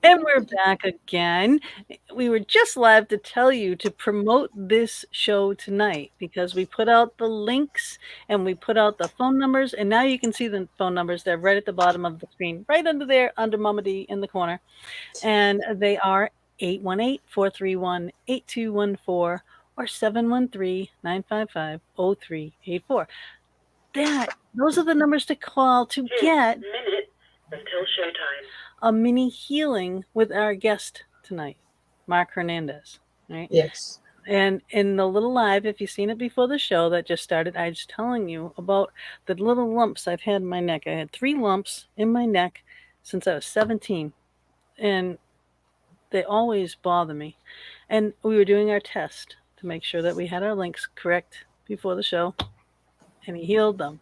And we're back again. We were just live to tell you to promote this show tonight because we put out the links and we put out the phone numbers, and now you can see the phone numbers. They're right at the bottom of the screen, right under there, under Mama D in the corner. And they are 818-431-8214 or 713-955-0384. Those are the numbers to call to get minute until showtime. a mini healing with our guest tonight, Mark Hernandez. Right? Yes. And in the little live, if you've seen it before the show that just started, I was telling you about the little lumps I've had in my neck. I had 3 lumps in my neck since I was 17. And they always bother me. And we were doing our test to make sure that we had our links correct before the show. And he healed them.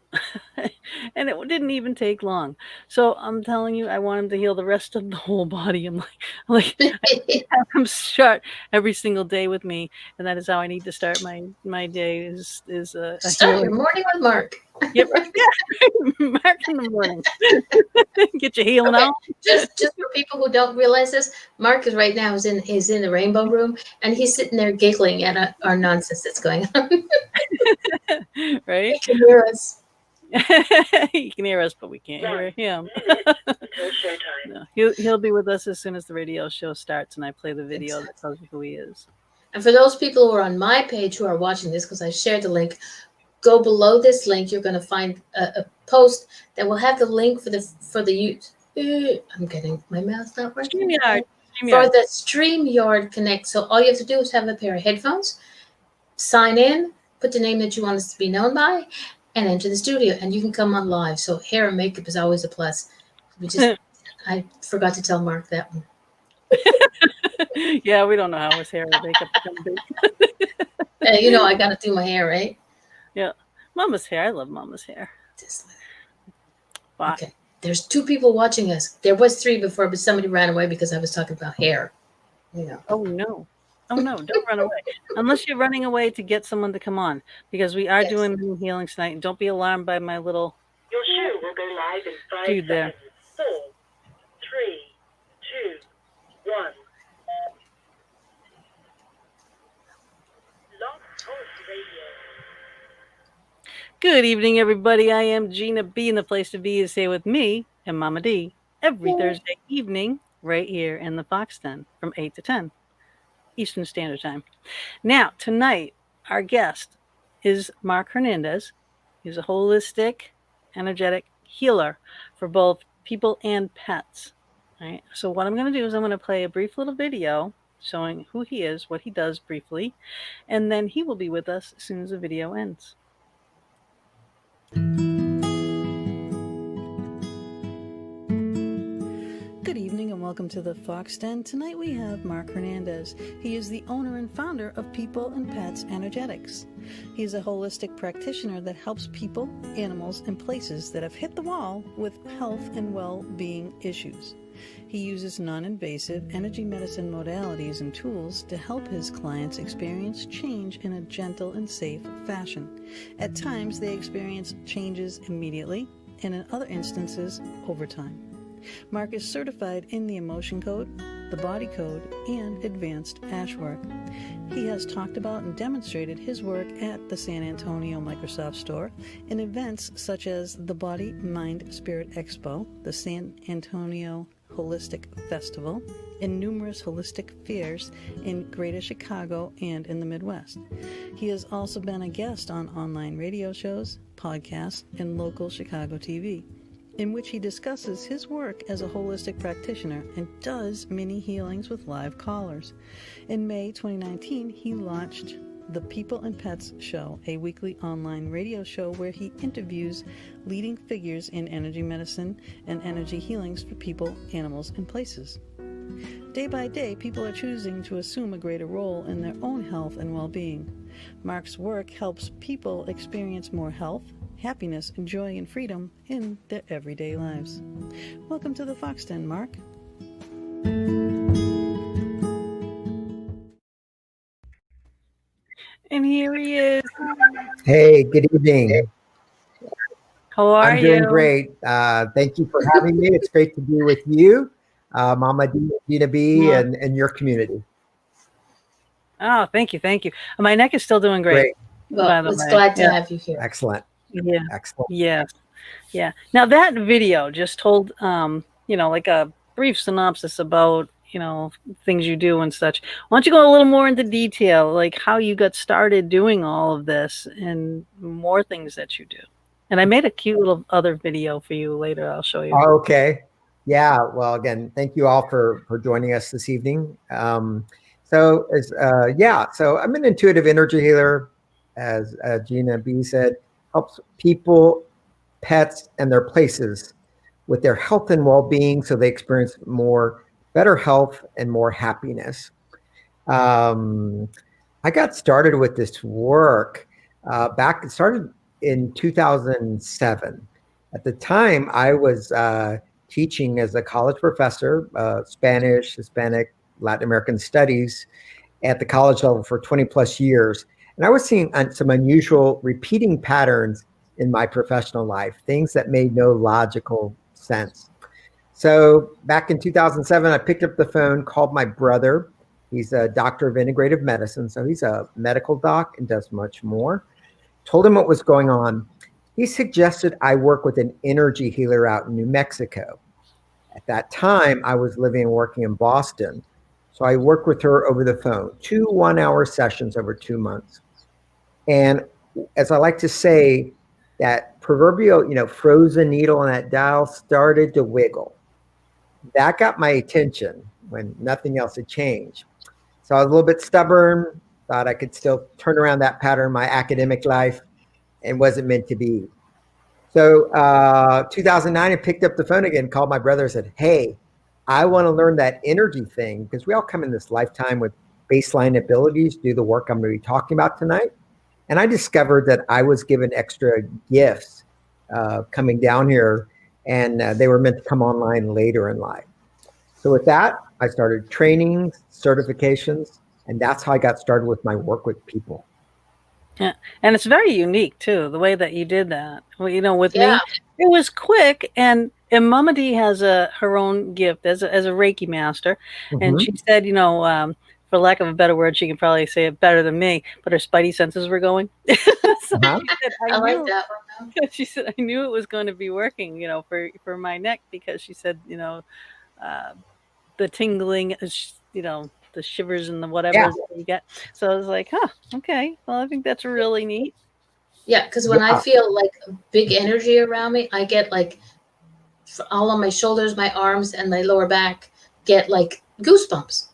And it didn't even take long. So I'm telling you, I want him to heal the rest of the whole body. I'm like I have him start every single day with me, and that is how I need to start my day. Is a Start your healing. morning with Mark. Yep, Mark in the morning. Get your healing Okay, out. just for people who don't realize this, Mark is right now is in the rainbow room, and he's sitting there giggling at our nonsense that's going on. Right? He can hear us. He can hear us, but we can't hear him. Until showtime. No, he'll be with us as soon as the radio show starts, and I play the video that tells you who he is. And for those people who are on my page who are watching this, because I shared the link, go below this link. You're going to find a post that will have the link for the use. I'm getting my mouth not working. StreamYard. For the StreamYard Connect. So all you have to do is have a pair of headphones, sign in, put the name that you want us to be known by, and enter the studio, and you can come on live. So hair and makeup is always a plus. I forgot to tell Mark that one. Yeah, we don't know how his hair and makeup is going to be. You know I got to do my hair, right? Yeah, Mama's hair. I love Mama's hair. Wow. Okay. There's 2 people watching us. There was 3 before, but somebody ran away because I was talking about hair. You know. Oh no. Don't run away. Unless you're running away to get someone to come on, because we are doing mini healings tonight. And don't be alarmed by my little Your show will go live in 5 dude there. seconds. 4, 3, 2, 1. Log Talk Radio. Good evening, everybody. I am Gina B, and the place to be is here with me and Mama D every Thursday evening right here in the Fox Den from 8 to 10 Eastern Standard Time. Now, tonight, our guest is Mark Hernandez. He's a holistic, energetic healer for both people and pets. Right? So what I'm going to do is I'm going to play a brief little video showing who he is, what he does briefly, and then he will be with us as soon as the video ends. Good evening and welcome to the Fox Den. Tonight we have Mark Hernandez. He is the owner and founder of People and Pets Energetics. He is a holistic practitioner that helps people, animals, and places that have hit the wall with health and well-being issues. He uses non-invasive energy medicine modalities and tools to help his clients experience change in a gentle and safe fashion. At times, they experience changes immediately, and in other instances, over time. Mark is certified in the Emotion Code, the Body Code, and Advanced Ash Work. He has talked about and demonstrated his work at the San Antonio Microsoft Store in events such as the Body, Mind, Spirit Expo, the San Antonio Holistic Festival, and numerous holistic fairs in Greater Chicago and in the Midwest. He has also been a guest on online radio shows, podcasts, and local Chicago TV, in which he discusses his work as a holistic practitioner and does mini healings with live callers. In May 2019, he launched the People and Pets Show, a weekly online radio show where he interviews leading figures in energy medicine and energy healings for people, animals, and places. Day by day, people are choosing to assume a greater role in their own health and well-being. Mark's work helps people experience more health, happiness, joy, and freedom in their everyday lives. Welcome to the Fox Den, Mark. And here he is. Hey, good evening. How are you? I'm doing great. Thank you for having me. It's great to be with you. Mama Gina B, and your community. Oh, thank you. Thank you. My neck is still doing great. Great. Well, By the it's way. glad to Yeah. have you here. Excellent. Yeah. Excellent. Yes. Yeah. Now that video just told, like a brief synopsis about, things you do and such. Why don't you go a little more into detail, like how you got started doing all of this and more things that you do? And I made a cute little other video for you later. I'll show you. Okay. Yeah. Well, again, thank you all for joining us this evening. So I'm an intuitive energy healer, as Gina B said, helps people, pets, and their places with their health and well-being, so they experience better health and more happiness. I got started with this work it started in 2007. At the time, I was teaching as a college professor, Spanish, Hispanic, Latin American studies at the college level for 20 plus years. And I was seeing some unusual repeating patterns in my professional life, things that made no logical sense. So back in 2007, I picked up the phone, called my brother. He's a doctor of integrative medicine, so he's a medical doc and does much more. Told him what was going on. He suggested I work with an energy healer out in New Mexico. At that time, I was living and working in Boston. So I worked with her over the phone, 2 1-hour sessions over 2 months. And as I like to say, that proverbial, frozen needle on that dial started to wiggle. That got my attention when nothing else had changed. So I was a little bit stubborn, thought I could still turn around that pattern in my academic life, and wasn't meant to be. So 2009, I picked up the phone again, called my brother and said, hey, I want to learn that energy thing, because we all come in this lifetime with baseline abilities to do the work I'm going to be talking about tonight. And I discovered that I was given extra gifts coming down here, and they were meant to come online later in life. So with that, I started trainings, certifications, and that's how I got started with my work with people. Yeah, and it's very unique too, the way that you did that. Well, with me, Yeah. it was quick, and Mama D has her own gift as a Reiki master, and she said, for lack of a better word, she can probably say it better than me, but her spidey senses were going. So she said, I like that one. She said, I knew it was going to be working, for my neck, because she said, the tingling, the shivers and the whatever that you get. So I was like, okay. Well, I think that's really neat. Yeah, because when I feel like big energy around me, I get like all on my shoulders, my arms, and my lower back get like goosebumps.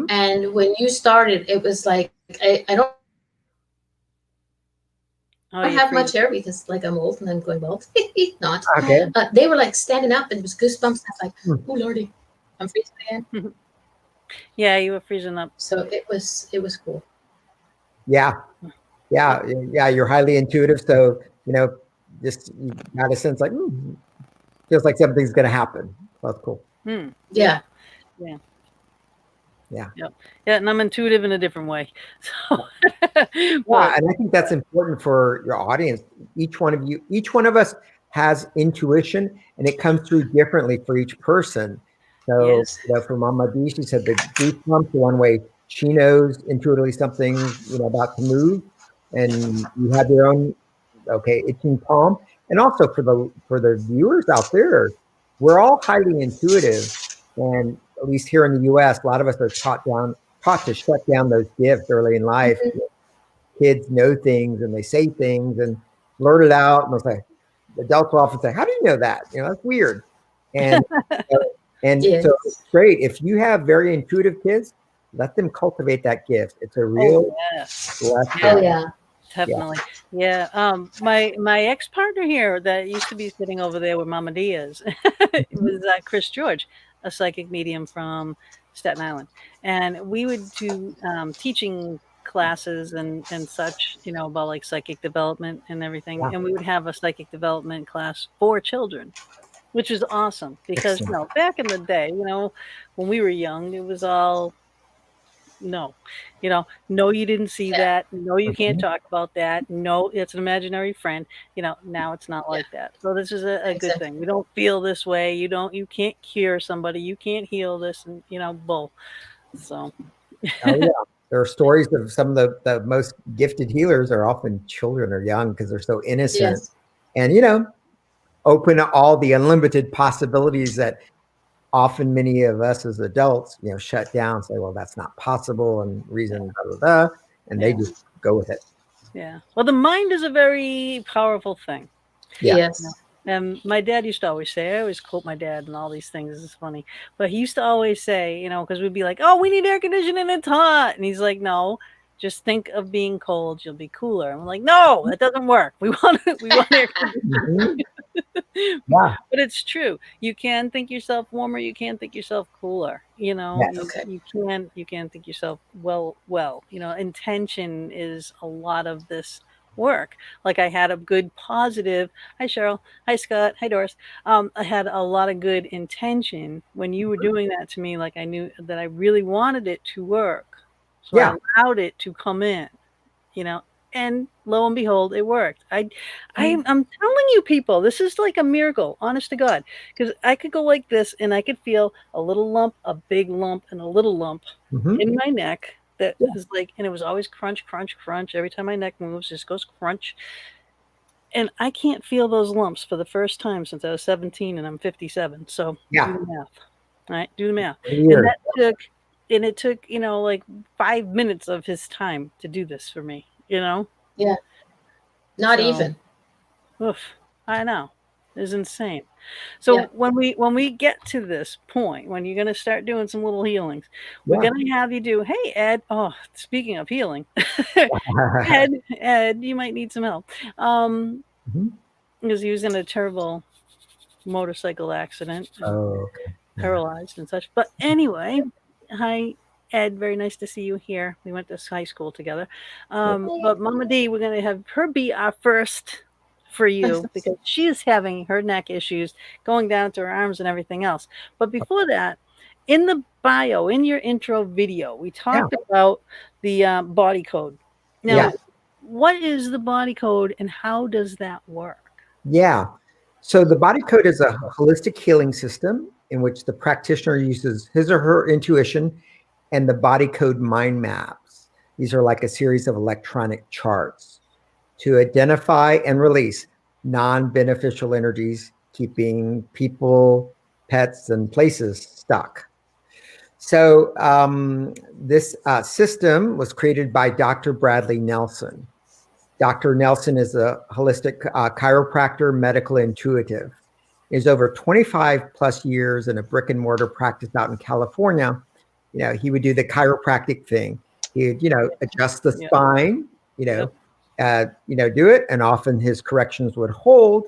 And when you started, it was like I don't have much hair because like I'm old and I'm going bald. Not. Okay. They were like standing up, and it was goosebumps. And I was like, oh lordy, I'm freezing again. Yeah, you were freezing up. So it was cool. Yeah. You're highly intuitive, so just you got a sense like feels like something's going to happen. So that's cool. Yeah. And I'm intuitive in a different way. So, and I think that's important for your audience. Each one of us has intuition, and it comes through differently for each person. So, for Mama D, she said the goosebumps, the one way she knows intuitively something, about to move, and you have your own, itching palm. And also for the viewers out there, we're all highly intuitive, and at least here in the U.S., a lot of us are taught to shut down those gifts early in life. Kids know things and they say things and blurt it out, and they'll say, adults will often say, "How do you know that? That's weird." And so it's great if you have very intuitive kids. Let them cultivate that gift. It's a real blessing. Oh yeah. Definitely. Yeah. My ex-partner here that used to be sitting over there where Mama D is, it was Chris George, a psychic medium from Staten Island. And we would do teaching classes and such, about like psychic development and everything. Yeah. And we would have a psychic development class for children, which is awesome because, back in the day, when we were young, it was all no, no, you didn't see Yeah. that. No, you can't Mhm. talk about that. No, it's an imaginary friend. Now it's not Yeah. like that. So this is a good Exactly. thing. We don't feel this way. You can't cure somebody. You can't heal this, and bull. So Oh yeah. There are stories of some of the most gifted healers are often children or young because they're so innocent Yes. and open to all the unlimited possibilities that often many of us as adults, shut down, say, well, that's not possible, and reason, blah, blah, blah, and they yeah, just go with it. yeah. Well, the mind is a very powerful thing. Yeah. Yes. And my dad used to always say, I always quote my dad and all these things. It's funny. But he used to always say, because we'd be like, oh, we need air conditioning. It's hot. And he's like, no, just think of being cold. You'll be cooler. I'm like, no, that doesn't work. We want air conditioning. Mhm. Yeah. But it's true. You can think yourself warmer. You can think yourself cooler. You, Yes. Okay. you can think yourself well. Intention is a lot of this work. Like I had a good positive. Hi, Cheryl. Hi, Scott. Hi, Doris. I had a lot of good intention when you were doing that to me. Like I knew that I really wanted it to work. So I Yeah. allowed it to come in, you know, and lo and behold, it worked. I'm telling you, people, this is like a miracle, honest to God, because I could go like this and I could feel a little lump, a big lump, and a little lump Hmm. in my neck that Yeah. is like, and it was always crunch, crunch, crunch. Every time my neck moves, it just goes crunch. And I can't feel those lumps for the first time since I was 17 and I'm 57. So do Yeah. the math. All right, do the math. And Years. it took, like 5 minutes of his time to do this for me. Yeah. Not So, even. oof, I know. It's insane. Yeah. So when we get to this point, when you're gonna start doing some little healings, we're Yeah. gonna have you do, hey Ed. Oh, speaking of healing, Ed, you might need some help. Mhm. Because he was in a terrible motorcycle accident and Oh, okay. Yeah. paralyzed and such. But anyway, hi Ed, very nice to see you here. We went to high school together. But Mama D, we're gonna have her be our first for you because she is having her neck issues going down to her arms and everything else. But before that, in the bio, in your intro video, we Yeah. talked about the body code. Yeah. Now, what is the body code and how does that work? Yeah. So the body code is a holistic healing system in which the practitioner uses his or her intuition and the body code mind maps. These are like a series of electronic charts to identify and release non-beneficial energies, keeping people, pets, and places stuck. So this system was created by Dr. Bradley Nelson. Dr. Nelson is a holistic chiropractor, medical intuitive. He's over 25 plus years in a brick and mortar practice out in California. He would do the chiropractic thing. He'd, adjust the Yeah. spine, Yep. do it. And often his corrections would hold.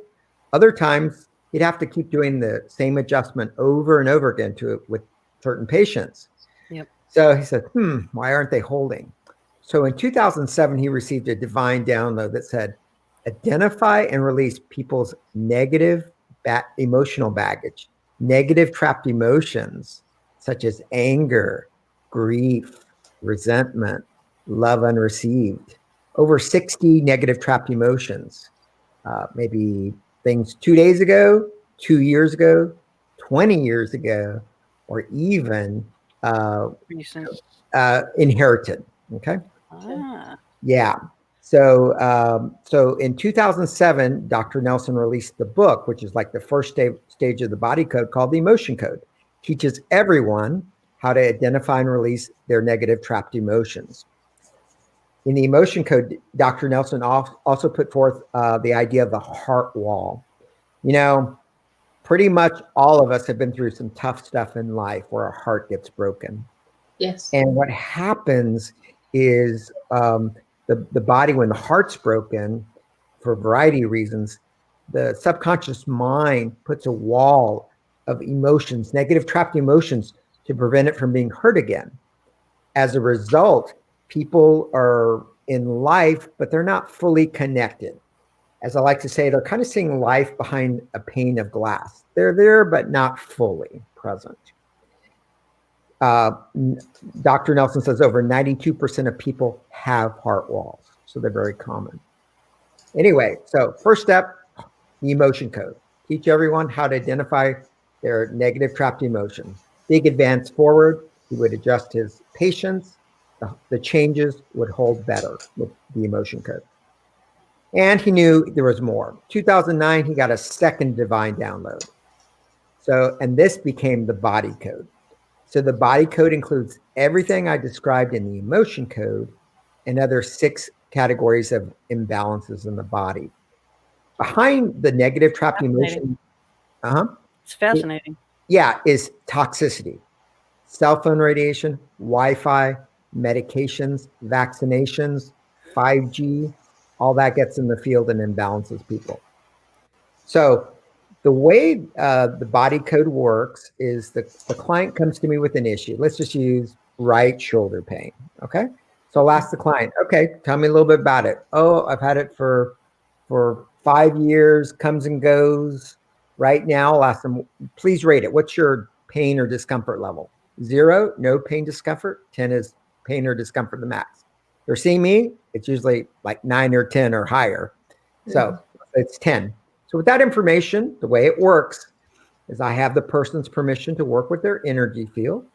Other times he'd have to keep doing the same adjustment over and over again with certain patients. Yep. So he said, why aren't they holding? So in 2007, he received a divine download that said, identify and release people's negative emotional baggage, negative trapped emotions, such as anger, grief, resentment, love unreceived. Over 60 negative trapped emotions. Maybe things 2 days ago, 2 years ago, 20 years ago, or even Recent. inherited. Okay. Ah. Yeah. So in 2007, Dr. Nelson released the book, which is like the first stage of the body code, called the emotion code. Teaches everyone how to identify and release their negative trapped emotions. In the emotion code, Dr. Nelson also put forth the idea of the heart wall. Pretty much all of us have been through some tough stuff in life where our heart gets broken. Yes. And what happens is the body, when the heart's broken, for a variety of reasons, the subconscious mind puts a wall of emotions, negative trapped emotions, to prevent it from being hurt again. As a result, people are in life, but they're not fully connected. As I like to say, they're kind of seeing life behind a pane of glass. They're there, but not fully present. Dr. Nelson says over 92% of people have heart walls, so they're very common. Anyway, so first step, the emotion code. Teach everyone how to identify their negative trapped emotion. Big advance forward, he would adjust his patience. The changes would hold better with the emotion code. And he knew there was more. 2009, he got a second divine download. So, and this became the body code. So the body code includes everything I described in the emotion code and other 6 categories of imbalances in the body. Behind the negative trapped emotion, It's fascinating. is toxicity, cell phone radiation, Wi-Fi, medications, vaccinations, 5G, all that gets in the field and imbalances people. So the way the body code works is the client comes to me with an issue. Let's just use right shoulder pain, okay? So I'll ask the client, okay, tell me a little bit about it. Oh, I've had it for 5 years, comes and goes. Right now, I'll ask them, please rate it. What's your pain or discomfort level? 0, no pain, discomfort. 10 is pain or discomfort, the max. They're seeing me, it's usually like 9 or 10 or higher. So it's 10. So with that information, the way it works is I have the person's permission to work with their energy field.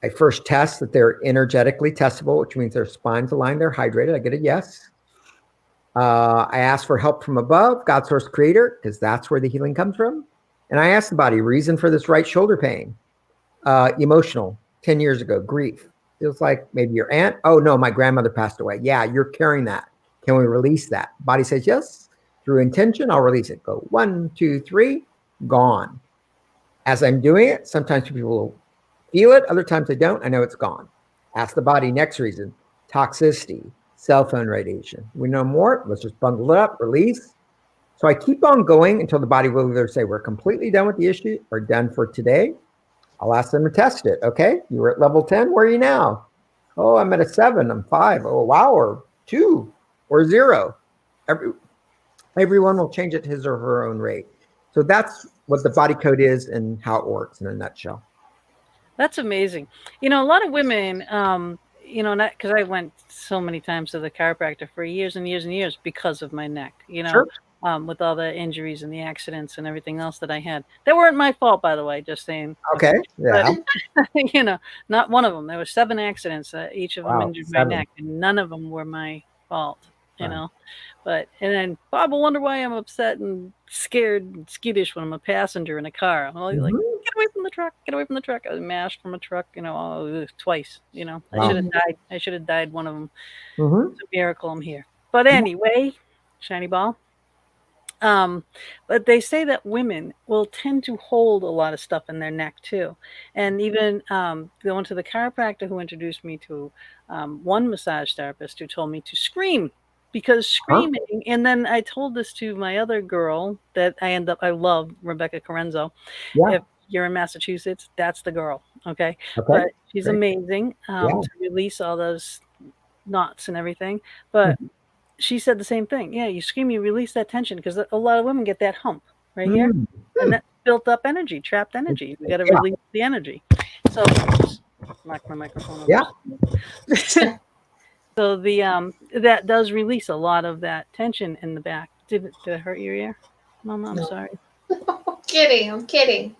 I first test that they're energetically testable, which means their spine's aligned, they're hydrated. I get a yes. I ask for help from above, God, source, creator, because that's where the healing comes from. And I ask the body, reason for this right shoulder pain. Emotional, 10 years ago, grief. Feels like maybe your aunt. Oh, no, my grandmother passed away. Yeah, you're carrying that. Can we release that? Body says yes. Through intention, I'll release it. Go 1, 2, 3, gone. As I'm doing it, sometimes people will feel it. Other times they don't. I know it's gone. Ask the body, next reason, toxicity, cell phone radiation. We know more. Let's just bundle it up, release. So I keep on going until the body will either say we're completely done with the issue or done for today. I'll ask them to test it. Okay, you were at level 10. Where are you now? Oh, I'm at a 7. I'm 5. Oh, wow, or 2 or 0. Everyone will change it to his or her own rate. So that's what the body code is and how it works in a nutshell. That's amazing. You know, a lot of women, not because I went so many times to the chiropractor for years and years and years because of my neck, Sure. with all the injuries and the accidents and everything else that I had. They weren't my fault, by the way, just saying. Okay. Yeah. But, not one of them. There were 7 accidents. Each of them Wow, injured 7. my neck, and none of them were my fault, you Right. know. And then Bob will wonder why I'm upset and scared and skittish when I'm a passenger in a car. I'm always like, Mhm. get away from the truck, get away from the truck. I was mashed from a truck, twice, I Wow. should have died. I should have died one of them. Mhm. It's a miracle I'm here. But anyway, shiny ball. But they say that women will tend to hold a lot of stuff in their neck too. And even going to the chiropractor who introduced me to one massage therapist who told me to scream because screaming, and then I told this to my other girl that I love, Rebecca Carenzo. Yeah. If you're in Massachusetts, that's the girl. Okay. Okay. But she's Great. amazing Yeah. to release all those knots and everything. But she said the same thing. Yeah, you scream, you release that tension because a lot of women get that hump right here, and that's built up energy, trapped energy. We got to release the energy. So, just knock my microphone over. Yeah. So that does release a lot of that tension in the back. Did it hurt your ear, Mama? I'm sorry. I'm kidding.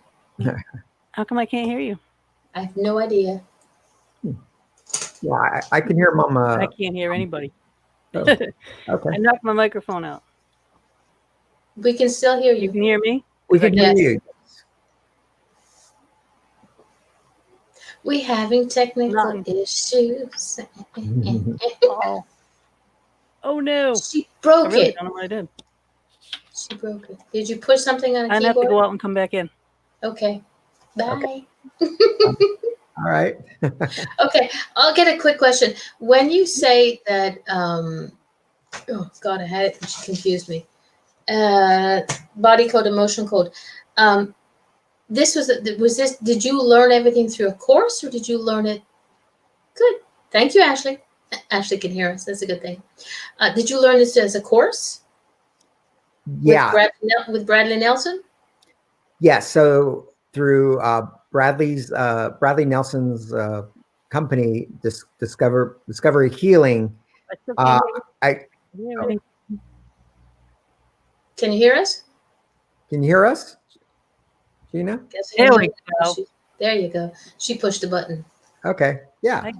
How come I can't hear you? I have no idea. Yeah, I can hear Mama. I can't hear anybody. Oh, okay. I knocked my microphone out. We can still hear You you. can hear me? We can hear you. We're having technical issues. Oh no. She broke I really it. don't know what I did. She broke it. Did you push something on a I'd keyboard? have to go out and come back in. Okay. Bye. All right. Okay. I'll get a quick question. When you say that, oh God, I had it. She confused me. Body code, emotion code. Did you learn everything through a course or did you learn it? Good. Thank you, Ashley. Ashley can hear us. That's a good thing. Did you learn this as a course? Yeah. With Bradley Nelson? Yes. So through Bradley Nelson's company, Discovery Healing. I Can you hear us? Can you hear us, Gina? There we go. There you go. She pushed the button. Okay. Yeah. I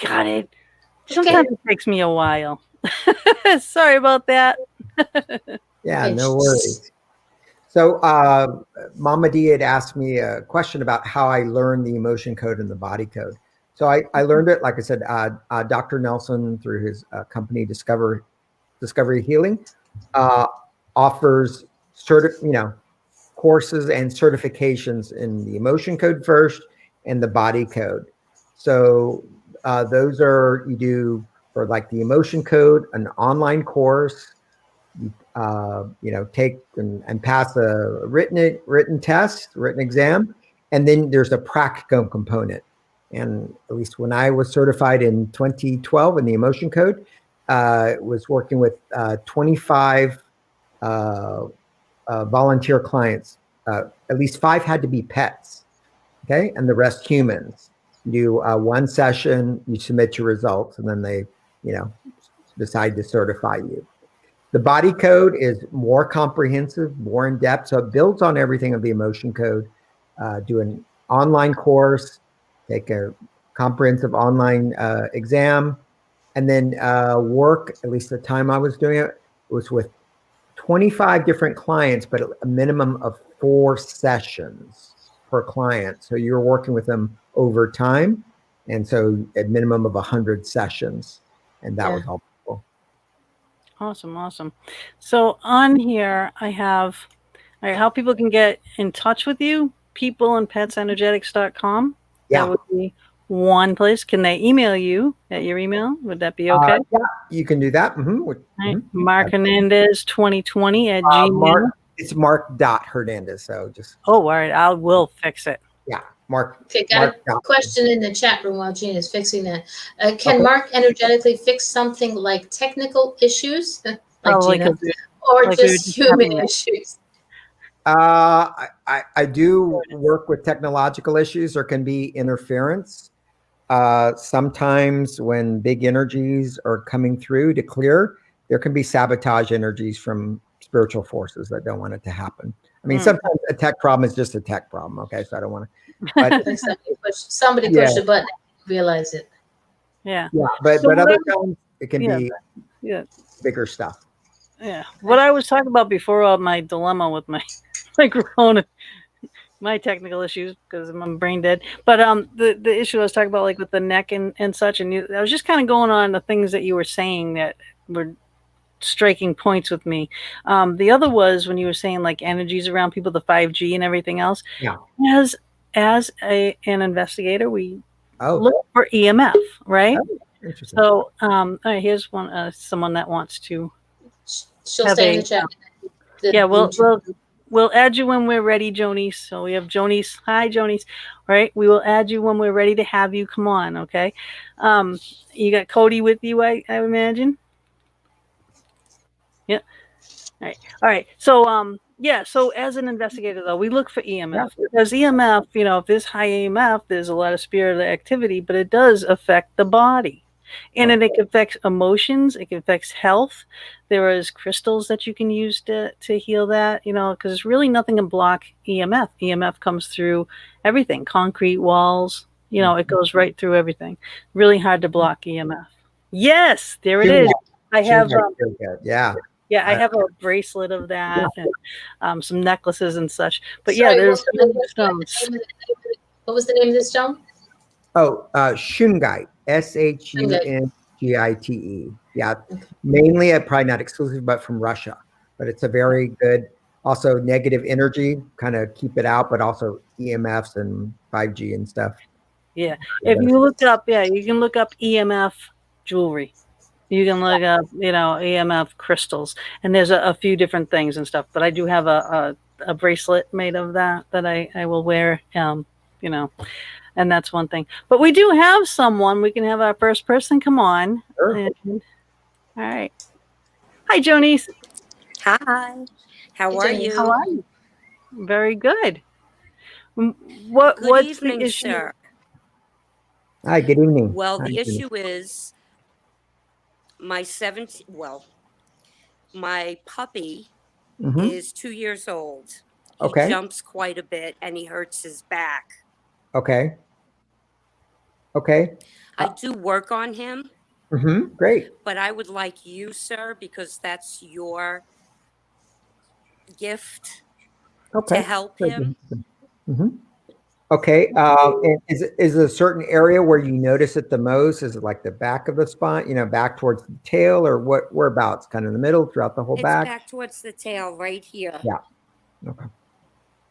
got it. Sometimes it takes me a while. Sorry about that. Yeah, no worries. So Mama D had asked me a question about how I learned the emotion code and the body code. So I learned it, like I said, Dr. Nelson, through his company Discovery Healing, offers courses and certifications in the emotion code first and the body code. So those are, you do for like the emotion code, an online course, take and pass a written test, written exam, and then there's a practicum component. And at least when I was certified in 2012 in the emotion code, was working with 25 volunteer clients. At least 5 had to be pets, okay, and the rest humans. You do one session, you submit your results, and then they, decide to certify you. The body code is more comprehensive, more in depth, so it builds on everything of the emotion code. Do an online course, take a comprehensive online exam, and then work, at least the time I was doing it, was with 25 different clients, but a minimum of 4 sessions per client. So you're working with them over time. And so a minimum of 100 sessions. And that was all cool. Awesome. So on here, I have how people can get in touch with you, peopleandpetsenergetics.com. Yeah. That would be one place. Can they email you at your email? Would that be okay? Yeah, you can do that. Right. Mark Hernandez 2020 at Gmail. It's Mark.Hernandez. So just. Oh, all right. I will fix it. Yeah, Mark. Okay, got a question in the chat room while Gina is fixing that. Can Mark energetically fix something like technical issues, like Gina, or just human issues? I do work with technological issues. There can be interference. Sometimes when big energies are coming through to clear, there can be sabotage energies from spiritual forces that don't want it to happen. I mean, sometimes a tech problem is just a tech problem. Okay, so I don't want to. But somebody pushed the button and realize it. Yeah. But other times it can be bigger stuff. Yeah. What I was talking about before, my dilemma with my microphone, my technical issues because I'm brain dead. But the issue I was talking about, like with the neck and such, and I was just kind of going on the things that you were saying that were striking points with me. The other was when you were saying like energies around people, the 5G and everything else. Yeah. As an investigator, we look for EMF, right? Oh, interesting. So all right, here's one someone that wants to. She'll stay in the chat. We'll add you when we're ready, Jonice. So we have Jonice. Hi, Jonice. All right, we will add you when we're ready to have you come on. Okay. You got Cody with you, I imagine. Yeah. All right. So so as an investigator though, we look for EMF because EMF, if there's high EMF, there's a lot of spirit activity, but it does affect the body. And it affects emotions. It affects health. There is crystals that you can use to heal that, because there's really nothing can block EMF. EMF comes through everything, concrete walls, it goes right through everything. Really hard to block EMF. Yes, there it is. I have, I have a bracelet of that and some necklaces and such. But there's stones. What was the name of this stone? Oh, Shungite. Shungite. Yeah, mainly, probably not exclusive, but from Russia. But it's a very good, also negative energy, kind of keep it out, but also EMFs and 5G and stuff. Yeah, if you look up, you can look up EMF jewelry. You can look up, EMF crystals, and there's a few different things and stuff. But I do have a bracelet made of that I will wear, and that's one thing. But we do have someone. We can have our first person come on. Sure. All right. Hi, Jonice. Hi. How are you? How are you? Very good. What's Good the evening, issue? sir. Hi, good evening. Well, Hi, the good evening. issue is my puppy Mhm. is 2 years old. He Okay. jumps quite a bit and he hurts his back. Okay. Okay. I do work on him, Great. but I would like you, sir, because that's your gift to Okay. help Very good. him. Mhm. Okay. And is it a certain area where you notice it the most? Is it like the back of the spine, back towards the tail, or whereabouts? Kind of in the middle, throughout the whole It's back? back towards the tail right here. Yeah. Okay.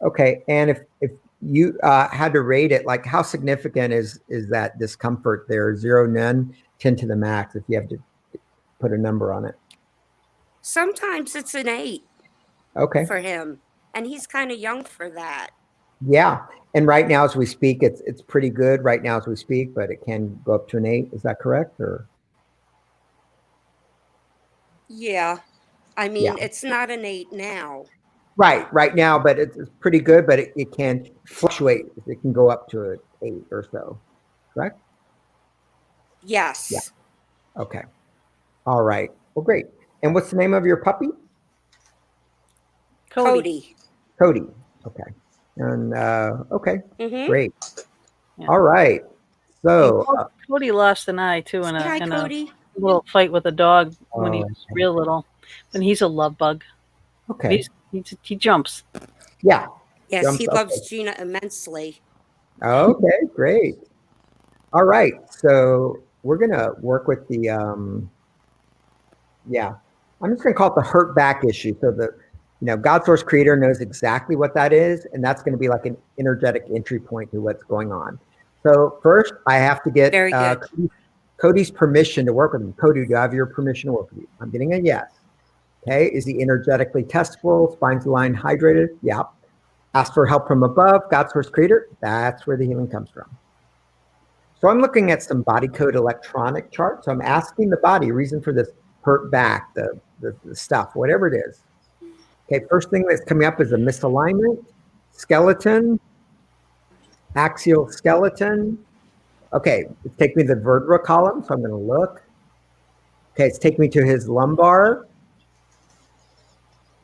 Okay. And if you had to rate it, like how significant is that discomfort there? 0, none, 10 to the max, if you have to put a number on it. Sometimes it's an 8 Okay. for him, and he's kind of young for that. Yeah. And right now, as we speak, it's pretty good right now as we speak, but it can go up to an 8. Is that correct? Or Yeah. I yeah. mean, it's not an 8 now. Right now, but it's pretty good, but it can fluctuate. It can go up to an 8 or so. Correct? Yes. Yeah. Okay. All right. Well, great. And what's the name of your puppy? Cody. Cody. Okay. And okay. Mm-hmm. Great. Yeah. All right. So Cody lost an eye too in Hi, a Cody. little fight with a dog when he Oh, was real little. And he's a love bug. okay. He jumps. Yeah. Yes, Jumps he up. loves Gina immensely. Okay, great. All right. So we're gonna work with the I'm just gonna call it the hurt back issue. So God Source Creator knows exactly what that is, and that's gonna be like an energetic entry point to what's going on. So first I have to get Very good. Cody's permission to work with him. Cody, do I have your permission to work with you? I'm getting a yes. Okay. Is he energetically testable? Spines aligned, hydrated? Yeah. Ask for help from above. God Source Creator. That's where the healing comes from. So I'm looking at some body code electronic charts. So I'm asking the body reason for this hurt back, the stuff, whatever it is. Okay. First thing that's coming up is a misalignment, skeleton, axial skeleton. Okay. It's taking me to the vertebra column. So I'm going to look. Okay. It's taking me to his lumbar.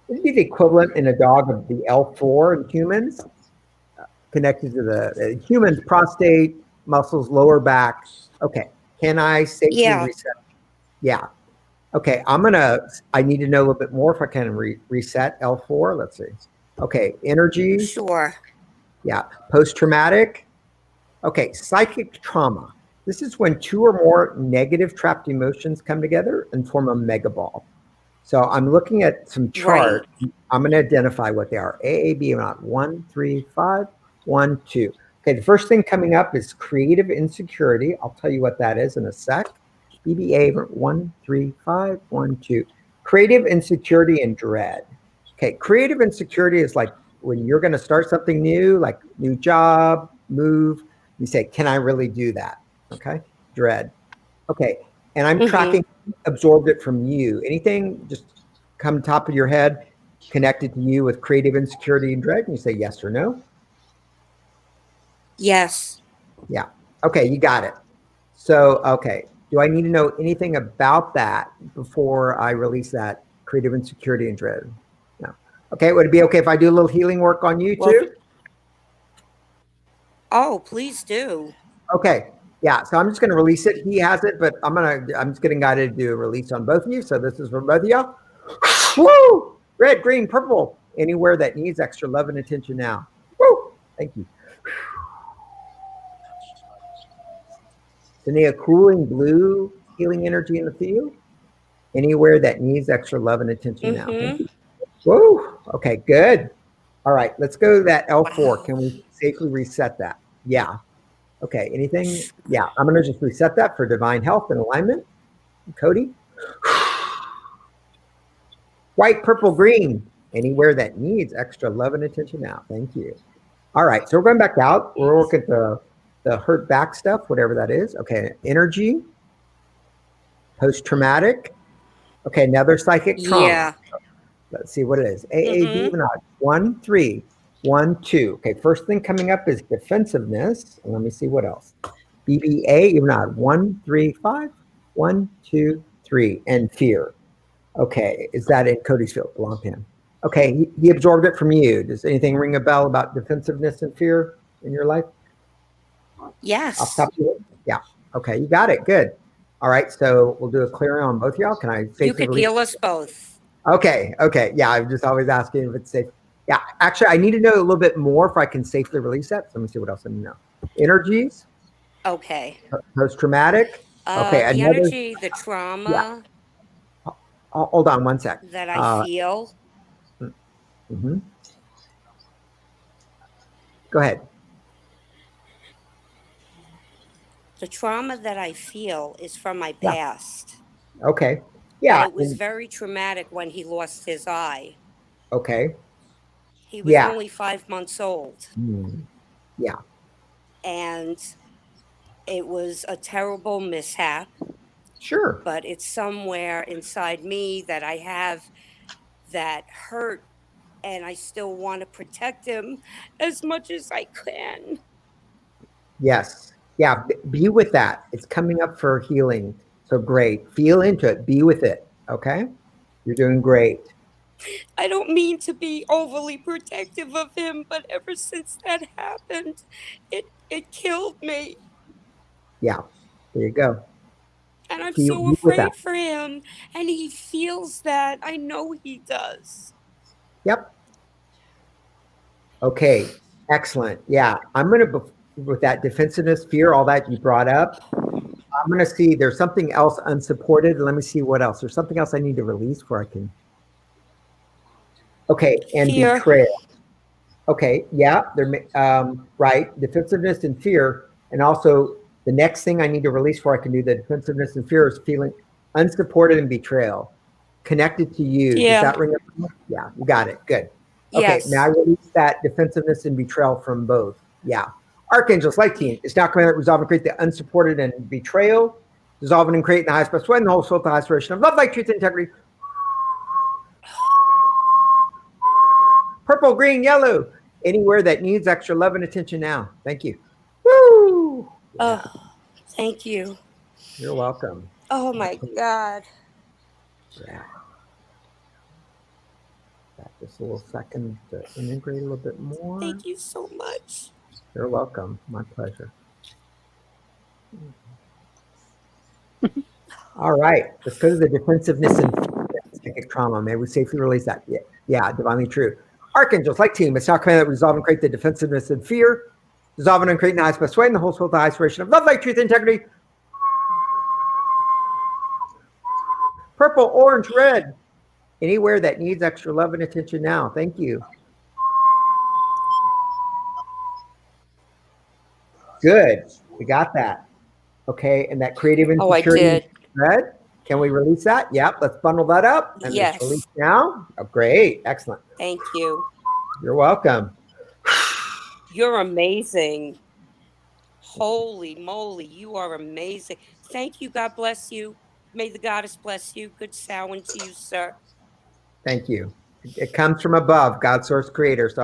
It would be the equivalent in a dog of the L4 in humans, connected to the human's prostate, muscles, lower back. Okay. Can I safely reset? Yeah. Okay. I need to know a little bit more if I can reset L4. Let's see. Okay. Energy. Sure. Yeah. Post-traumatic. Okay. Psychic trauma. This is when 2 or more negative trapped emotions come together and form a megaball. So I'm looking at some charts. Right. I'm going to identify what they are. AAB, not 1, 3, 5, 1, 2. Okay, the first thing coming up is creative insecurity. I'll tell you what that is in a sec. BBA 1, 3, 5, 1, 2. Creative insecurity and dread. Okay, creative insecurity is like when you're going to start something new, like new job, move. You say, can I really do that? Okay, dread. Okay, and I'm tracking, absorbed it from you. Anything just come top of your head connected to you with creative insecurity and dread? And you say yes or no. Yes. Yeah. Okay, you got it. So, okay. Do I need to know anything about that before I release that creative insecurity and dread? No. Okay, would it be okay if I do a little healing work on you too? Oh, please do. Okay. Yeah, so I'm just going to release it. He has it, but I'm just getting guided to do a release on both of you. So this is for both of y'all. Woo! Red, green, purple. Anywhere that needs extra love and attention now. Woo! Thank you. Sending a cooling blue healing energy in the field. Anywhere that needs extra love and attention now. Thank you. Woo! Okay, good. All right, let's go to that L4. Wow. Can we safely reset that? Yeah. Okay, anything? Yeah, I'm going to just reset that for divine health and alignment. Cody. White, purple, green. Anywhere that needs extra love and attention now. Thank you. All right, so we're going back out. We're working at the hurt back stuff, whatever that is. Okay, energy. Post-traumatic. Okay, another psychic trauma. Yeah. Let's see what it is. AAB, 1, 3, 1, 2. Okay, first thing coming up is defensiveness. And let me see what else. BBA, even odd. 1, 3, 5. 1, 2, 3. And fear. Okay, is that in Cody's field? Belong to him. Okay, he absorbed it from you. Does anything ring a bell about defensiveness and fear in your life? Yes. Off the top of your head? Yeah. Okay, you got it. Good. All right, so we'll do a clearing on both of y'all. Can I safely You could release? heal us both. Okay. Yeah, I'm just always asking if it's safe. Yeah, actually, I need to know a little bit more if I can safely release that. So let me see what else I need to know. Energies, Okay. post-traumatic. Okay, The another. energy, the trauma Hold on one sec. that I feel. Mhm. Go ahead. The trauma that I feel is from my Yeah. past. Okay. And Yeah. it was very traumatic when he lost his eye. Okay. He was Yeah. only 5 months old. Yeah. And it was a terrible mishap, Sure. but it's somewhere inside me that I have that hurt, and I still want to protect him as much as I can. Yes. Yeah. Be with that. It's coming up for healing. So great. Feel into it. Be with it. Okay. You're doing great. I don't mean to be overly protective of him, but ever since that happened, it killed me. Yeah. There you go. And I'm Feel so be with that. afraid for him. And he feels that. I know he does. Yep. Okay. Excellent. Yeah. I'm going to, with that defensiveness, fear, all that you brought up, I'm going to see there's something else unsupported. Let me see what else. There's something else I need to release before I can. Okay. And Fear. betrayal. Okay. Yeah. Right. Defensiveness and fear. And also the next thing I need to release before I can do the defensiveness and fear is feeling unsupported and betrayal connected to you. Does Yeah. that ring a bell? Yeah. You got it. Good. Okay, Yes. now I release that defensiveness and betrayal from both. Yeah. Archangels, light team, it's now commanded, resolve, and create the unsupported and betrayal, dissolving and create in the highest best way, and the whole soul to the highest version of love, light, truth, and integrity. Purple, green, yellow, anywhere that needs extra love and attention now. Thank you. Woo! Yeah, Oh, thank you. you're welcome. Oh my God. Yeah. Just a little second to integrate a little bit more. Thank you so much. You're welcome. My pleasure. All right. Let's go to the defensiveness and psychic trauma. May we safely release that. Yeah, divinely true. Archangels, like team, it's now commanded that resolve and create the defensiveness and fear, dissolving and creating the highest best way, and the whole soul to the highest version of love, light, truth, integrity. Purple, orange, red. Anywhere that needs extra love and attention now. Thank you. Good. We got that. Okay. And that creative insecurity. Oh, I did. Red. Can we release that? Yep. Let's bundle that up. And Yes. let's release now. Oh, great. Excellent. Thank you. You're welcome. You're amazing. Holy moly, you are amazing. Thank you. God bless you. May the goddess bless you. Good Samhain to you, sir. Thank you. It comes from above, God, source, creator. So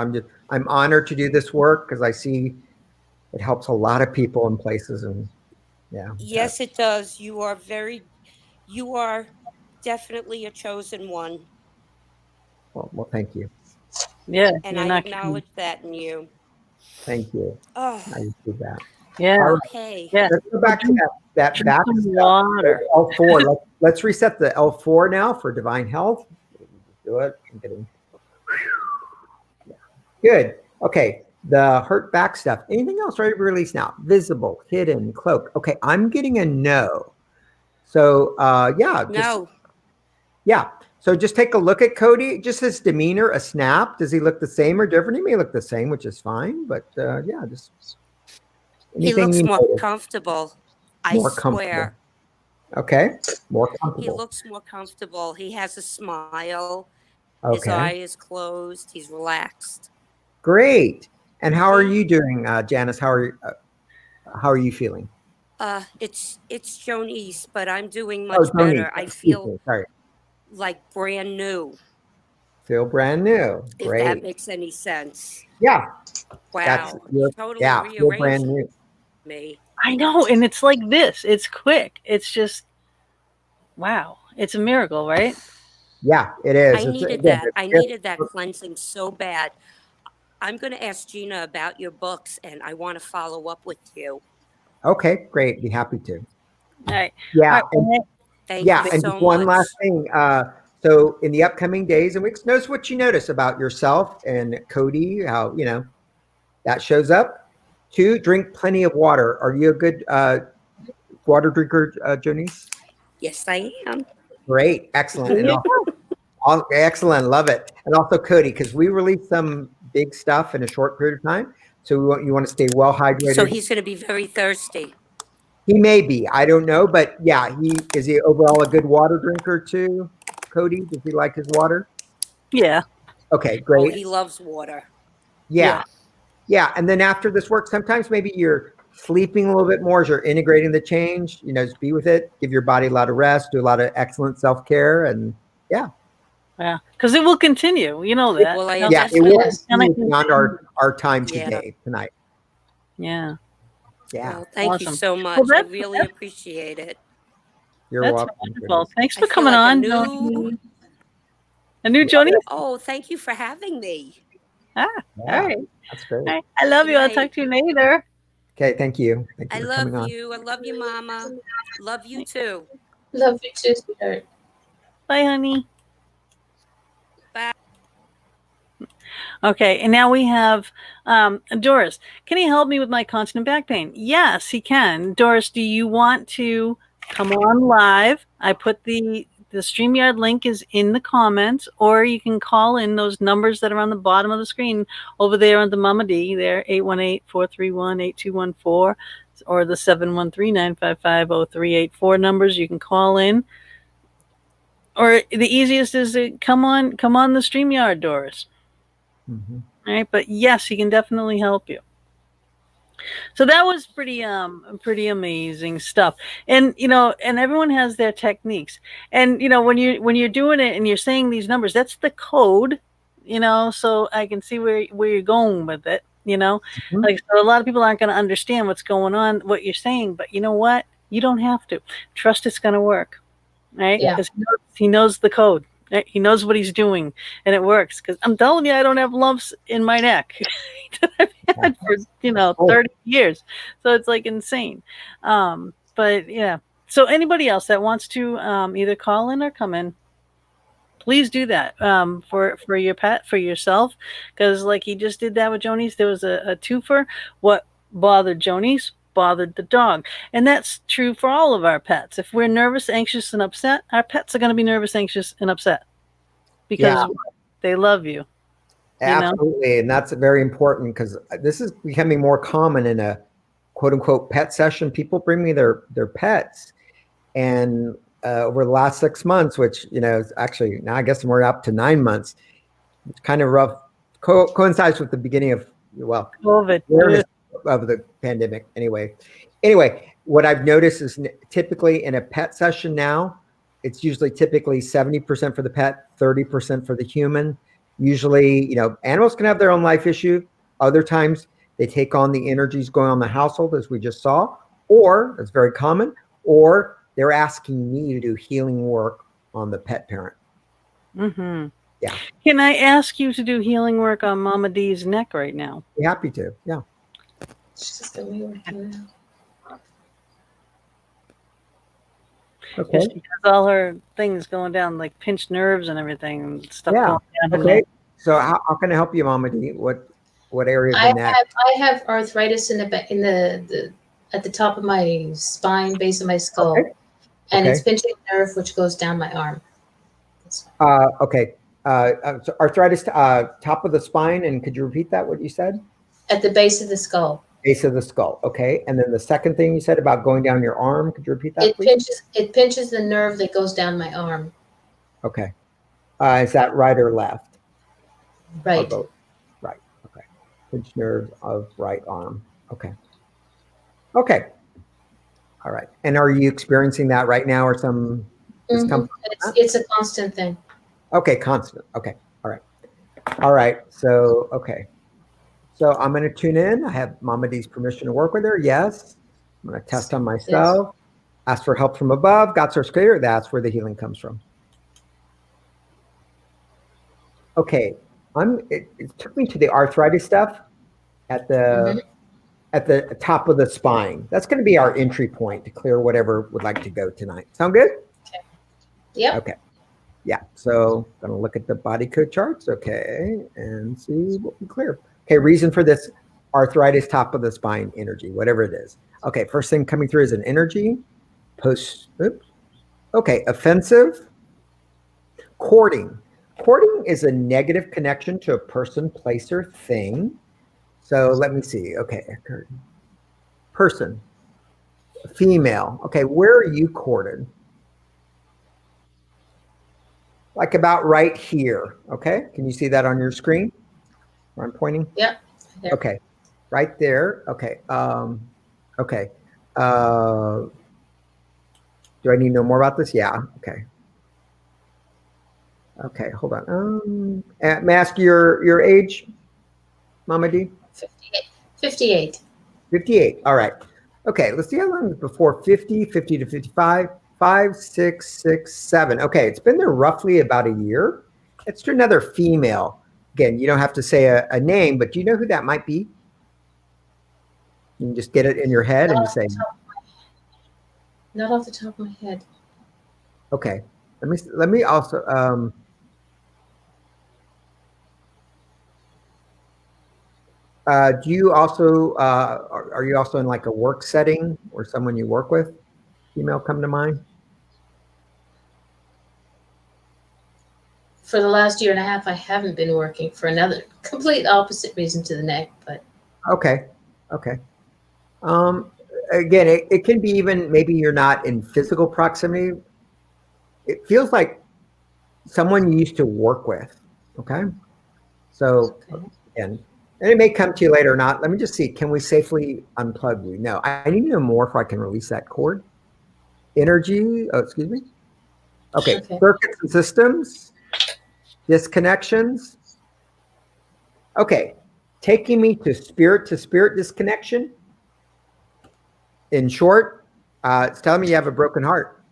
I'm honored to do this work because I see it helps a lot of people in places. And yeah. Yes, it does. You are definitely a chosen one. Well, thank you. Yeah. And you're I not kidding. acknowledge that in you. Thank you. Oh, I see that. Yeah. All right. okay. Yeah. Let's go back to that Drink back some stuff. water. L4. Let's reset the L4 now for divine health. Do it. I'm getting. Yeah. Good. Okay. The hurt back stuff. Anything else ready to release now? Visible, hidden, cloak. Okay. I'm getting a no. So yeah. No. Yeah. So just take a look at Cody. Just his demeanor, a snap. Does he look the same or different? He may look the same, which is fine. But yeah, just. He looks more notice. comfortable. More I swear. Okay. More comfortable. He looks more comfortable. He has a smile. Okay. His eye is closed. He's relaxed. Great. And how are you doing, Janice? How are you feeling? It's Jonice, but I'm doing much better. I feel like brand new. Feel brand new. if that Great. makes any sense. Yeah. That's Wow, you totally feel brand rearranged new. me. I know, and it's like this. It's quick. It's just wow. It's a miracle, right? Yeah, it is. I It's needed again, that. I needed that cleansing so bad. I'm going to ask Gina about your books, and I want to follow up with you. okay, great. Be happy to. All right. Yeah, All right. Thank you and so just one much. last thing. So in the upcoming days and weeks, notice what you notice about yourself and Cody, how that shows up. 2, drink plenty of water. Are you a good water drinker, Jonice? Yes, I am. Great, excellent, There and you excellent, love it. And also Cody, because we release some big stuff in a short period of time, so you want to stay well hydrated. So he's going to be very thirsty. He may be, I don't know, but yeah, is he overall a good water drinker too? Cody, does he like his water? Yeah. Okay, Oh, great. he loves water. Yeah. And then after this work, sometimes maybe you're sleeping a little bit more as you're integrating the change. Just be with it, give your body a lot of rest, do a lot of excellent self-care, and Yeah. Because it will continue. You know that. Well, I it just will Yes. continue beyond our time Yeah. today tonight. Yeah. Yeah, Well, thank you Awesome. so much. Well, I that's- really appreciate it. you're That's welcome. wonderful. Jonice. Thanks I for feel coming like on. A new Joni? Oh, thank you for having me. Ah, Yeah, all right. that's great. All right. I love Good you. I'll night. talk to you later. Okay, thank you. Thank I you for coming love on. you. I love you, Mama. Love you too. Love you too, sweetheart. Bye, honey. Bye. Okay, and now we have Doris. Can he help me with my constant back pain? Yes, he can. Doris, do you want to come on live? I put the StreamYard link is in the comments, or you can call in those numbers that are on the bottom of the screen over there on the Mama D, there, 818-431-8214, or the 713-955-0384 numbers. You can call in. Or the easiest is to come on the StreamYard, Doris. Mhm. All right, but yes, he can definitely help you. So that was pretty amazing stuff. And and everyone has their techniques. And when you're doing it and you're saying these numbers, that's the code, so I can see where you're going with it, Mhm. Like, so a lot of people aren't going to understand what's going on, what you're saying, but you know what? You don't have to. Trust it's going to work. Right? Yeah. Because he knows the code. Right? He knows what he's doing, and it works. Because I'm telling you, I don't have lumps in my neck that I've had for 30 years. So it's like insane. But yeah. So anybody else that wants to either call in or come in, please do that for your pet, for yourself, because like he just did that with Joni's. There was a twofer. What bothered Joni's bothered the dog, and that's true for all of our pets. If we're nervous, anxious, and upset, our pets are going to be nervous, anxious, and upset because they love you. Absolutely, and that's very important because this is becoming more common in a quote unquote pet session. People bring me their pets, and over the last 6 months, which actually now I guess we're up to 9 months. It's kind of rough. Coincides with the beginning of COVID of the pandemic. Anyway, what I've noticed is typically in a pet session now, it's usually typically 70% for the pet, 30% for the human. Usually, animals can have their own life issue. Other times they take on the energies going on in the household, as we just saw, or it's very common, or they're asking me to do healing work on the pet parent. Mm-hmm. Yeah. Can I ask you to do healing work on Mama D's neck right now? Be happy to. Yeah. She's just gonna be working now. Because Okay. she has all her things going down, like pinched nerves and everything, and stuff Yeah. going down her Okay. neck. So how can I help you, Mama D? What area of the neck? I have arthritis in the at the top of my spine, base of my skull, Okay. and Okay. it's pinching a nerve which goes down my arm. Okay. So arthritis, top of the spine, and could you repeat that? What you said? At the base of the skull. Base of the skull. Okay. And then the second thing you said about going down your arm. Could you repeat that, please? It pinches the nerve that goes down my arm. Okay. Is that right or left? Right. Or both? Right. Okay. Pinch nerves of right arm. Okay. Okay. All right. And are you experiencing that right now, or some discomfort? It's a constant thing. Okay. Constant. Okay. All right. All right. So, okay. So I'm going to tune in. I have Mama D's permission to work with her. Yes. I'm going to test on myself. Ask for help from above. God's source creator. That's where the healing comes from. Okay. It took me to the arthritis stuff at the top of the spine. That's going to be our entry point to clear whatever would like to go tonight. Sound good? Okay. Yep. Okay. Yeah. So going to look at the body code charts. Okay. And see what we clear. Okay. Reason for this arthritis, top of the spine energy, whatever it is. Okay. First thing coming through is an energy. Okay. Offensive. Courting. Courting is a negative connection to a person, place, or thing. So let me see. Okay. Person. Female. Okay. Where are you courted? Like about right here. Okay. Can you see that on your screen where I'm pointing? Yeah. Okay. Right there. Okay. Okay. Do I need to know more about this? Yeah. Okay. Okay. Hold on. May I ask your age, Mama D? 58. 58. All right. Okay. Let's see how long before 50, 50 to 55, 5, 6, 6, 7. Okay. It's been there roughly about a year. Let's do another female. Again, you don't have to say a name, but do you know who that might be? You can just get it in your head and say. Not off the top of my head. Okay. Let me also. Do you also are you also in like a work setting or someone you work with? Female come to mind? For the last year and a half, I haven't been working for another complete opposite reason to the neck, but. Okay. Okay. Again, it can be even maybe you're not in physical proximity. It feels like someone you used to work with. Okay. So, and it may come to you later or not. Let me just see. Can we safely unplug you? No, I need to know more before I can release that cord. Energy. Oh, excuse me. Okay. Circuits and systems. Disconnections. Okay. Taking me to spirit disconnection. In short, it's telling me you have a broken heart.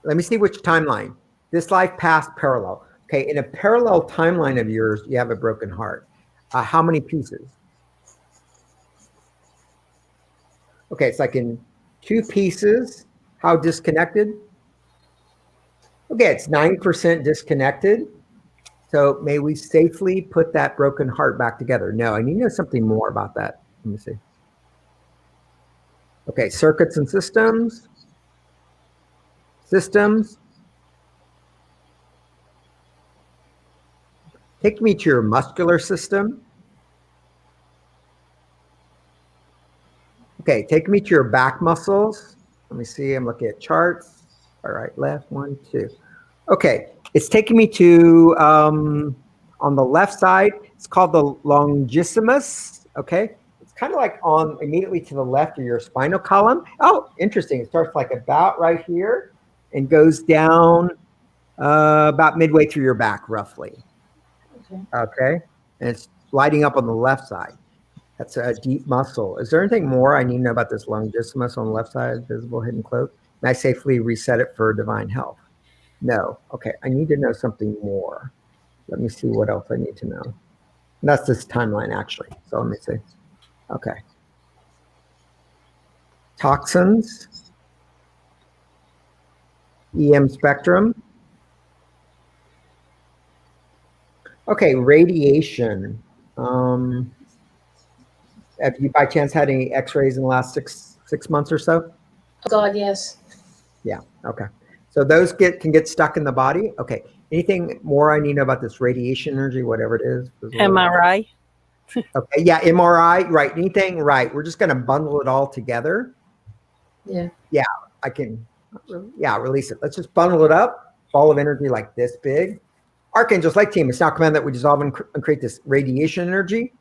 Let me see which timeline. This life past parallel. Okay, in a parallel timeline of yours, you have a broken heart. How many pieces? Okay, it's like in 2 pieces. How disconnected? Okay, it's 9% disconnected. So may we safely put that broken heart back together? No, I need to know something more about that. Let me see. Okay, circuits and systems. Systems. Take me to your muscular system. Okay, take me to your back muscles. Let me see, I'm looking at charts. All right, left, 1, 2. Okay, it's taking me to, on the left side, it's called the Longissimus, okay? Kind of like on immediately to the left of your spinal column. Oh, interesting. It starts like about right here and goes down about midway through your back, roughly. Okay. And it's lighting up on the left side. That's a deep muscle. Is there anything more I need to know about this longissimus on the left side, visible, hidden, cloaked? Can I safely reset it for divine health? No. Okay. I need to know something more. Let me see what else I need to know. And that's this timeline, actually. So let me see. Okay. Toxins, EM spectrum. Okay, radiation. Have you by chance had any x-rays in the last six months or so? Oh God, yes. Yeah, okay. So those can get stuck in the body. Okay. Anything more I need to know about this radiation energy, whatever it is? MRI. Okay, yeah, MRI, right. Anything, right. We're just going to bundle it all together. Yeah. Yeah, I can, release it. Let's just bundle it up. Ball of energy like this big. Archangels, light team, it's now command that we dissolve and create this radiation energy.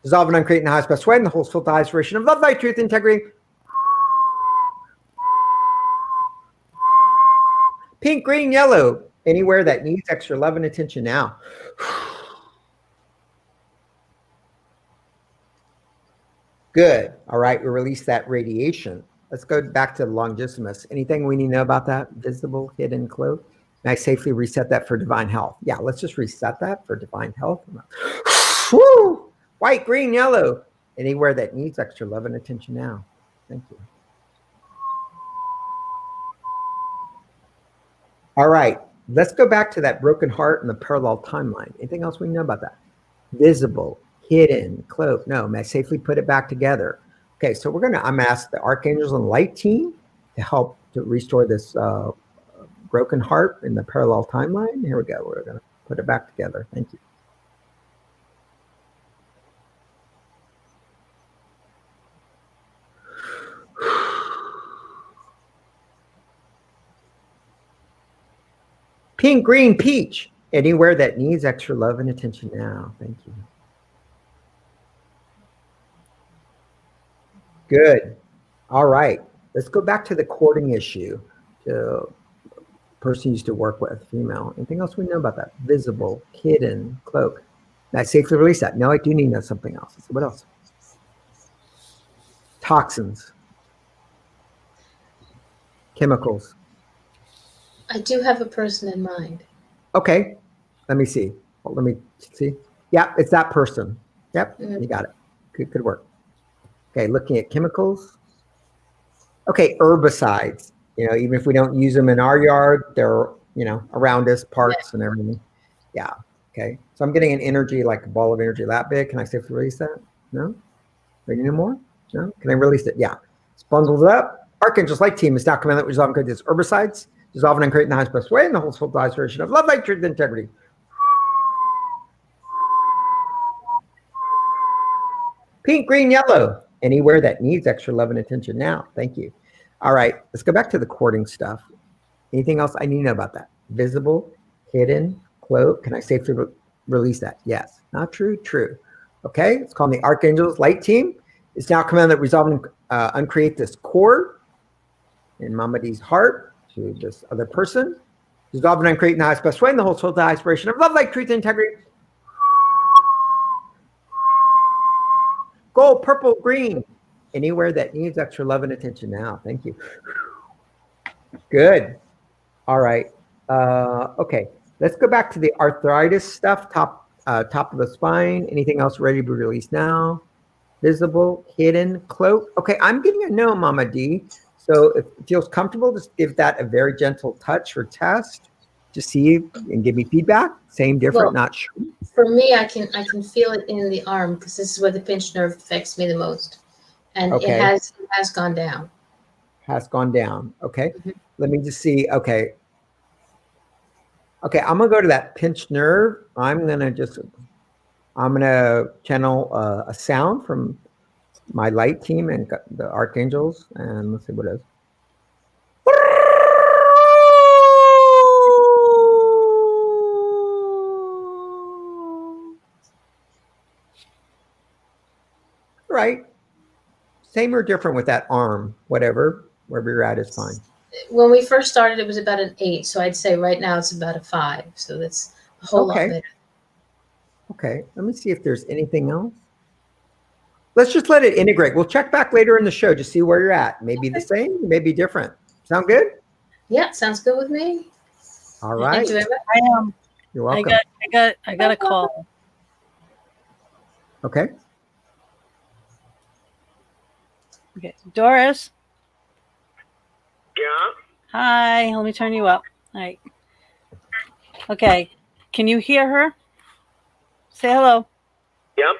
Dissolve and uncreate in the highest best way, and the whole full high inspiration of love, light, truth, integrity. Pink, green, yellow. Anywhere that needs extra love and attention now. Good. All right. We release that radiation. Let's go back to Longissimus. Anything we need to know about that? Visible, hidden, cloak. Can I safely reset that for divine health? Yeah, let's just reset that for divine health. Woo! White, green, yellow. Anywhere that needs extra love and attention now. Thank you. All right. Let's go back to that broken heart and the parallel timeline. Anything else we know about that? Visible, hidden, cloak. No, may I safely put it back together? Okay, so I'm gonna ask the Archangels and Light team to help to restore this broken heart in the parallel timeline. Here we go. We're gonna put it back together. Thank you. Pink, green, peach. Anywhere that needs extra love and attention now. Thank you. Good. All right. Let's go back to the courting issue. The person used to work with, female. Anything else we know about that? Visible, hidden, cloak. Can I safely release that? No, I do need to know something else. So what else? Toxins. Chemicals. I do have a person in mind. Okay. Let me see. Well, let me see. Yeah, it's that person. Yep, you got it. Good work. Okay, looking at chemicals. Okay, herbicides. You know, even if we don't use them in our yard, they're, you know, around us, parks and everything. Yeah, okay. So I'm getting an energy, like a ball of energy that big. Can I safely release that? No? Ready no more? No? Can I release it? Yeah. It's bundled up. Archangels Light Team is now commanded to resolve and create these herbicides, dissolving and creating the highest best way in the whole soul aspiration of love, light, truth, and integrity. Pink, green, yellow. Anywhere that needs extra love and attention now. Thank you. All right, let's go back to the courting stuff. Anything else I need to know about that? Visible, hidden, cloak. Can I safely release that? Yes. Not true? True. Okay, it's called the Archangels Light Team. It's now commanded that resolve and uncreate this cord in Mama D's heart to this other person. Dissolve and uncreate in the highest best way in the whole soul to the aspiration of love, light, truth, and integrity. Gold, purple, green. Anywhere that needs extra love and attention now. Thank you. Good. All right. Okay. Let's go back to the arthritis stuff. Top of the spine. Anything else ready to be released now? Visible, hidden, cloak. Okay. I'm getting a no, Mama D. So if it feels comfortable, just give that a very gentle touch or test. Just see and give me feedback. Same, different, not sure. For me, I can feel it in the arm because this is where the pinched nerve affects me the most, and it has gone down. Has gone down. Okay. Let me just see. Okay. Okay. I'm gonna go to that pinched nerve. I'm gonna channel a sound from my light team and the archangels, and let's see what it is. Right. Same or different with that arm, whatever, wherever you're at is fine. When we first started, it was about an 8. So I'd say right now it's about a 5. So that's a whole lot better. Okay. Let me see if there's anything else. Let's just let it integrate. We'll check back later in the show to see where you're at. Maybe the same, maybe different. Sound good? Yeah, sounds good with me. All right. Thank you very much. I am. You're welcome. I got a call. Okay. Okay, Doris. Yeah. Hi. Let me turn you up. All right. Okay. Can you hear her? Say hello. Yep. All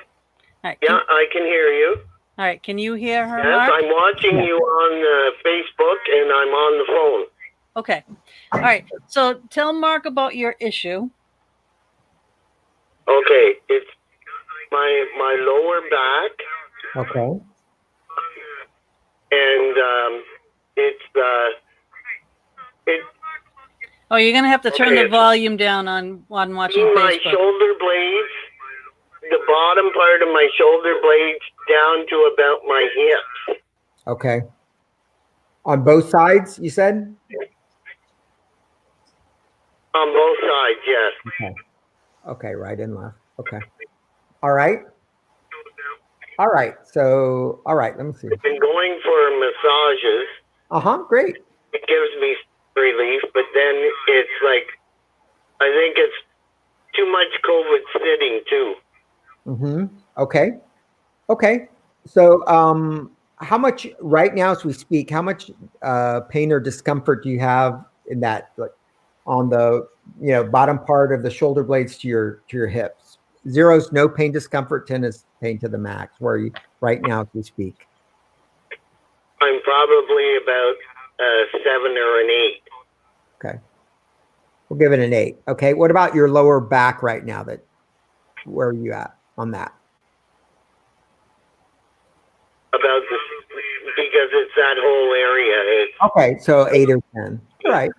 right. Yeah, I can hear you. All right. Can you hear her, Yes, Mark? I'm watching you on Facebook and I'm on the phone. Okay. All right. So tell Mark about your issue. Okay, it's my lower back. Okay. And it's Oh, you're gonna have to turn the volume down on watching my Facebook. shoulder blades, the bottom part of my shoulder blades down to about my hips. Okay. On both sides, you said? On both sides, yes. Okay. Okay, right and left. Okay. All right. All right. So, all right. Let me see. I've been going for massages. Great. It gives me relief, but then it's like, I think it's too much COVID sitting too. Okay. Okay. So, how much right now as we speak, how much pain or discomfort do you have in that, like on the, bottom part of the shoulder blades to your hips? 0 is no pain, discomfort. 10 is pain to the max. Where are you right now as we speak? I'm probably about 7 or an 8. Okay. We'll give it an 8. Okay. What about your lower back right now? Where are you at on that? About this, because it's that whole area. Okay. So 8 or 10. All right.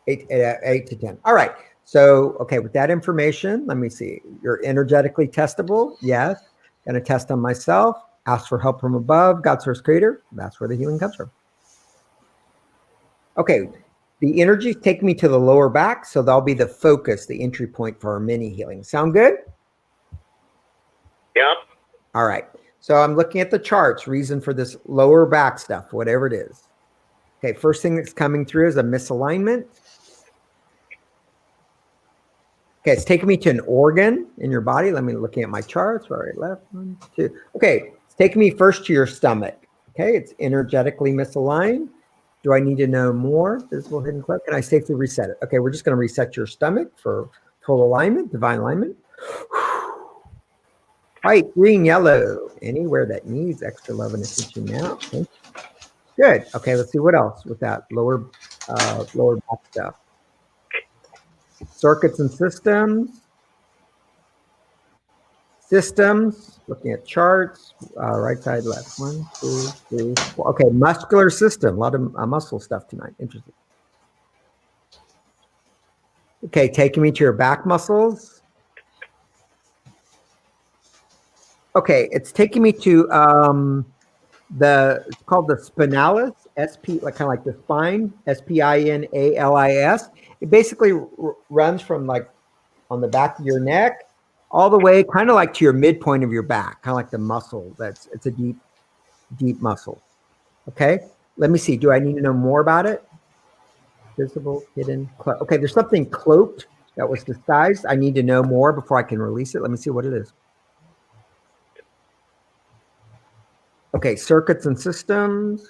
8 to 10. All right. So, okay. With that information, let me see. You're energetically testable. Yes. Going to test on myself. Ask for help from above. God source creator. That's where the healing comes from. Okay. The energies take me to the lower back. So that'll be the focus, the entry point for our mini healing. Sound good? Yep. All right. So I'm looking at the charts, reason for this lower back stuff, whatever it is. Okay. First thing that's coming through is a misalignment. Okay, it's taking me to an organ in your body. Let me looking at my charts. Right, left, 1, 2. Okay, it's taking me first to your stomach. Okay, it's energetically misaligned. Do I need to know more? Visible hidden cleft. Can I safely reset it? Okay, we're just going to reset your stomach for full alignment, divine alignment. White, green, yellow. Anywhere that needs extra love and attention now. Okay. Good. Okay, let's see what else with that lower back stuff. Circuits and systems. Looking at charts, right side, left. 1, 2, 3, 4. Okay, muscular system. A lot of muscle stuff tonight. Interesting. Okay, taking me to your back muscles. Okay, it's taking me to it's called the spinalis, kind of like the spine, spinalis. It basically runs from like on the back of your neck all the way kind of like to your midpoint of your back, kind of like the muscle. It's a deep muscle. Okay, let me see. Do I need to know more about it? Visible, hidden, cloaked. Okay, there's something cloaked that was disguised. I need to know more before I can release it. Let me see what it is. Okay, circuits and systems.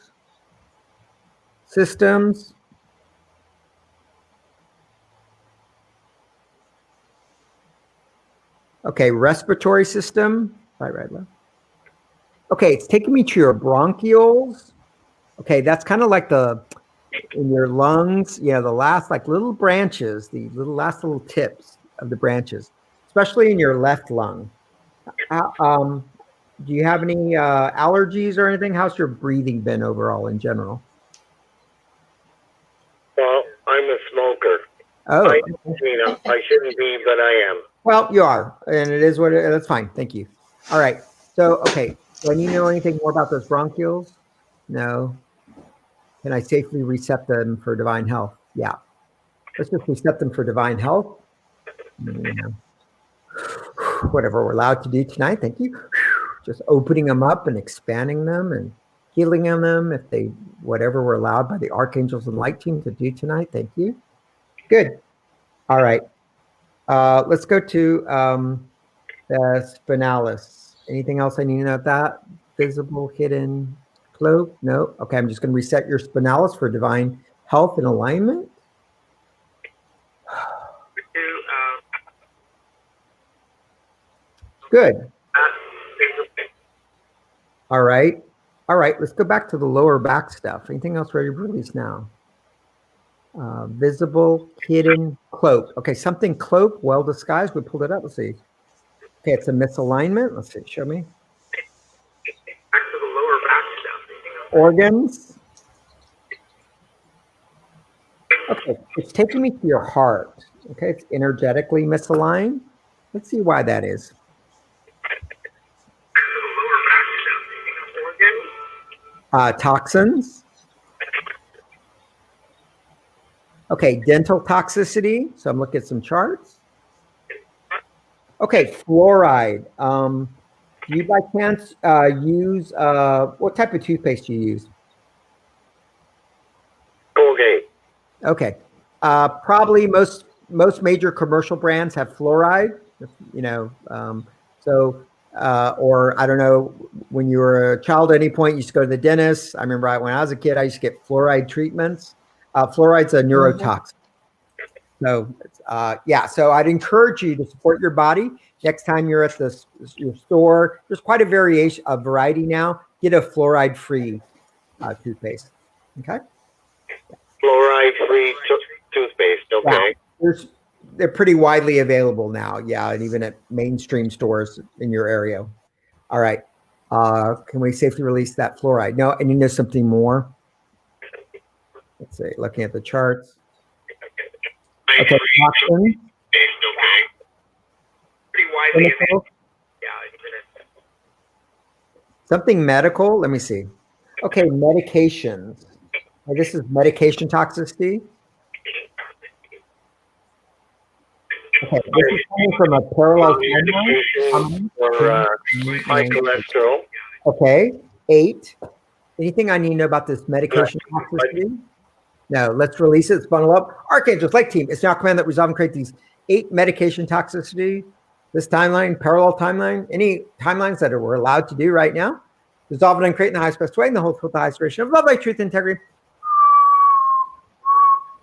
Okay, respiratory system. Right, left. Okay, it's taking me to your bronchioles. Okay, that's kind of like in your lungs. Yeah, the last like little branches, the last little tips of the branches, especially in your left lung. Do you have any allergies or anything? How's your breathing been overall in general? Well, I'm a smoker. Oh, I shouldn't be, but I am. Well, you are, and it is what it is. That's fine. Thank you. All right. So, okay. Do I need to know anything more about those bronchioles? No. Can I safely reset them for divine health? Yeah. Let's just reset them for divine health. Yeah. Whatever we're allowed to do tonight. Thank you. Just opening them up and expanding them and healing them whatever we're allowed by the archangels and light team to do tonight. Thank you. Good. All right. Let's go to the spinalis. Anything else I need to know about that? Visible, hidden, cloak? No. Okay, I'm just going to reset your spinalis for divine health and alignment. Good. All right. Let's go back to the lower back stuff. Anything else ready to release now? Visible, hidden, cloak. Okay, something cloaked, well disguised. We pulled it up. Let's see. Okay, it's a misalignment. Let's see. Show me. Back to the lower back stuff. Organs. Okay, it's taking me to your heart. Okay, it's energetically misaligned. Let's see why that is. Toxins. Okay, dental toxicity. So I'm looking at some charts. Okay, fluoride. Do you by chance use what type of toothpaste do you use? Colgate. Okay. Probably most major commercial brands have fluoride. You know, or I don't know, when you were a child at any point, you used to go to the dentist. I remember when I was a kid, I used to get fluoride treatments. Fluoride's a neurotoxin. So, yeah, so I'd encourage you to support your body. Next time you're at your store, there's quite a variety now. Get a fluoride-free toothpaste. Okay. Fluoride-free toothpaste. Okay. Yeah, they're pretty widely available now. Yeah, and even at mainstream stores in your area. All right. Can we safely release that fluoride? No, and you know something more. Let's see. Looking at the charts. Okay. Toxin. Pretty widely available. Something medical. Let me see. Okay, medications. This is medication toxicity. Okay, this is coming from a parallel timeline for high cholesterol. Okay, 8. Anything I need to know about this medication toxicity? No, let's release it. Let's bundle up. Archangels, like team, it's now command that resolve and create these 8 medication toxicity. This timeline, parallel timeline, any timelines that we're allowed to do right now. Resolve and create in the highest best way, and the whole with the highest duration of love, light, truth, integrity.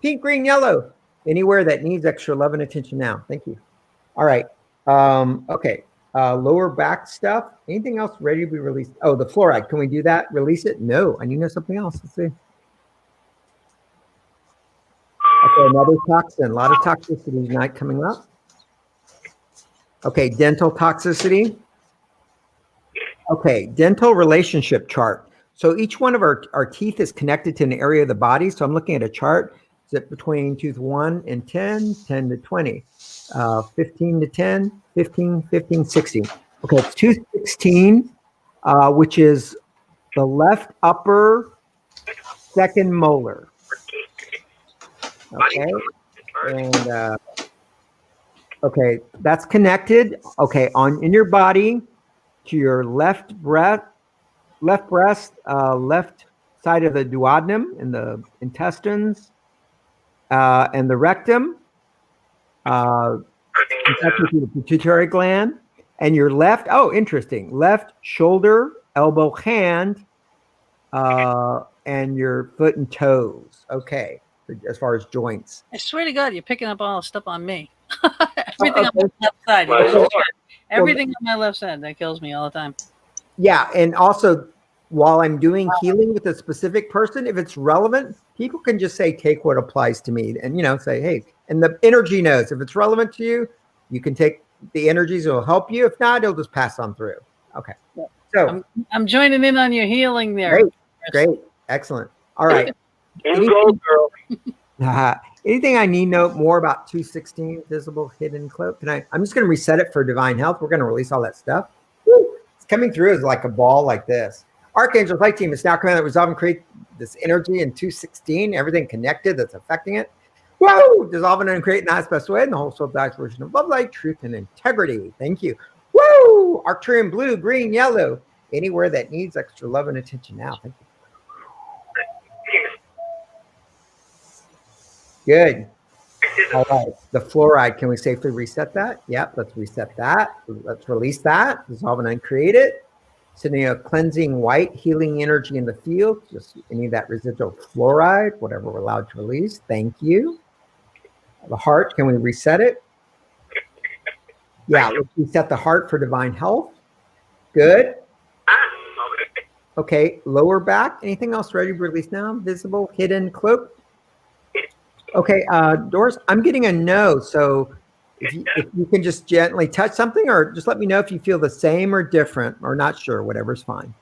Pink, green, yellow. Anywhere that needs extra love and attention now. Thank you. All right. Okay. Lower back stuff. Anything else ready to be released? Oh, the fluoride. Can we do that? Release it? No. I need to know something else. Let's see. Okay, another toxin. A lot of toxicity tonight coming up. Okay, dental toxicity. Okay, dental relationship chart. So each one of our teeth is connected to an area of the body. So I'm looking at a chart. Is it between tooth 1 and 10, 10 to 20, 15 to 10, 15, 15, 16. Okay, it's tooth 16, which is the left upper second molar. Okay, and okay, that's connected. Okay, in your body to your left breast, left side of the duodenum and the intestines, and the rectum, the pituitary gland, and your left. Oh, interesting. Left shoulder, elbow, hand, and your foot and toes. Okay. As far as joints. I swear to God, you're picking up all the stuff on me. Everything on my left side. Everything on my left side. That kills me all the time. Yeah. And also, while I'm doing healing with a specific person, if it's relevant, people can just say, take what applies to me. And, say, hey, and the energy knows if it's relevant to you, you can take the energies. It'll help you. If not, it'll just pass on through. Okay. So I'm joining in on your healing there. Great. Excellent. All right. You go, girl. Anything I need to know more about 216 visible hidden cloak? I'm just going to reset it for divine health. We're going to release all that stuff. Woo! It's coming through as like a ball like this. Archangel Light Team is now command that resolve and create this energy in 216, everything connected that's affecting it. Whoa! Dissolving and creating the highest best way, and the whole soul dies version of love, light, truth, and integrity. Thank you. Woo! Arcturian blue, green, yellow. Anywhere that needs extra love and attention now. Thank you. Good. All right. The fluoride, can we safely reset that? Yep. Let's reset that. Let's release that. Dissolve and uncreate it. Sending a cleansing white healing energy in the field. Just any of that residual fluoride, whatever we're allowed to release. Thank you. The heart, can we reset it? Yeah. Let's reset the heart for divine health. Good. Okay. Lower back. Anything else ready to release now? Visible, hidden, cloak. Okay, Doris, I'm getting a no. So if you can just gently touch something, or just let me know if you feel the same or different or not sure, whatever's fine.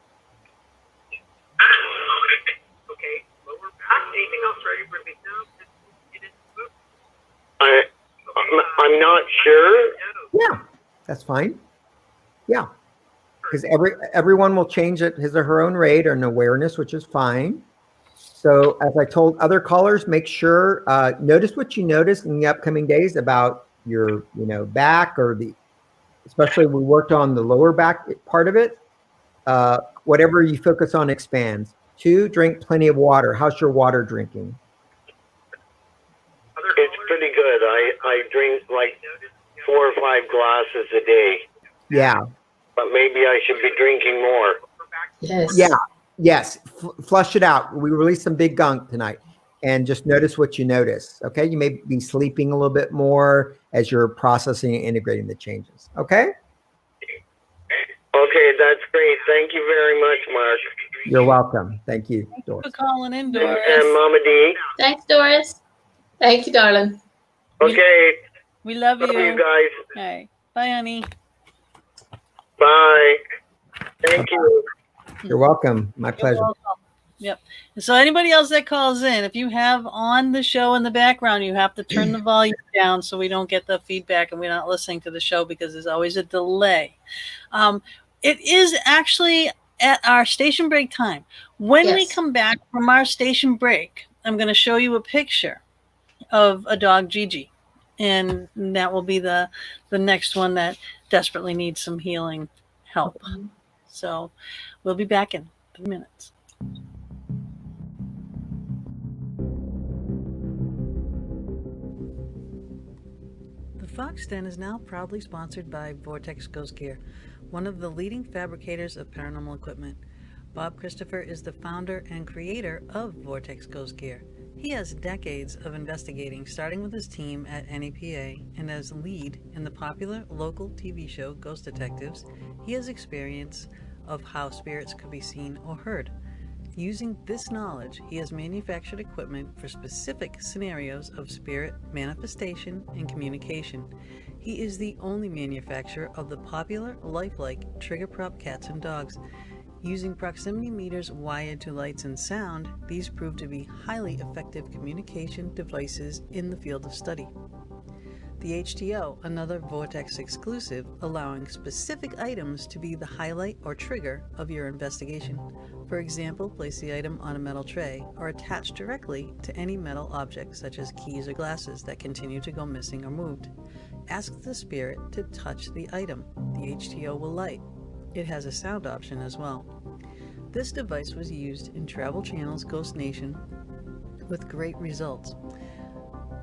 Okay. Anything else ready for me? I'm not sure. Yeah, that's fine. Yeah, because everyone will change at his or her own rate or an awareness, which is fine. So as I told other callers, make sure, notice what you notice in the upcoming days about your, back or especially we worked on the lower back part of it. Whatever you focus on expands. 2, drink plenty of water. How's your water drinking? It's pretty good. I drink like 4 or 5 glasses a day. Yeah. But maybe I should be drinking more. Yes. Yeah. Yes. Flush it out. We released some big gunk tonight. And just notice what you notice. Okay. You may be sleeping a little bit more as you're processing and integrating the changes. Okay. Okay, that's great. Thank you very much, Mark. You're welcome. Thank you, Doris. For calling in, Doris. And Mama D. Thanks, Doris. Thank you, darling. Okay. We love you. Love you guys. All right. Bye, honey. Bye. Thank you. You're welcome. My pleasure. You're welcome. Yep. And so anybody else that calls in, if you have on the show in the background, you have to turn the volume down so we don't get the feedback and we're not listening to the show because there's always a delay. It is actually at our station break time. When we come back from our station break, I'm going to show you a picture of a dog, Gigi. And that will be the next one that desperately needs some healing help. So we'll be back in 3 minutes. The Fox Den is now proudly sponsored by Vortex Ghost Gear, one of the leading fabricators of paranormal equipment. Bob Christopher is the founder and creator of Vortex Ghost Gear. He has decades of investigating, starting with his team at NEPA, and as lead in the popular local TV show Ghost Detectives, he has experience of how spirits could be seen or heard. Using this knowledge, he has manufactured equipment for specific scenarios of spirit manifestation and communication. He is the only manufacturer of the popular lifelike trigger prop cats and dogs. Using proximity meters wired to lights and sound, these prove to be highly effective communication devices in the field of study. The HTO, another Vortex exclusive, allowing specific items to be the highlight or trigger of your investigation. For example, place the item on a metal tray or attach directly to any metal object such as keys or glasses that continue to go missing or moved. Ask the spirit to touch the item. The HTO will light. It has a sound option as well. This device was used in Travel Channel's Ghost Nation with great results.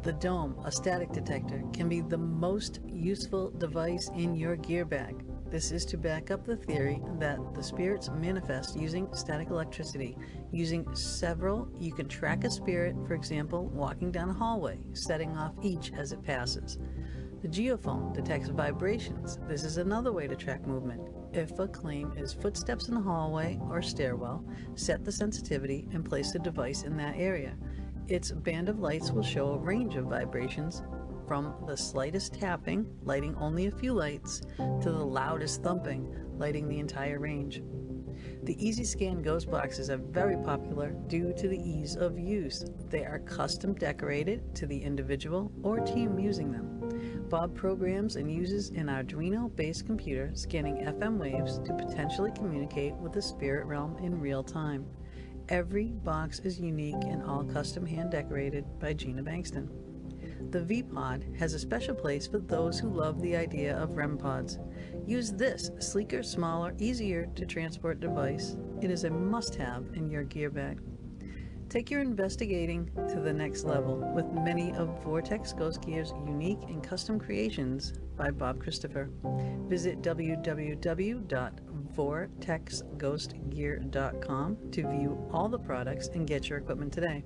The Dome, a static detector, can be the most useful device in your gear bag. This is to back up the theory that the spirits manifest using static electricity. Using several, you can track a spirit, for example, walking down a hallway, setting off each as it passes. The Geophone detects vibrations. This is another way to track movement. If a claim is footsteps in the hallway or stairwell, set the sensitivity and place the device in that area. Its band of lights will show a range of vibrations from the slightest tapping, lighting only a few lights, to the loudest thumping, lighting the entire range. The Easy Scan Ghost Boxes are very popular due to the ease of use. They are custom decorated to the individual or team using them. Bob programs and uses an Arduino-based computer scanning FM waves to potentially communicate with the spirit realm in real time. Every box is unique and all custom hand decorated by Gina Bankston. The V-Pod has a special place for those who love the idea of REM pods. Use this sleeker, smaller, easier to transport device. It is a must-have in your gear bag. Take your investigating to the next level with many of Vortex Ghost Gear's unique and custom creations by Bob Christopher. Visit www.vortexghostgear.com to view all the products and get your equipment today.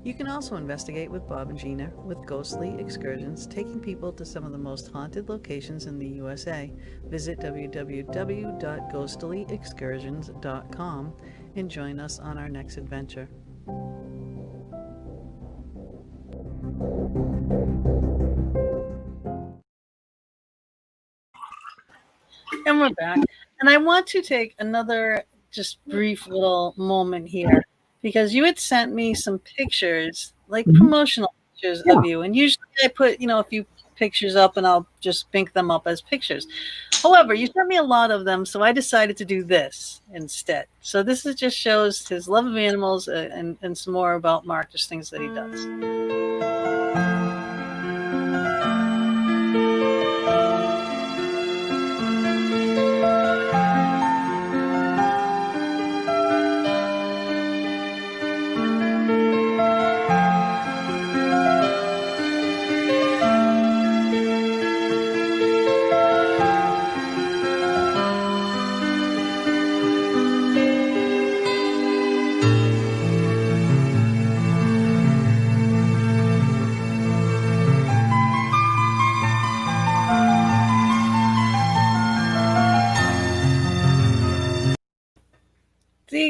You can also investigate with Bob and Gina with ghostly excursions, taking people to some of the most haunted locations in the USA. Visit www.ghostlyexcursions.com and join us on our next adventure. And we're back. And I want to take another just brief little moment here because you had sent me some pictures, like promotional pictures of you. And usually I put, a few pictures up and I'll just bink them up as pictures. However, you sent me a lot of them, so I decided to do this instead. So this just shows his love of animals and some more about Mark, just things that he does.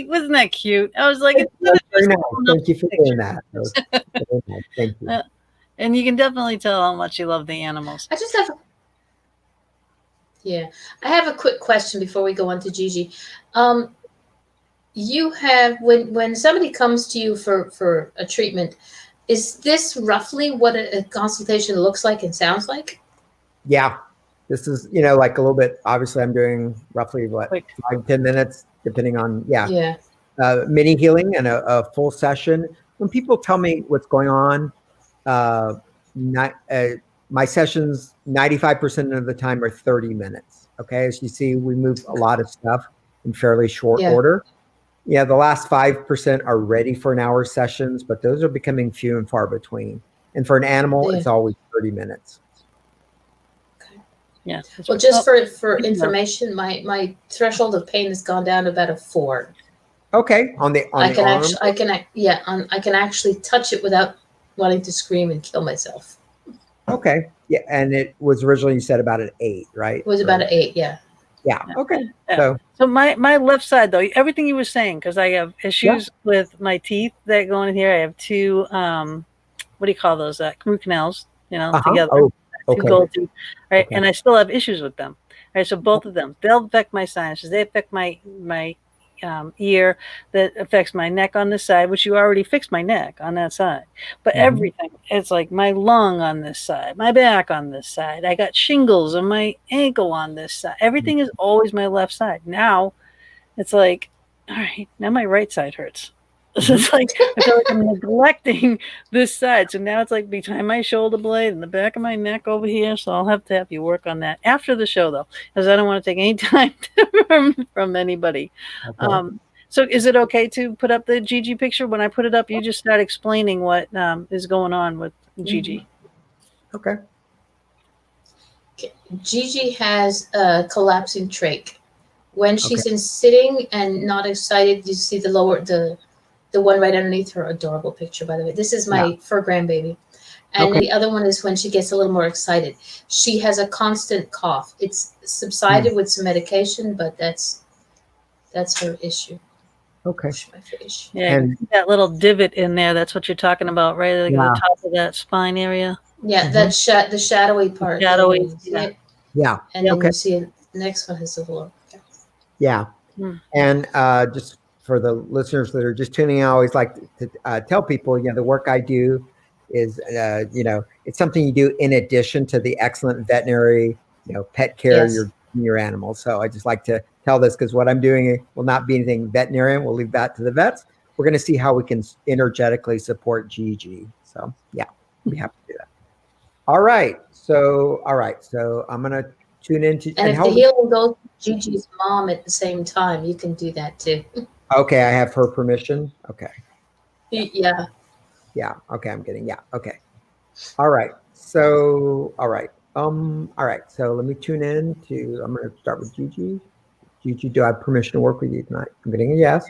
wasn't that cute? I was like, That's very nice. Thank you for doing that. That was very nice. Thank you. And you can definitely tell how much you love the animals. I just have, I have a quick question before we go on to Gigi. You have, when somebody comes to you for a treatment, is this roughly what a consultation looks like and sounds like? Yeah, this is, you know, like a little bit, obviously I'm doing roughly what, Quick. 5-10 minutes, depending on, Yeah. mini healing and a full session. When people tell me what's going on, my sessions 95% of the time are 30 minutes. Okay, as you see, we move a lot of stuff in fairly short order. Yeah, the last 5% are ready for an hour sessions, but those are becoming few and far between. And for an animal, it's always 30 minutes. Yeah. Well, just for information, my threshold of pain has gone down to about a 4. Okay, on the arm. I can actually touch it without wanting to scream and kill myself. Okay, yeah, and it was originally, you said, about an 8, right? It was about an 8, yeah. Yeah. Okay. Yeah. So my left side, though, everything you were saying, because I have issues with my teeth that go in here. I have 2 what do you call those? Root canals, you know, together. Oh, okay. 2 gold teeth, right? Okay. And I still have issues with them. Right. So both of them, they'll affect my sinuses. They affect my ear. That affects my neck on this side, which you already fixed my neck on that side. But everything, it's like my lung on this side, my back on this side. I got shingles on my ankle on this side. Everything is always my left side. Now it's like, all right, now my right side hurts. So it's like I feel like I'm neglecting this side. So now it's like behind my shoulder blade and the back of my neck over here. So I'll have to have you work on that after the show, though, because I don't want to take any time from anybody. Okay. So is it okay to put up the Gigi picture? When I put it up, you just start explaining what is going on with Gigi. Okay. Gigi has a collapsing trach. When she's in sitting and not excited, you see the one right underneath her adorable picture, by the way. This is my fur grandbaby. And the other one is when she gets a little more excited. She has a constant cough. It's subsided with some medication, but that's her issue. Okay. My face. Yeah, and that little divot in there, that's what you're talking about, right? Like at the top of that spine area. Yeah, the shadowy part. Shadowy. Yeah. And then you see the next one has a little. Yeah. And just for the listeners that are just tuning in, I always like to tell people, you know, the work I do is, you know, it's something you do in addition to the excellent veterinary, you know, pet care your animals. So I just like to tell this because what I'm doing will not be anything veterinarian. We'll leave that to the vets. We're going to see how we can energetically support Gigi. So yeah, we have to do that. All right. So I'm going to tune into. And if the healing goes to Gigi's mom at the same time, you can do that too. Okay, I have her permission. Okay. Yeah. Yeah. Okay, I'm getting. Yeah. Okay. All right. So all right. So let me tune in to. I'm going to start with Gigi. Gigi, do I have permission to work with you tonight? I'm getting a yes.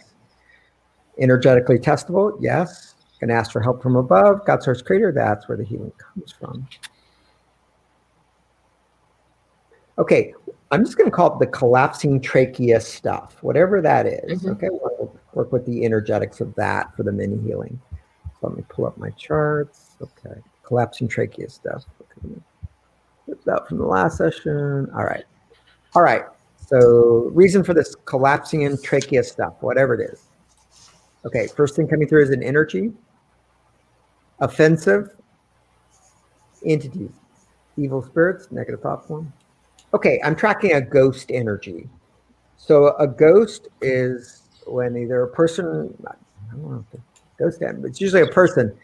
Energetically testable. Yes. Going to ask for help from above. God source creator. That's where the healing comes from. Okay, I'm just going to call it the collapsing trachea stuff, whatever that is. Okay, we'll work with the energetics of that for the mini healing. So let me pull up my charts. Okay, collapsing trachea stuff. Okay, flip that from the last session. All right. So reason for this collapsing in trachea stuff, whatever it is. Okay, first thing coming through is an energy, offensive entities, evil spirits, negative thought form. Okay, I'm tracking a ghost energy. So a ghost is when either a person, I don't know if ghost, but it's usually a person,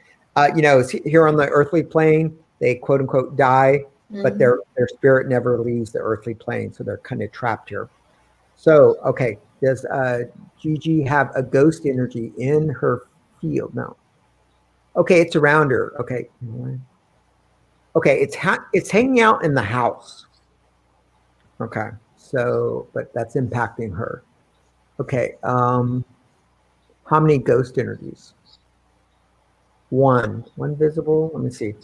you know, here on the earthly plane, they quote unquote die, but their spirit never leaves the earthly plane. So they're kind of trapped here. So, okay, does Gigi have a ghost energy in her field? No. Okay, it's around her. Okay. Okay, it's hanging out in the house. Okay, so, but that's impacting her. Okay, how many ghost energies? One visible. Let me see.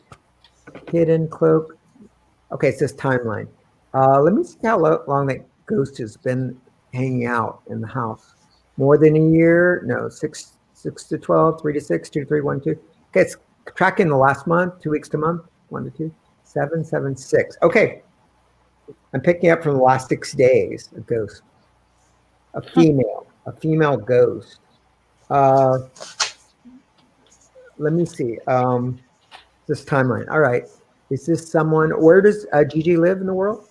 Hidden, cloak. Okay, it says timeline. Let me see how long that ghost has been hanging out in the house. More than a year? No, 6 to 12, 3 to 6, 2 to 3, 1 to 2. Okay, it's tracking the last month, 2 weeks to month, 1 to 2, 7, 7, 6. Okay, I'm picking up from the last 6 days. A ghost, a female ghost. Let me see. This timeline. All right, is this someone? Where does Gigi live in the world?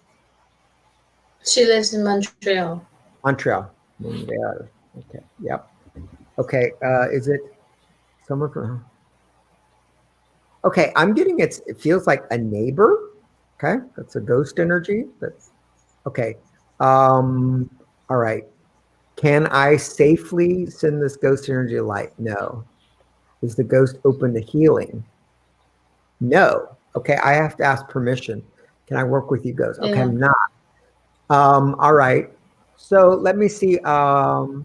She lives in Montreal. Montreal. Okay. Yep. Okay. Is it someone from? Okay, I'm getting it feels like a neighbor. Okay, that's a ghost energy. That's okay. All right. Can I safely send this ghost energy to light? No. Is the ghost open to healing? No. Okay, I have to ask permission. Can I work with you, ghost? Okay, Yeah. I'm not. All right. So let me see. Okay,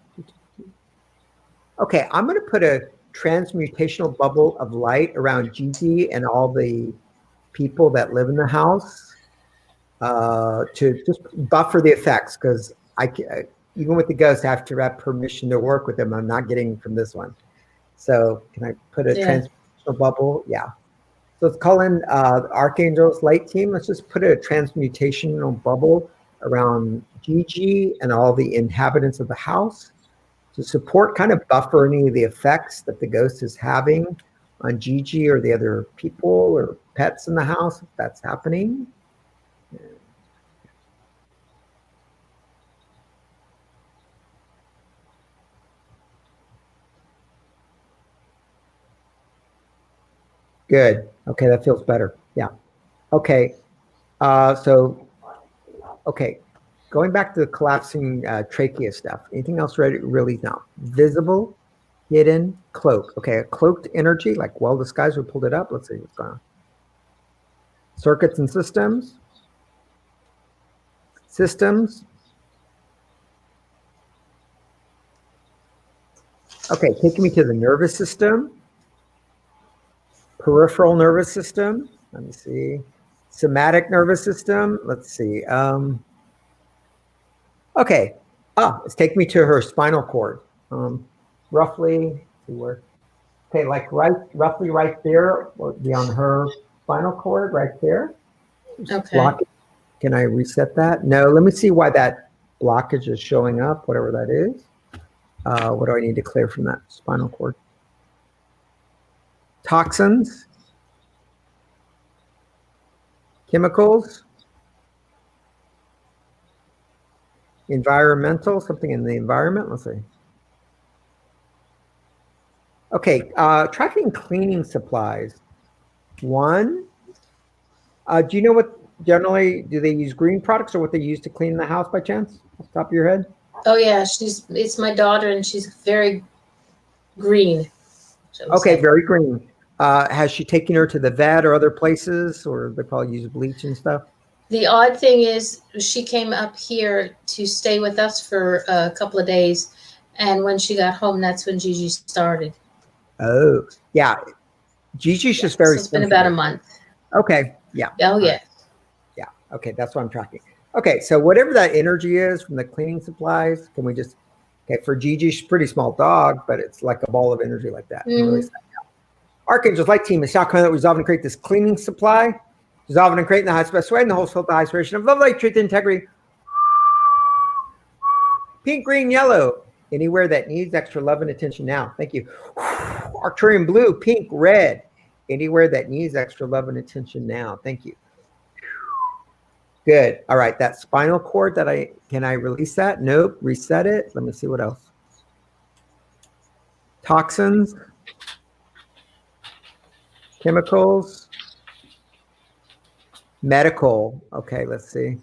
I'm going to put a transmutational bubble of light around Gigi and all the people that live in the house to just buffer the effects, because even with the ghosts, I have to have permission to work with them. I'm not getting from this one. So can I put a transmutational bubble? Yeah. So let's call in Archangel's light team. Let's just put a transmutational bubble around Gigi and all the inhabitants of the house to support, kind of buffer any of the effects that the ghost is having on Gigi or the other people or pets in the house, if that's happening. Good. Okay, that feels better. Yeah. Okay. Okay. Going back to the collapsing trachea stuff. Anything else really now? Visible, hidden, cloak. Okay, a cloaked energy, like well disguised. We pulled it up. Let's see what's going on. Circuits and systems. Systems. Okay, taking me to the nervous system. Peripheral nervous system. Let me see. Somatic nervous system. Let's see. Okay. It's taking me to her spinal cord. Roughly, let's see where. Okay, like roughly right there, or be on her spinal cord, right there. Okay. Blockage. Can I reset that? No. Let me see why that blockage is showing up, whatever that is. What do I need to clear from that spinal cord? Toxins, chemicals, environmental, something in the environment. Let's see. Okay, tracking cleaning supplies. One, do you know what generally, do they use green products or what they use to clean the house by chance? Off the top of your head? Oh yeah, it's my daughter and she's very green. Okay, very green. Has she taken her to the vet or other places, or they probably use bleach and stuff? The odd thing is she came up here to stay with us for a couple of days. And when she got home, that's when Gigi started. Oh, yeah. Gigi's just very so it's been about a month. Okay, yeah. Oh, yeah. Yeah, okay, that's what I'm tracking. Okay, so whatever that energy is from the cleaning supplies, can we just, okay, for Gigi, she's a pretty small dog, but it's like a ball of energy like that. Really Archangel's light team is now coming that resolve and create this cleaning supply, dissolving and creating the highest best way in the whole soul, the highest vibration of love, light, truth, integrity. Pink, green, yellow, anywhere that needs extra love and attention now. Thank you. Arcturian blue, pink, red, anywhere that needs extra love and attention now. Thank you. Good. All right, that spinal cord can I release that? Nope. Reset it. Let me see what else. Toxins. Chemicals. Medical. Okay, let's see.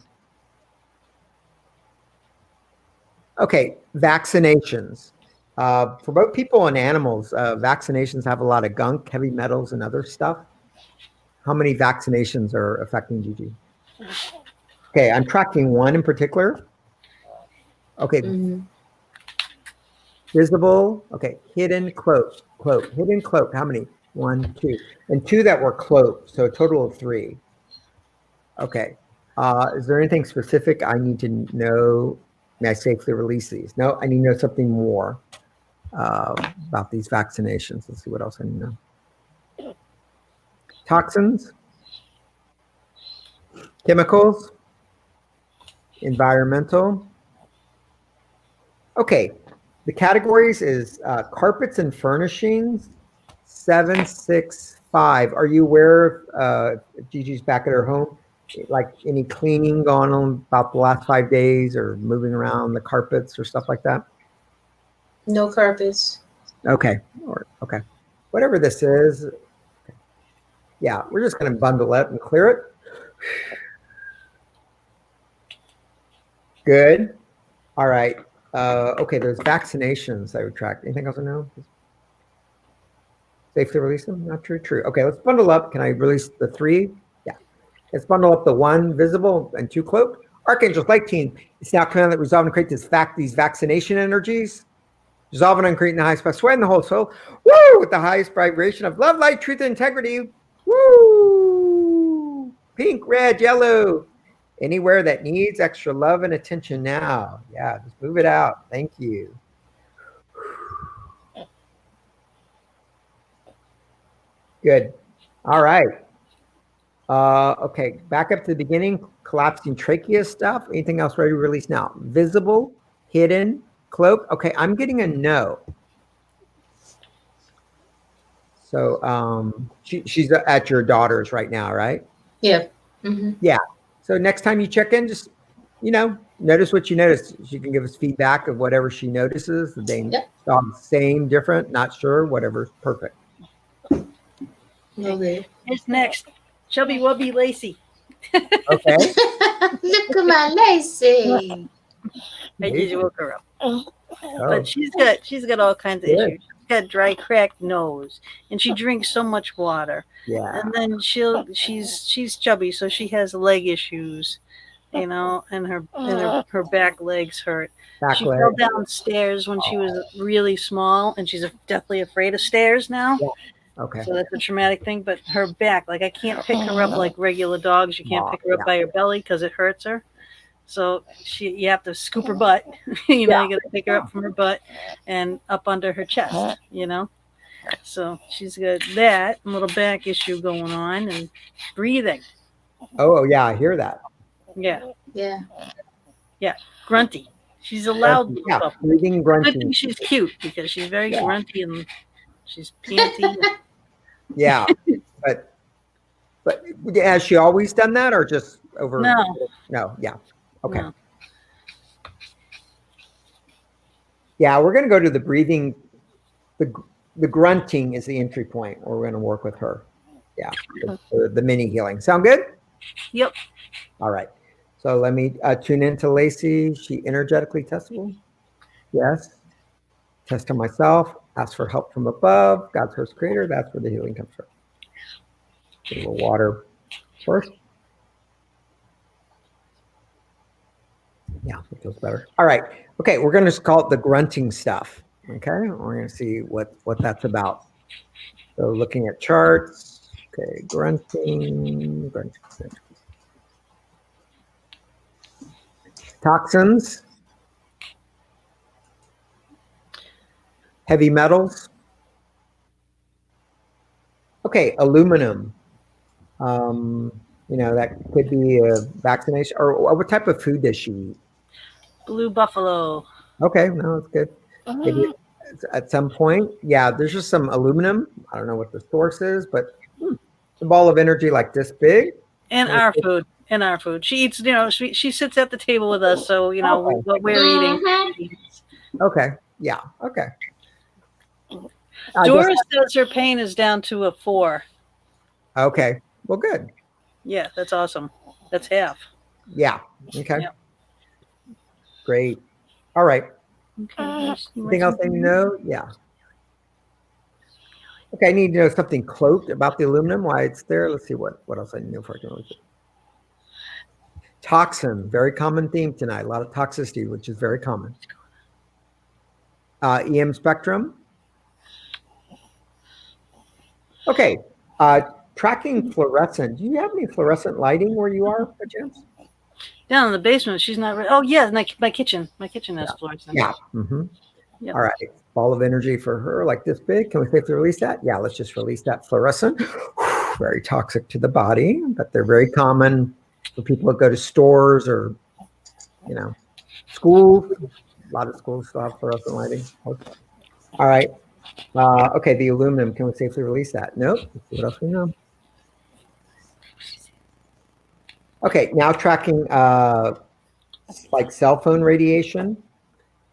Okay, vaccinations. For both people and animals, vaccinations have a lot of gunk, heavy metals, and other stuff. How many vaccinations are affecting Gigi? Okay, I'm tracking one in particular. Okay. Visible. Okay, hidden, cloak. Hidden, cloak. How many? 1, 2. And 2 that were cloaked, so a total of 3. Okay. Is there anything specific I need to know May I safely release these? No, I need to know something more about these vaccinations. Let's see what else I need to know. Toxins, chemicals, environmental. Okay, the categories is carpets and furnishings, 765. Are you aware of Gigi's back at her home? Like any cleaning going on about the last 5 days or moving around the carpets or stuff like that? No carpets. Okay, okay. Whatever this is, yeah, we're just going to bundle it and clear it. Good. All right. Okay, there's vaccinations I would track. Anything else I know? Safely release them? Not true. True. Okay, let's bundle up. Can I release the 3? Yeah. Let's bundle up the 1 visible and 2 cloaked. Archangel's Light Team. It's now commanded that resolve and create these vaccination energies. Resolve and create in the highest best way in the whole soul. Woo! With the highest vibration of love, light, truth, and integrity. Woo! Pink, red, yellow. Anywhere that needs extra love and attention now. Yeah, just move it out. Thank you. Good. All right. Okay, back up to the beginning. Collapsing trachea stuff. Anything else ready to release now? Visible, hidden, cloak. Okay, I'm getting a no. So she's at your daughter's right now, right? Yeah. Mm-hmm. Yeah. So next time you check in, just, notice what you notice. She can give us feedback of whatever she notices. The day, dog, same, different, not sure, whatever's perfect. Okay. Here's next. Chubby Wubby Lacey. Okay. Look at my Lacey. I just woke her up. Oh, But she's got all kinds of good. issues. She's got dry, cracked nose, and she drinks so much water. Yeah. And then she's chubby, so she has leg issues, and her back legs hurt. She fell downstairs when she was really small, and she's definitely afraid of stairs now. Yeah. Okay. So that's a traumatic thing. But her back, like I can't pick her up like regular dogs. You can't pick her up by her belly because it hurts her. So you have to scoop her butt. You got to pick her up from her butt and up under her chest. So she's got that little back issue going on and breathing. Oh yeah, I hear that. Yeah. Yeah. Grunty. She's a loud pup. Breathing, grunting. I think she's cute because she's very grunty and she's panty. Yeah, but has she always done that or just over? No. Yeah. Okay. No. Yeah, we're going to go to the breathing. The grunting is the entry point where we're going to work with her. Yeah, the mini healing. Sound good? Yep. All right. So let me tune into Lacey. She energetically testable? Yes. Test to myself. Ask for help from above. God's first creator. That's where the healing comes from. Get a little water first. Yeah, it feels better. All right. Okay, we're going to just call it the grunting stuff. Okay, we're going to see what that's about. So looking at charts. Okay, grunting. Toxins. Heavy metals. Okay, aluminum. That could be a vaccination. Or what type of food does she eat? Blue buffalo. Okay, no, that's good. Maybe at some point, there's just some aluminum. I don't know what the source is, but it's a ball of energy like this big. And our food. She eats, she sits at the table with us, so, what we're eating. Okay, yeah, okay. Doris says her pain is down to a 4. Okay, well, good. Yeah, that's awesome. That's half. Yeah, okay. Yep. Great. All right. Okay. Anything else I need to know? Yeah. Okay, I need to know something cloaked about the aluminum, why it's there. Let's see what else I need to know before I can release it. Toxin, very common theme tonight. A lot of toxicity, which is very common. EM spectrum. Okay. Tracking fluorescent. Do you have any fluorescent lighting where you are, by chance? down in the basement. She's not. Oh yeah, my kitchen. My kitchen has fluorescence. Yeah. Mm-hmm. Yep. All right. Ball of energy for her, like this big. Can we safely release that? Yeah, let's just release that fluorescent. Very toxic to the body, but they're very common for people that go to stores or, schools. A lot of schools still have fluorescent lighting. All right. Okay, the aluminum. Can we safely release that? Nope. Let's see what else we know. Okay, now tracking like cell phone radiation.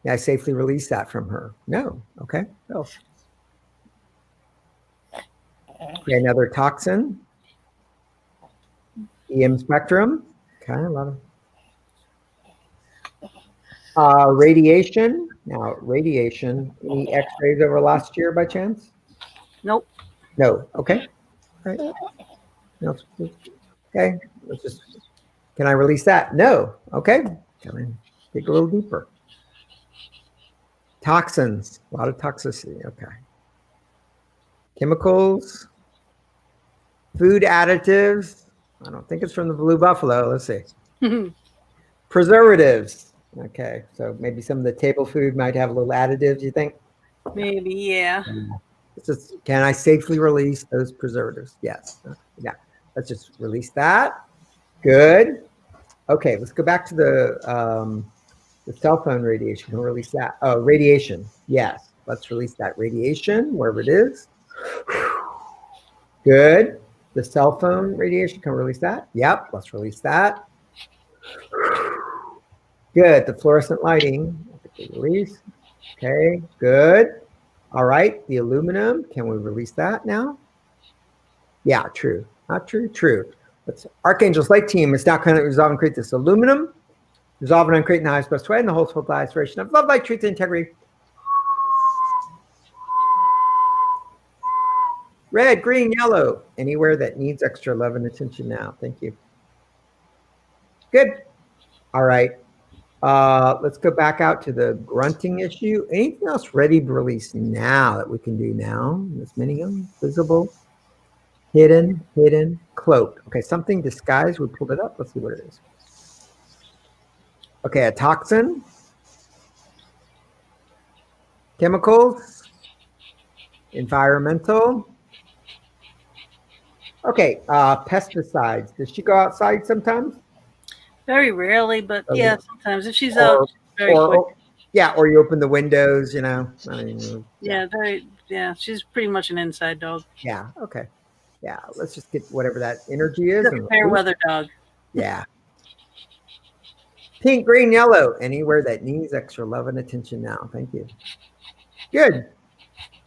Can I safely release that from her? No. Okay. No. Okay, another toxin. EM spectrum. Okay, a lot of radiation. Now, radiation. Any X-rays over last year by chance? Nope. No. Okay. All right. No. Okay. Let's just. Can I release that? No. Okay. Can I dig a little deeper? Toxins. A lot of toxicity. Okay. Chemicals. Food additives. I don't think it's from the Blue Buffalo. Let's see. Preservatives. Okay. So maybe some of the table food might have a little additives, you think? Maybe, yeah. Can I safely release those preservatives? Yes. Yeah. Let's just release that. Good. Okay. Let's go back to the cell phone radiation. We'll release that. Oh, radiation. Yes. Let's release that radiation, wherever it is. Good. The cell phone radiation, can we release that? Yep. Let's release that. Good. The fluorescent lighting. Release. Okay. Good. All right. The aluminum. Can we release that now? Yeah. True. Not true. True. But Archangel's Light Team is now currently resolve and create this aluminum. Resolve and uncreate in the highest best way in the whole full isolation of love, light, truth, and integrity. Red, green, yellow. Anywhere that needs extra love and attention now. Thank you. Good. All right. Let's go back out to the grunting issue. Anything else ready to release now that we can do now? This mini visible, hidden, cloaked. Okay, something disguised. We pulled it up. Let's see what it is. Okay, a toxin. Chemicals. Environmental. Okay, pesticides. Does she go outside sometimes? Very rarely, but Okay. yeah, sometimes if she's out, she's very quick. Yeah, or you open the windows, Yeah, she's pretty much an inside dog. Yeah, okay. Yeah, let's just get whatever that energy is. She's a fair weather dog. Yeah. Pink, green, yellow. Anywhere that needs extra love and attention now. Thank you. Good.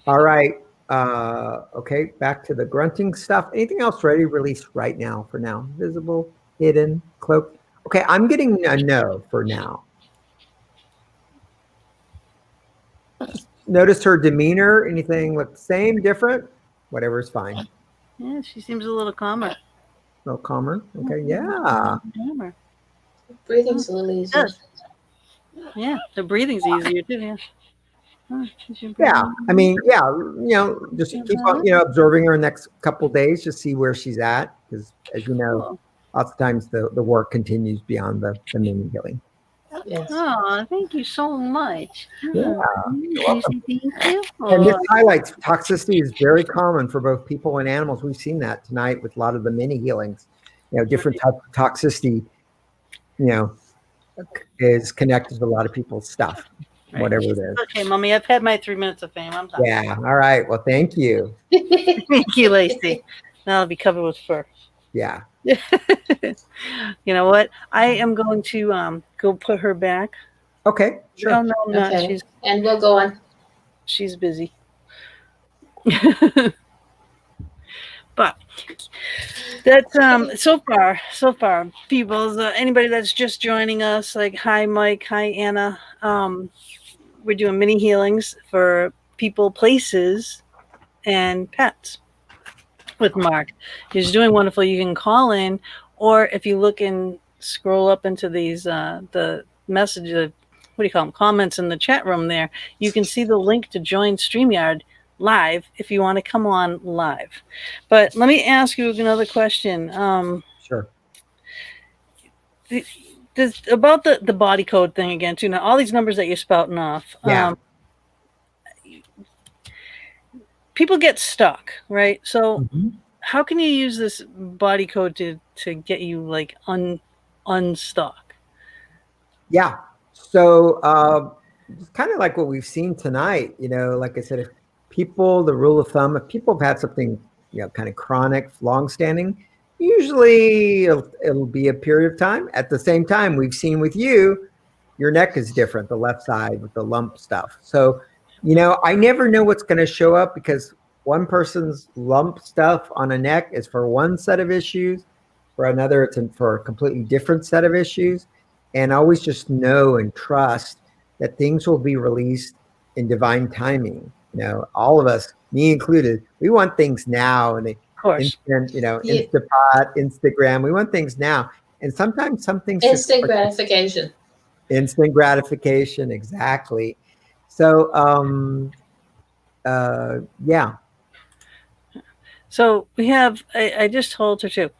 All right. Okay, back to the grunting stuff. Anything else ready to release right now for now? Visible, hidden, cloaked. Okay, I'm getting a no for now. Notice her demeanor. Anything look the same, different? Whatever is fine. Yeah, she seems a little calmer. A little calmer. Okay, yeah. Calmer. Breathing's a little easier. Yeah, the breathing's easier too. Yeah. Yeah, I mean, yeah, just keep on, observing her next couple of days, just see where she's at, because as you know, lots of times the work continues beyond the mini healing. Yes. Oh, thank you so much. Yeah, you're welcome. Thank you. And this highlights toxicity is very common for both people and animals. We've seen that tonight with a lot of the mini healings. Different types of toxicity, is connected to a lot of people's stuff. Right. Whatever it is. Okay, Mommy, I've had my 3 minutes of fame. I'm done. Yeah. All right. Well, thank you. Thank you, Lacey. Now I'll be covered with fur. Yeah. You know what? I am going to go put her back. Okay. Sure. No, not. Okay. She's, and we'll go on. She's busy. But that's so far, people. Anybody that's just joining us, like, hi, Mike, hi, Anna. We're doing mini healings for people, places, and pets with Mark. He's doing wonderful. You can call in, or if you look and scroll up into these the message, what do you call them, comments in the chat room there, you can see the link to join StreamYard live if you want to come on live. But let me ask you another question. Sure. about the body code thing again too. Now all these numbers that you're spouting off. Yeah. People get stuck, right? So Mhm. how can you use this body code to get you like unstuck? Yeah. So it's kind of like what we've seen tonight. Like I said, if people, the rule of thumb, if people have had something, kind of chronic, long-standing, usually it'll be a period of time. At the same time, we've seen with you, your neck is different, the left side with the lump stuff. So, I never know what's going to show up because one person's lump stuff on a neck is for one set of issues. For another, it's for a completely different set of issues. And always just know and trust that things will be released in divine timing. All of us, me included, we want things now, and Of course. instant, Yeah. Instapot, Instagram. We want things now, and sometimes some things Instant gratification. Instant gratification, exactly. So, yeah. So we have. I just told her too.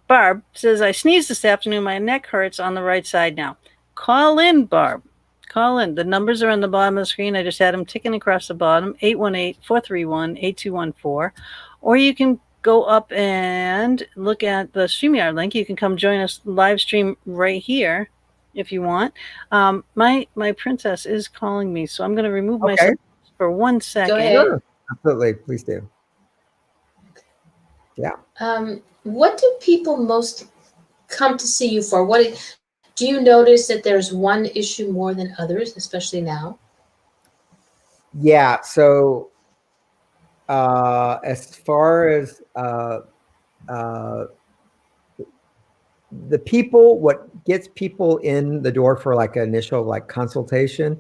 Barb says, I sneezed this afternoon. My neck hurts on the right side now. Call in, Barb. Call in. The numbers are on the bottom of the screen. I just had them ticking across the bottom, 818-431-8214. Or you can go up and look at the StreamYard link. You can come join us live stream right here if you want. My princess is calling me, so I'm going to remove myself for 1 second. Go ahead. Sure. Absolutely. Please do. Yeah. What do people most come to see you for? Do you notice that there's one issue more than others, especially now? Yeah. So, as far as the people, what gets people in the door for like an initial consultation,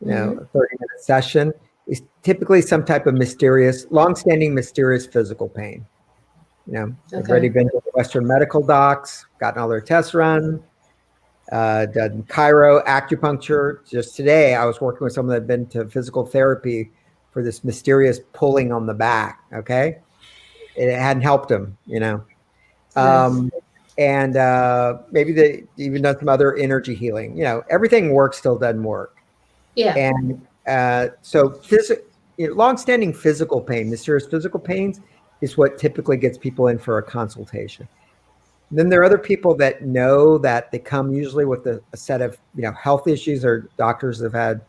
30-minute session, is typically some type of long-standing mysterious physical pain. They've already been to the Western medical docs, gotten all their tests run, done chiro, acupuncture. Just today, I was working with someone that had been to physical therapy for this mysterious pulling on the back. Okay, it hadn't helped him, and maybe they even done some other energy healing. Everything works, still doesn't work. Yeah. And so long-standing physical pain, mysterious physical pains, is what typically gets people in for a consultation. And then there are other people that know that they come usually with a set of health issues, or doctors have said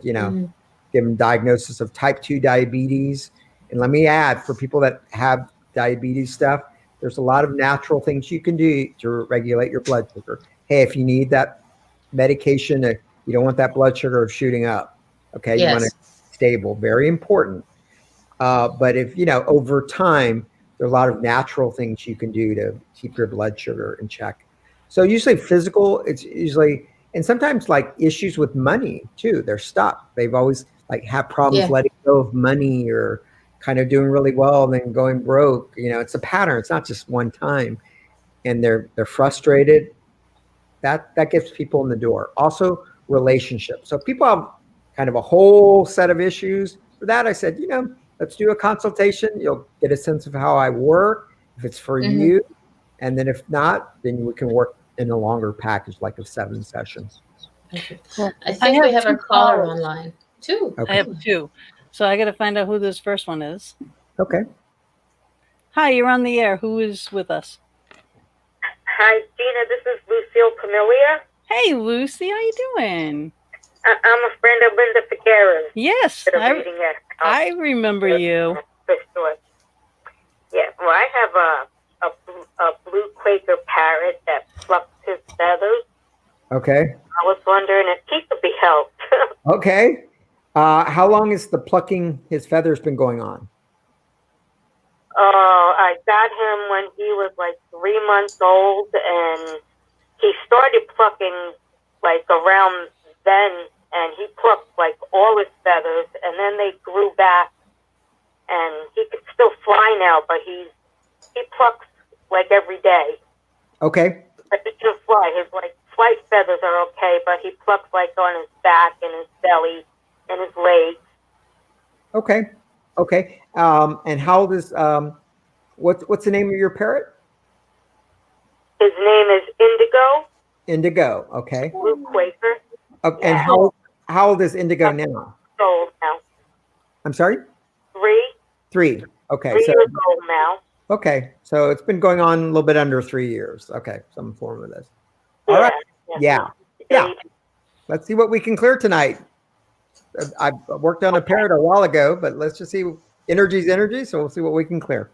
give them diagnosis of type 2 diabetes. And let me add, for people that have diabetes stuff, there's a lot of natural things you can do to regulate your blood sugar. Hey, if you need that medication, you don't want that blood sugar shooting up. Okay, you want it stable, very important. But if over time, there are a lot of natural things you can do to keep your blood sugar in check. So usually physical, it's usually, and sometimes issues with money too. They're stuck. They've always have problems letting go of money, or kind of doing really well and then going broke. It's a pattern. It's not just one time, and they're frustrated. That gets people in the door. Also, relationships. So people have kind of a whole set of issues. For that, I said, let's do a consultation. You'll get a sense of how I work, if it's for you. And then if not, then we can work in a longer package, of 7 sessions. Okay. Well, I think we have a caller online. 2. Okay. I have 2. So I got to find out who this first one is. Okay. Hi, you're on the air. Who is with us? Hi, Gina. This is Lucille Camellia. Hey, Lucy. How you doing? I'm a friend of Linda Figueroa. Yes. I remember you. Yeah. Well, I have a blue Quaker parrot that plucks his feathers. Okay. I was wondering if he could be helped. Okay. How long has the plucking his feathers been going on? I got him when he was 3 months old, and he started plucking around then, and he plucked all his feathers, and then they grew back, and he could still fly now, but he plucks every day. Okay. But he can fly. His flight feathers are okay, but he plucks on his back and his belly and his legs. Okay. Okay. And how old is what's the name of your parrot? His name is Indigo. Indigo. Okay. Blue Quaker. And how old is Indigo now? Old now. I'm sorry? 3. 3. Okay. 3 So years old now. okay. So it's been going on a little bit under 3 years. Okay. Some form of this. All Yeah. right. Yeah. Yeah. Baby. Let's see what we can clear tonight. I worked on a parrot a while ago, but let's just see. Energy's energy, so we'll see what we can clear.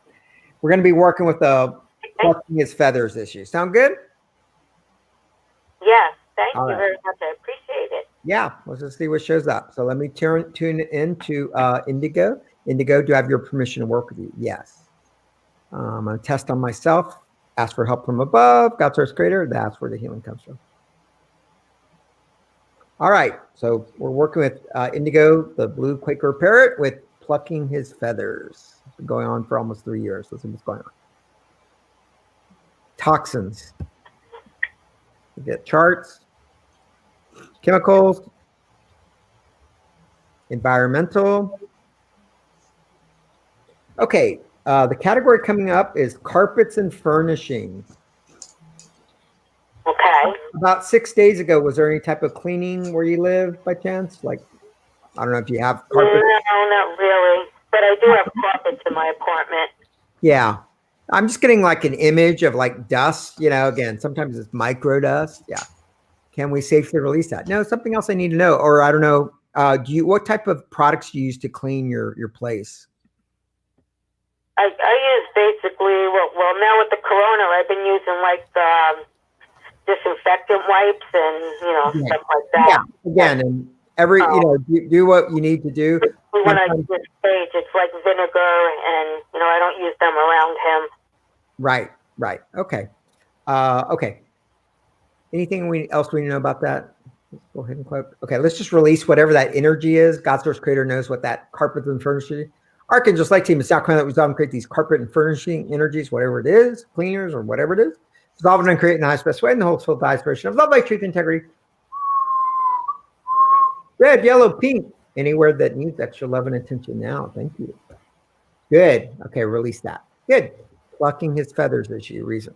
We're going to be working with the plucking his feathers issue. Sound good? Yes. Thank All you right. very much. I appreciate it. Yeah, let's just see what shows up. So let me tune into Indigo. Indigo, do I have your permission to work with you? Yes. I'm going to test on myself. Ask for help from above. God source creator. That's where the healing comes from. All right. So we're working with Indigo, the blue Quaker parrot, with plucking his feathers. It's been going on for almost 3 years. Let's see what's going on. Toxins. We get charts. Chemicals. Environmental. Okay. The category coming up is carpets and furnishings. Okay. About 6 days ago, was there any type of cleaning where you live by chance? Like, I don't know if you have carpet. No, not really. But I do have carpets in my apartment. Yeah. I'm just getting like an image of like dust, again, sometimes it's micro dust. Yeah. Can we safely release that? No, something else I need to know. Or I don't know. What type of products do you use to clean your place? I use basically, well, now with the corona, I've been using like disinfectant wipes and, stuff like that. Yeah. Again, and do what you need to do. When I use sage, it's like vinegar and, I don't use them around him. Right. Okay. Okay. Anything else we need to know about that? Let's go ahead and quote. Okay, let's just release whatever that energy is. God source creator knows what that carpet and furnishing. Archangels light team is now coming that resolve and create these carpet and furnishing energies, whatever it is, cleaners or whatever it is. Resolve and create in the highest best way in the whole soul inspiration of love, light, truth, integrity. Red, yellow, pink. Anywhere that needs extra love and attention now. Thank you. Good. Okay, release that. Good. Plucking his feathers issue, reason.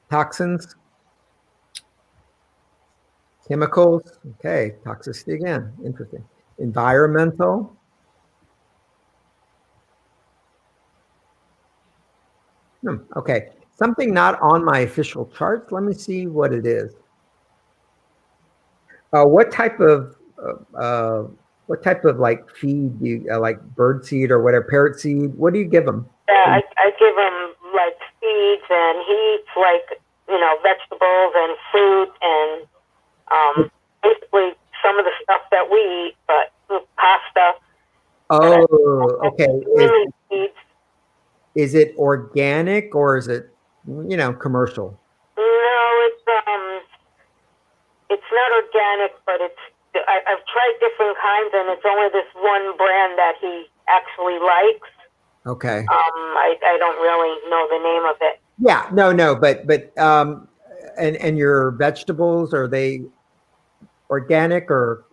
Toxins. Chemicals. Okay, toxicity again. Interesting. Environmental. Okay, something not on my official charts. Let me see what it is. What type of like feed do you like bird seed or whatever, parrot seed? What do you give them? Yeah, I give him like seeds and he eats like, vegetables and fruit and basically some of the stuff that we eat, but pasta. Oh, okay. Seeds. Is it organic or is it, commercial? No, it's not organic, but I've tried different kinds, and it's only this one brand that he actually likes. Okay. I don't really know the name of it. Yeah, no, but and your vegetables, are they organic or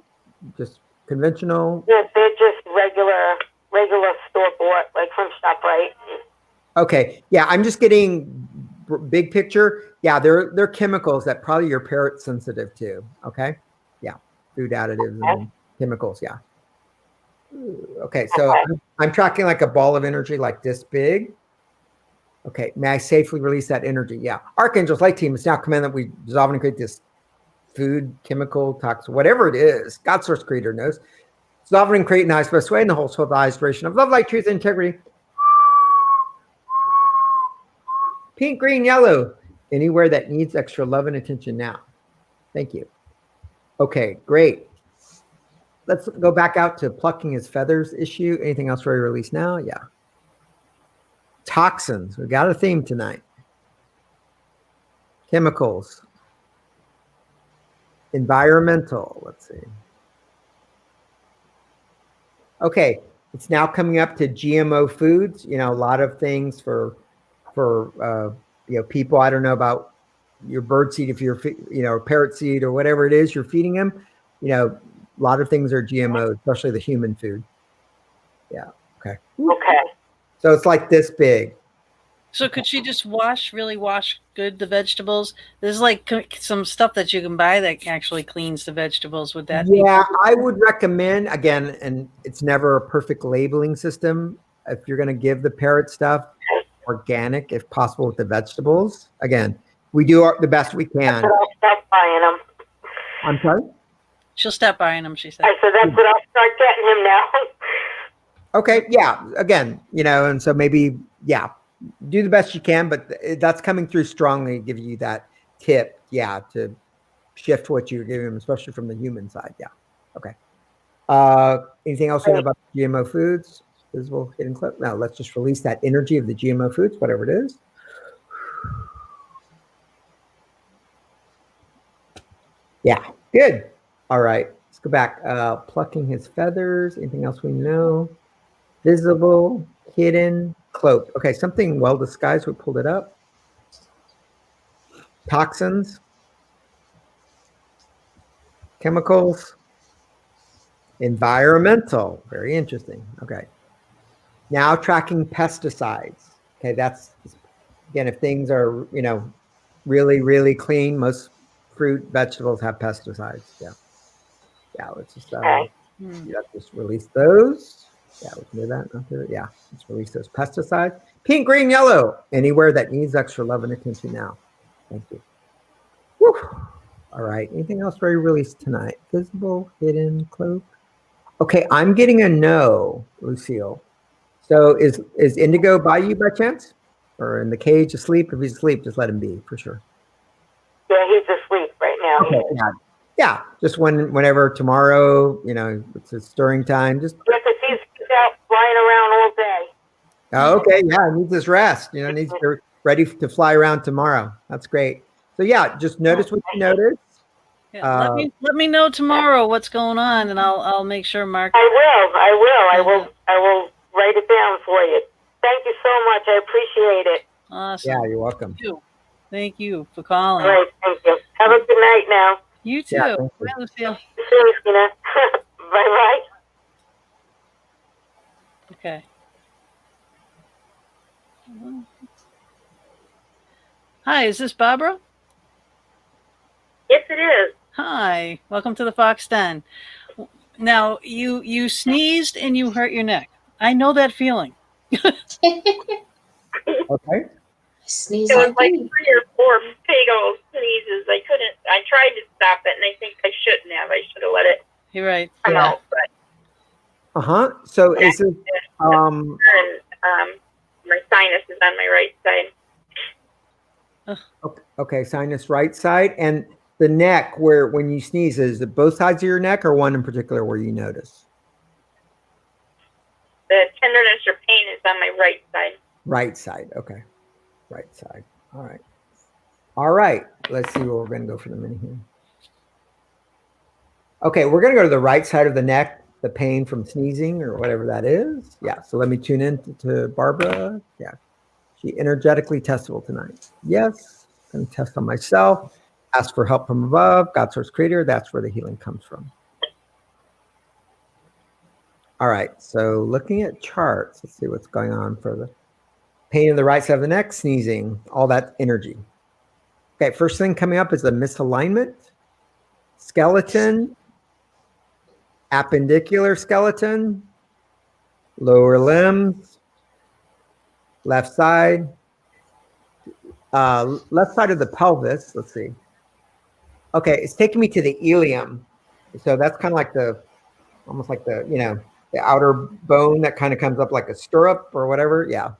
just conventional? Yeah, they're just regular store bought, like from ShopRite. Okay, yeah, I'm just getting big picture. Yeah, they're chemicals that probably your parrot's sensitive to. Okay, yeah, food additives and chemicals. Yeah. Okay, so I'm tracking like a ball of energy like this big. Okay, may I safely release that energy? Yeah. Archangels light team is now command that we dissolve and create this food, chemical, toxin, whatever it is. God source creator knows. Dissolve and create in the highest best way in the whole soul, the inspiration of love, light, truth, and integrity. Pink, green, yellow. Anywhere that needs extra love and attention now. Thank you. Okay, great. Let's go back out to plucking his feathers issue. Anything else ready to release now? Yeah. Toxins. We got a theme tonight. Chemicals. Environmental. Let's see. Okay. It's now coming up to GMO foods. A lot of things for people. I don't know about your bird seed, if you're, parrot seed or whatever it is you're feeding them. A lot of things are GMO, especially the human food. Yeah. Okay. Okay. So it's like this big. So could she just really wash good the vegetables? There's like some stuff that you can buy that actually cleans the vegetables. Would that be? Yeah, I would recommend, again, and it's never a perfect labeling system. If you're going to give the parrot stuff, organic, if possible, with the vegetables. Again, we do the best we can. I'll stop buying them. I'm sorry? She'll stop buying them, she said. I said, that's what I'll start getting him now. Okay, yeah, again, and so maybe, yeah, do the best you can, but that's coming through strongly, give you that tip, yeah, to shift what you're giving them, especially from the human side, yeah. Okay. Anything else you know about GMO foods? Visible hidden clip? Now let's just release that energy of the GMO foods, whatever it is. Yeah, good. All right, let's go back. Plucking his feathers. Anything else we know? Visible, hidden, cloaked. Okay, something well disguised. We pulled it up. Toxins, chemicals, environmental. Very interesting. Okay. Now tracking pesticides. Okay, that's, again, if things are, really, really clean, most fruit, vegetables have pesticides. Yeah. Yeah, let's just, just release those. Yeah, we can do that. Not do it. Yeah, let's release those pesticides. Pink, green, yellow. Anywhere that needs extra love and attention now. Thank you. Whew. All right. Anything else for you released tonight? Visible, hidden, cloak. Okay, I'm getting a no, Lucille. So is Indigo by you by chance? Or in the cage asleep? If he's asleep, just let him be, for sure. Yeah, he's asleep right now. Okay, yeah. Just whenever tomorrow, it's a stirring time. Just he's out flying around all day. Oh, okay, yeah, needs his rest. Needs to be ready to fly around tomorrow. That's great. So yeah, just notice what you notice. Yeah, let me know tomorrow what's going on, and I'll make sure Mark. I will write it down for you. Thank you so much. I appreciate it. Awesome. Yeah, you're welcome. Thank you for calling. All right, thank you. Have a good night now. You too. Yeah, bye, Lucille. Bye-bye. Okay. Hi, is this Barbara? Yes, it is. Hi, welcome to the Fox Den. Now, you sneezed and you hurt your neck. I know that feeling. Okay. Sneeze It was like like me. 3 or 4 big old sneezes. I tried to stop it, and I think I shouldn't have. I should have let it You're right. come out. But So is it and, my sinus is on my right side. okay, sinus right side, and the neck where when you sneeze, is it both sides of your neck or one in particular where you notice? The tenderness or pain is on my right side. Right side. Okay. Right side. All right. All right. Let's see where we're going to go for the minute here. Okay, we're going to go to the right side of the neck, the pain from sneezing or whatever that is. Yeah, so let me tune in to Barbara. Yeah, she energetically testable tonight. Yes, going to test on myself. Ask for help from above. God, source, creator. That's where the healing comes from. All right, so looking at charts, let's see what's going on for the pain in the right side of the neck, sneezing, all that energy. Okay, first thing coming up is a misalignment, skeleton, appendicular skeleton, lower limbs, left side of the pelvis. Let's see. Okay, it's taking me to the ilium. So that's kind of like almost like the outer bone that kind of comes up like a stirrup or whatever. Yeah.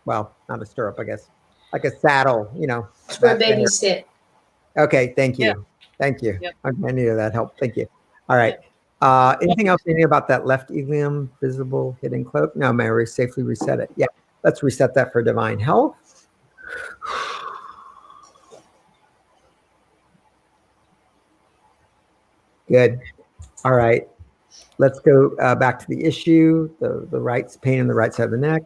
Well, not a stirrup, I guess. Like a saddle, It's where babies sit. Okay, thank you. Yeah. Thank you. Yep. I needed that help. Thank you. All right. Anything else you need about that left ilium, visible, hidden cloak? No, Mary, safely reset it. Yeah, let's reset that for divine health. Good. All right. Let's go back to the issue, the pain in the right side of the neck.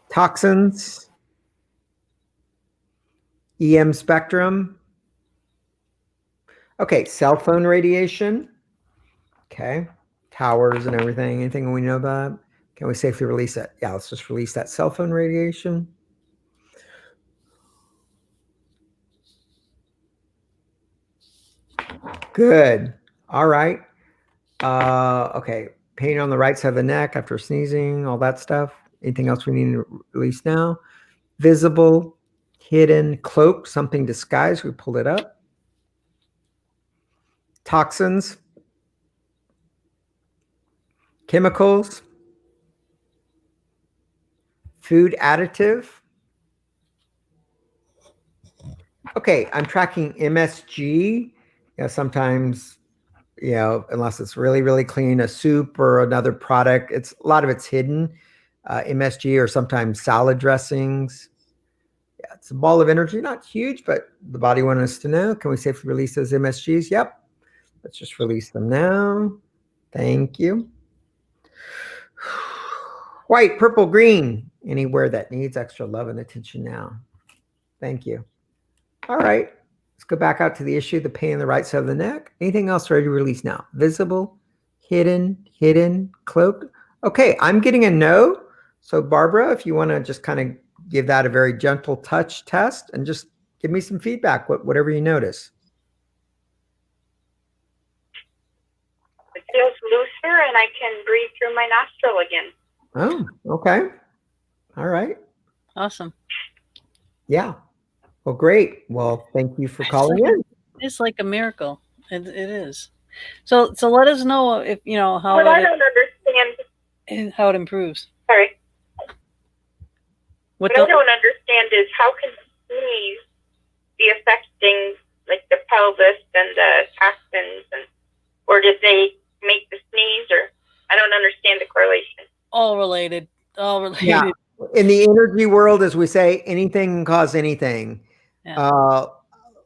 Toxins, EM spectrum. Okay, cell phone radiation. Okay, towers and everything. Anything we know about? Can we safely release it? Yeah, let's just release that cell phone radiation. Good. All right. Okay. Pain on the right side of the neck after sneezing, all that stuff. Anything else we need to release now? Visible, hidden, cloak, something disguised. We pull it up. Toxins, chemicals, food additive. Okay, I'm tracking MSG. Sometimes, unless it's really, really clean, a soup or another product, a lot of it's hidden. MSG or sometimes salad dressings. Yeah, it's a ball of energy, not huge, but the body wants us to know. Can we safely release those MSGs? Yep. Let's just release them now. Thank you. White, purple, green, anywhere that needs extra love and attention now. Thank you. All right, let's go back out to the issue, the pain in the right side of the neck. Anything else ready to release now? Visible, hidden, cloaked. Okay, I'm getting a no. So Barbara, if you want to just kind of give that a very gentle touch test and just give me some feedback, whatever you notice. It feels looser and I can breathe through my nostril again. Oh, okay. All right. Awesome. Yeah. Well, great. Well, thank you for calling in. It's like a miracle. It is. So let us know if how What I don't understand how it improves. Sorry. What I don't understand is how can sneeze be affecting like the pelvis and the toxins, or did they make the sneeze, or I don't understand the correlation. All related. Yeah. In the energy world, as we say, anything can cause anything. Yeah.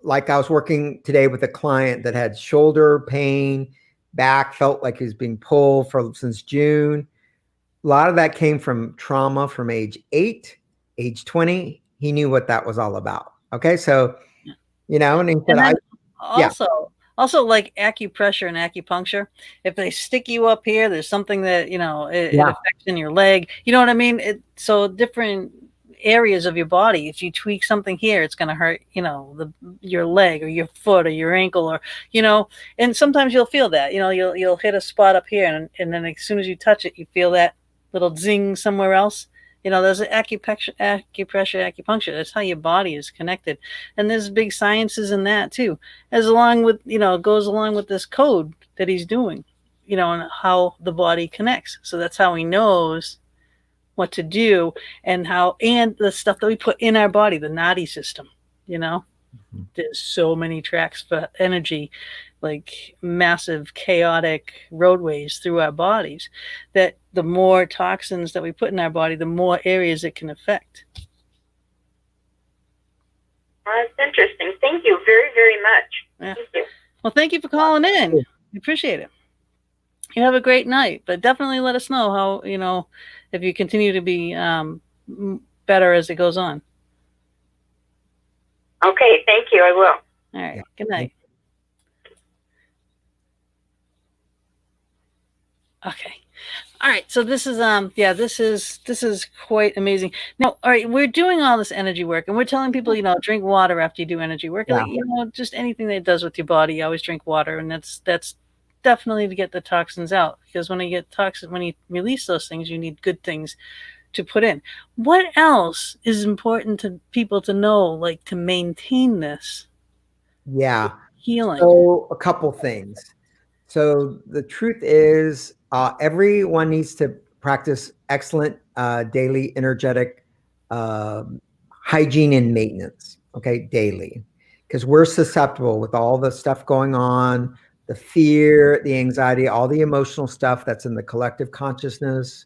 Like I was working today with a client that had shoulder pain, back, felt like he was being pulled since June. A lot of that came from trauma from age 8, age 20. He knew what that was all about. Okay. So, and he said, Also like acupressure and acupuncture, if they stick you up here, there's something that, it affects in your leg. You know what I mean? So different areas of your body, if you tweak something here, it's going to hurt, your leg or your foot or your ankle or, and sometimes you'll feel that, you'll hit a spot up here and then as soon as you touch it, you feel that little zing somewhere else. There's acupuncture, acupuncture. That's how your body is connected. And there's big sciences in that too, as along with, goes along with this code that he's doing, and how the body connects. So that's how he knows what to do and the stuff that we put in our body, the nadi system, there's so many tracks for energy, like massive chaotic roadways through our bodies, that the more toxins that we put in our body, the more areas it can affect. That's interesting. Thank you very, very much. Yeah. Thank you. Well, thank you for calling in. We appreciate it. You have a great night, but definitely let us know how, if you continue to be better as it goes on. Okay, thank you. I will. All right. Good night. Okay. All right. So this is this is quite amazing. Now, all right, we're doing all this energy work and we're telling people, drink water after you do energy work. Yeah. Like, just anything that it does with your body, you always drink water, and that's definitely to get the toxins out, because when you release those things, you need good things to put in. What else is important to people to know, like to maintain this? Yeah. Healing. So a couple things. So the truth is, everyone needs to practice excellent daily energetic hygiene and maintenance, okay, daily, because we're susceptible with all the stuff going on, the fear, the anxiety, all the emotional stuff that's in the collective consciousness,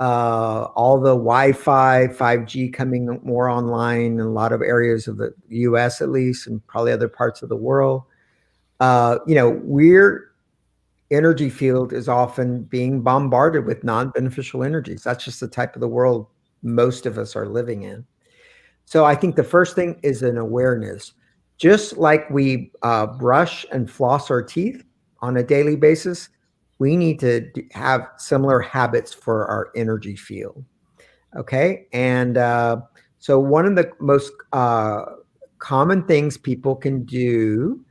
all the Wi-Fi, 5G coming more online in a lot of areas of the US at least, and probably other parts of the world. We're energy field is often being bombarded with non-beneficial energies. That's just the type of the world most of us are living in. So I think the first thing is an awareness. Just like we brush and floss our teeth on a daily basis, we need to have similar habits for our energy field. Okay. And so one of the most common things people can do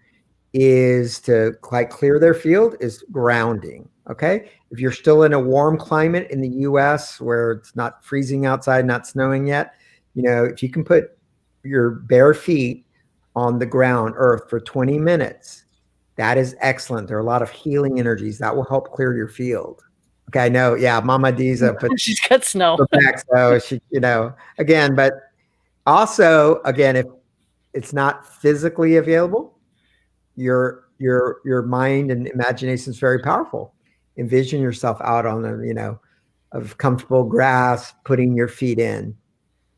is to like clear their field is grounding. Okay. If you're still in a warm climate in the US where it's not freezing outside, not snowing yet, if you can put your bare feet on the ground, earth, for 20 minutes, that is excellent. There are a lot of healing energies that will help clear your field. Okay. I know. Yeah. Mama Diza put She's got snow. back. So she, again, but also, again, if it's not physically available, your mind and imagination is very powerful. Envision yourself out on of comfortable grass, putting your feet in.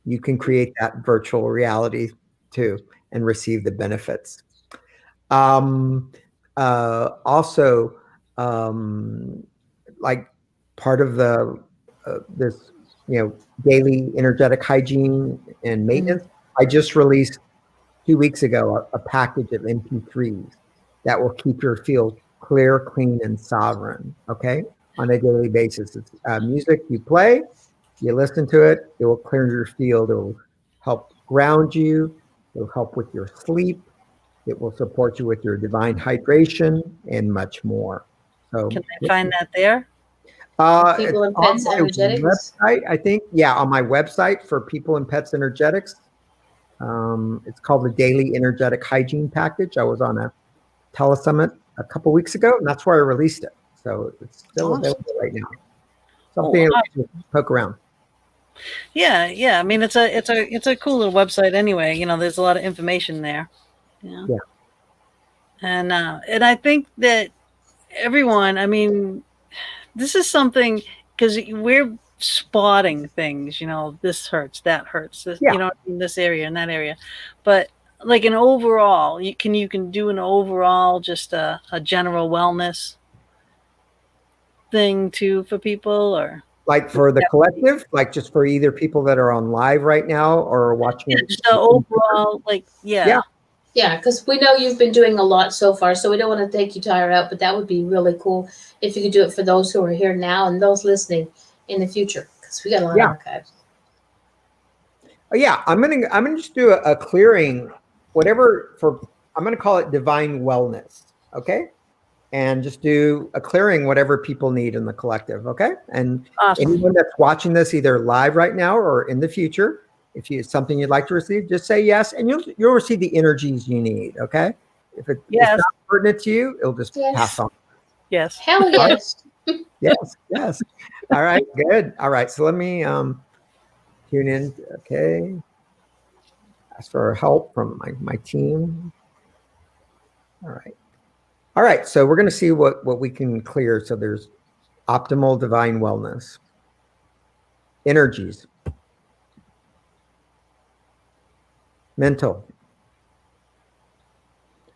You can create that virtual reality too and receive the benefits. Also, like part of the this daily energetic hygiene and maintenance, I just released 2 weeks ago a package of MP3s that will keep your field clear, clean, and sovereign. Okay, on a daily basis. It's music you play, you listen to it. It will clear your field. It will help ground you. It will help with your sleep. It will support you with your divine hydration and much more. So can I find that there? People and Pets Energetics website, I think. Yeah, on my website for People and Pets Energetics. It's called the Daily Energetic Hygiene Package. I was on a telesummit a couple weeks ago, and that's where I released it. So it's still available right now. Something to poke around. Yeah. I mean, it's a cool little website anyway. There's a lot of information there. Yeah. And I think that everyone, I mean, this is something because we're spotting things, this hurts, that hurts, this, in this area and that area. But like an overall, you can do an overall, just a general wellness thing too for people, or like for the collective, like just for either people that are on live right now or watching. Just the overall, Yeah, because we know you've been doing a lot so far, so we don't want to take you tire out, but that would be really cool if you could do it for those who are here now and those listening in the future, because we got a lot of archives. Yeah, I'm gonna just do a clearing, whatever I'm gonna call it divine wellness, okay? And just do a clearing, whatever people need in the collective, okay? And anyone that's watching this either live right now or in the future, if it's something you'd like to receive, just say yes, and you'll receive the energies you need, okay? If it's not pertinent to you, it'll just pass on. Yes. Hell yes. Yes. All right, good. All right, so let me tune in, okay? Ask for help from my team. All right, so we're going to see what we can clear. So there's optimal divine wellness, energies, mental.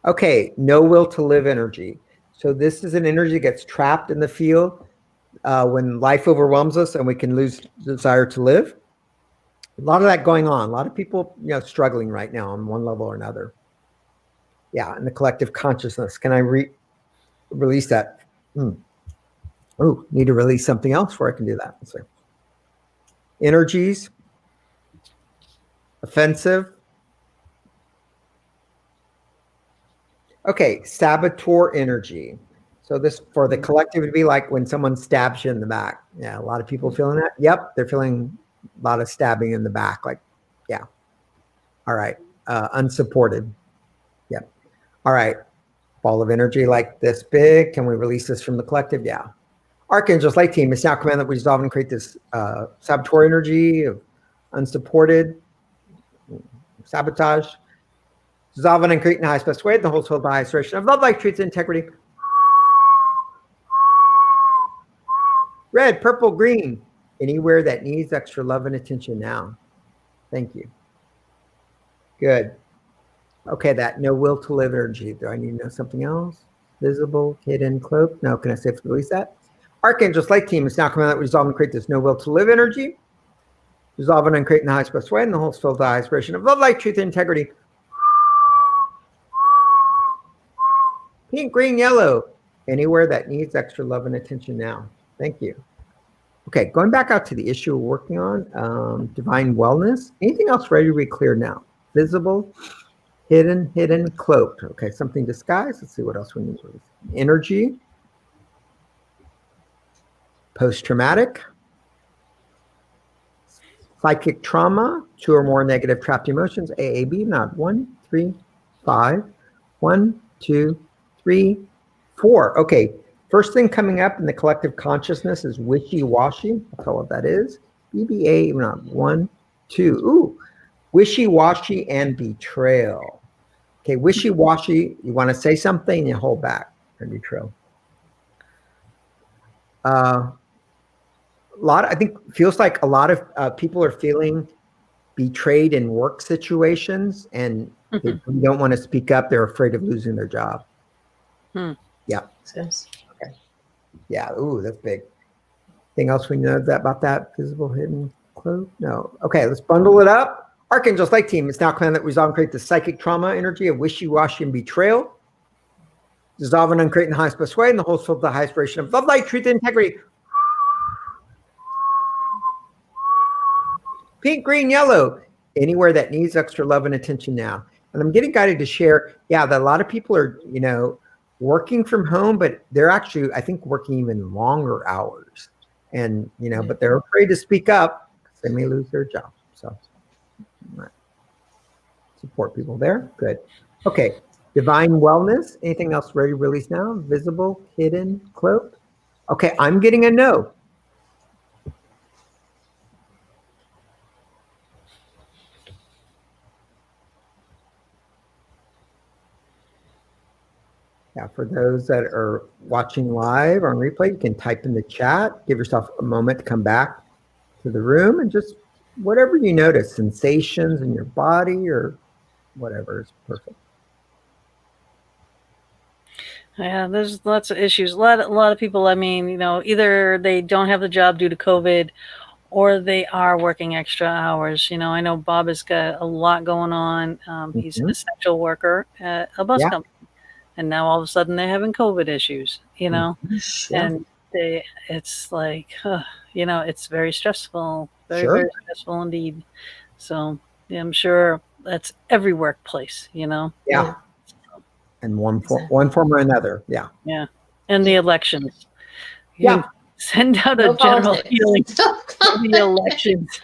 Okay, no will to live energy. So this is an energy that gets trapped in the field when life overwhelms us and we can lose desire to live. A lot of that going on. A lot of people, struggling right now on one level or another. Yeah, in the collective consciousness. Can I release that? Oh, need to release something else before I can do that. Let's see. Energies, offensive. Okay, saboteur energy. So this for the collective would be like when someone stabs you in the back. Yeah, a lot of people feeling that. Yep, they're feeling a lot of stabbing in the back. Like, yeah. All right, unsupported. Yep. All right, ball of energy like this big. Can we release this from the collective? Yeah. Archangel's light team, it's now command that we dissolve and create this saboteur energy of unsupported sabotage. Dissolve and create in the highest best way, the whole soul by isolation of love, life, truth, and integrity. Red, purple, green, anywhere that needs extra love and attention now. Thank you. Good. Okay, that no will to live energy. Do I need to know something else? Visible, hidden, cloaked? No, can I safely release that? Archangel's light team is now command that we dissolve and create this no will to live energy. Dissolve and create in the highest best way, and the whole soul by isolation of love, life, truth, and integrity. Pink, green, yellow, anywhere that needs extra love and attention now. Thank you. Okay, going back out to the issue we're working on, divine wellness. Anything else ready to be clear now? Visible, hidden, cloaked. Okay, something disguised. Let's see what else we need. Energy, post-traumatic, psychic trauma, 2 or more negative trapped emotions, AAB, not 1, 3, 5, 1, 2, 3, 4. Okay, first thing coming up in the collective consciousness is wishy-washy. I'll tell what that is. BBA, not 1, 2. Ooh, wishy-washy and betrayal. Okay, wishy-washy, you want to say something and you hold back. And betrayal. I think feels like a lot of people are feeling betrayed in work situations, and they don't want to speak up. They're afraid of losing their job. Yeah. Yes. Okay. Yeah. Ooh, that's big. Anything else we know about that? Visible, hidden, closed? No. Okay, let's bundle it up. Archangels Light Team, it's now planned that resolve and create the psychic trauma energy of wishy-washy and betrayal. Dissolve and uncreate in the highest best way, and the whole soul of the highest vibration of love, light, truth, and integrity. Pink, green, yellow, anywhere that needs extra love and attention now. And I'm getting guided to share, that a lot of people are, working from home, but they're actually, I think, working even longer hours. And, but they're afraid to speak up because they may lose their job. So support people there. Good. Okay. Divine wellness. Anything else ready to release now? Visible, hidden, cloaked. Okay. I'm getting a no. Yeah, for those that are watching live on replay, you can type in the chat, give yourself a moment to come back to the room, and just whatever you notice, sensations in your body or whatever is perfect. Yeah, there's lots of issues. A lot of people, either they don't have the job due to COVID or they are working extra hours. I know Bob has got a lot going on. He's an essential worker at a bus company. And now all of a sudden they're having COVID issues, and it's like, it's very stressful, very stressful indeed. So I'm sure that's every workplace, Yeah. In one form or another. Yeah. Yeah. And the elections. Yeah. Send out a general healing for the elections.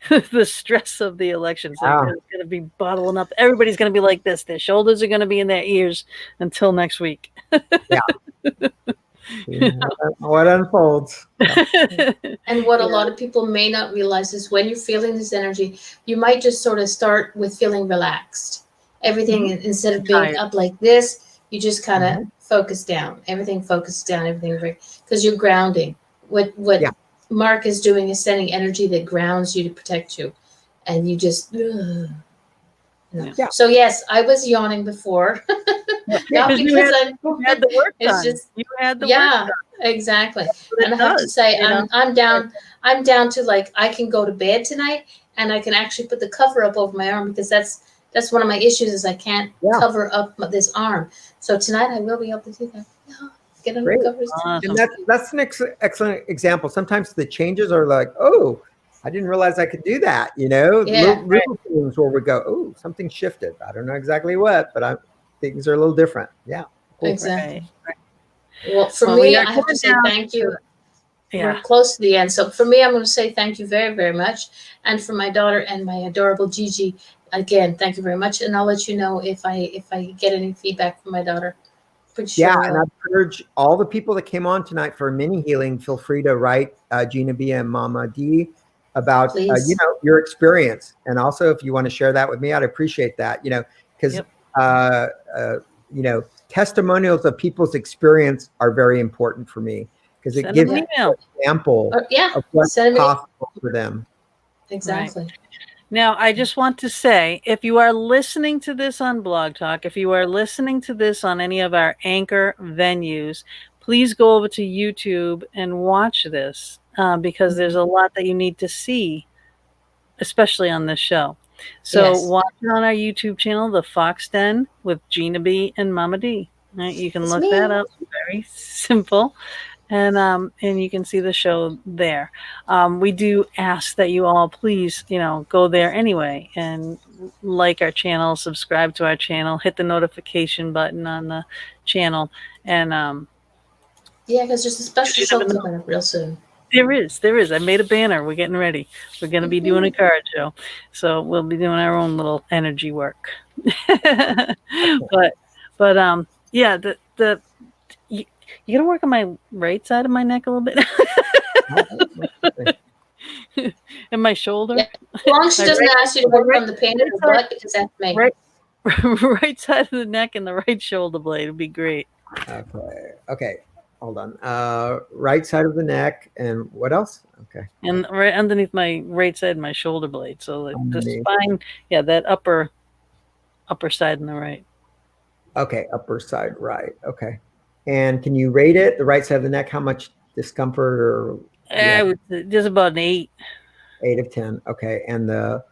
The stress of the elections. It's going to be bottling up. Everybody's going to be like this. Their shoulders are going to be in their ears until next week. What unfolds. And what a lot of people may not realize is when you're feeling this energy, you might just sort of start with feeling relaxed. Everything, instead of being up like this, you just kind of focus down. Everything focuses down. Because you're grounding. What Mark is doing is sending energy that grounds you to protect you, and you just. So yes, I was yawning before, not because you had the work done. You had the work done. Exactly. And I have to say, I'm down. I'm down to like I can go to bed tonight, and I can actually put the cover up over my arm because that's one of my issues is I can't cover up this arm. So tonight I will be able to do that. Get under the covers. And that's an excellent example. Sometimes the changes are like, oh, I didn't realize I could do that. Little things where we go, oh, something shifted. I don't know exactly what, but things are a little different. Yeah. Cool. Exactly. Right. Well, for me, I have to say thank you. Yeah. We're close to the end. So for me, I'm going to say thank you very, very much. And for my daughter and my adorable Gigi, again, thank you very much. And I'll let you know if I get any feedback from my daughter. Sure. And I urge all the people that came on tonight for mini healing, feel free to write Gina B and Mama D about your experience. And also if you want to share that with me, I'd appreciate that, because testimonials of people's experience are very important for me because it gives me an example of what's possible for them. Exactly. Right. Now, I just want to say, if you are listening to this on Blog Talk, if you are listening to this on any of our anchor venues, please go over to YouTube and watch this because there's a lot that you need to see, especially on this show. So watch on our YouTube channel, The Fox Den with Gina B and Mama D. Right? You can It's look me. that up. Very simple. And you can see the show there. We do ask that you all please, go there anyway and like our channel, subscribe to our channel, hit the notification button on the channel, and Yeah, because there's a special you show never know. coming up real soon. There is. I made a banner. We're getting ready. We're going to be doing a card show, so we'll be doing our own little energy work. but yeah, you, you got to work on my right side of my neck a little bit. And my shoulder. Yeah. As long as she doesn't ask you to work on the pain of her butt, because that's me. Right side of the neck and the right shoulder blade would be great. Okay. Hold on. Right side of the neck, and what else? Okay. And right underneath my right side, my shoulder blade. So the Underneath. spine, that upper side on the right. Okay, upper side right. Okay. And can you rate it, the right side of the neck, how much discomfort or? Just about an 8. 8 of 10. Okay. And the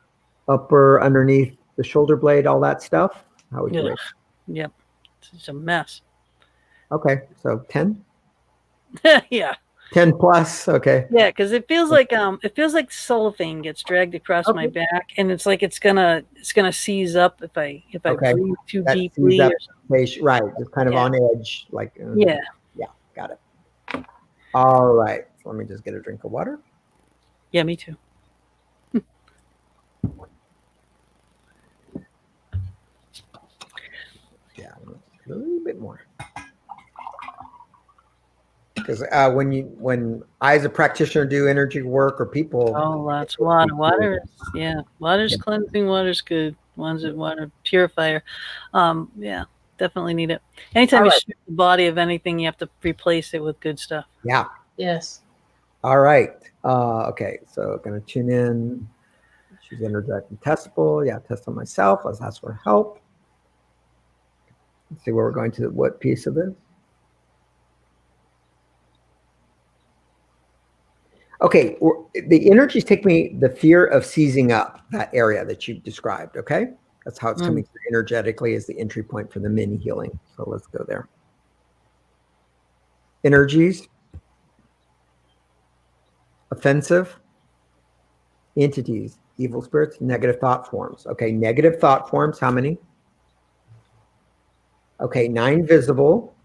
upper underneath the shoulder blade, all that stuff? How would you rate it? Yep. It's a mess. Okay. So 10? Yeah. 10 plus. Okay. Yeah, because it feels like cellophane gets dragged across my back, and it's like it's gonna seize up if I breathe too deeply. Right, just kind of on edge, like yeah, got it. All right, so let me just get a drink of water. Yeah, me too. Yeah, a little bit more. Because when I as a practitioner do energy work or people, lots of water. Water's cleansing. Water's good. Water purifier. Yeah, definitely need it. Anytime you strip the body of anything, you have to replace it with good stuff. Yeah. Yes. All right. Okay. So going to tune in. She's energetic and testable. Yeah, test on myself. Let's ask for help. Let's see where we're going to. What piece of this? Okay, the energies take me the fear of seizing up that area that you've described, okay? That's how it's coming through energetically as the entry point for the mini healing. So let's go there. Energies. Offensive. Entities. Evil spirits. Negative thought forms. Okay, negative thought forms, how many? Okay, 9 visible.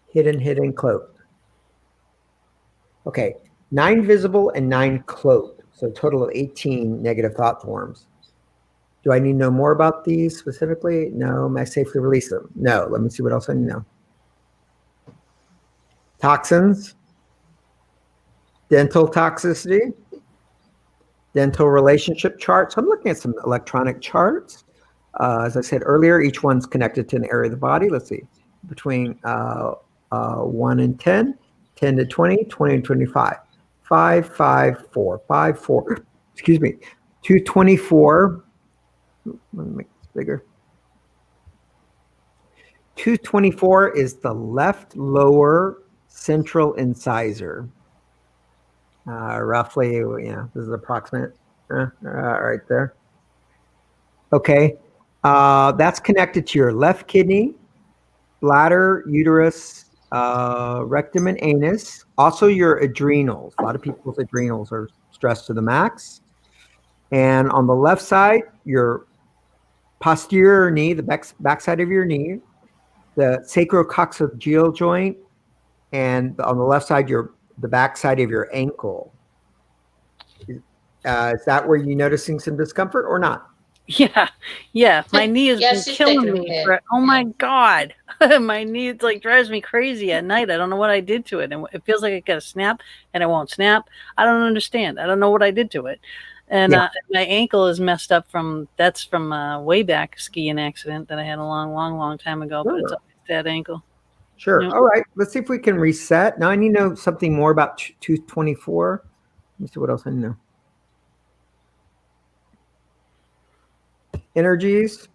Hidden, cloaked. Okay. 9 visible and 9 cloaked, so a total of 18 negative thought forms. Do I need to know more about these specifically? No. May I safely release them? No. Let me see what else I need to know. Toxins, dental toxicity, dental relationship charts. I'm looking at some electronic charts. As I said earlier, each one's connected to an area of the body. Let's see, between 1 and 10, 10 to 20, 20 to 25. 5, 5, 4, 5, 4. Excuse me. 224. Let me make this bigger. 224 is the left lower central incisor. Roughly, this is approximate. Right there. Okay. That's connected to your left kidney, bladder, uterus, rectum and anus, also your adrenals. A lot of people's adrenals are stressed to the max. And on the left side, your posterior knee, the back side of your knee, the sacrococcygeal joint, and on the left side, the back side of your ankle. Is that where you're noticing some discomfort or not? Yeah. My knee has been killing me. My God. My knee, it's like drives me crazy at night. I don't know what I did to it. And it feels like it got a snap and it won't snap. I don't understand. I don't know what I did to it. And my ankle is messed up from way back skiing accident that I had a long time ago. But it's that ankle. Sure. All right. Let's see if we can reset. Now I need to know something more about 224. Let me see what else I need to know. Energies,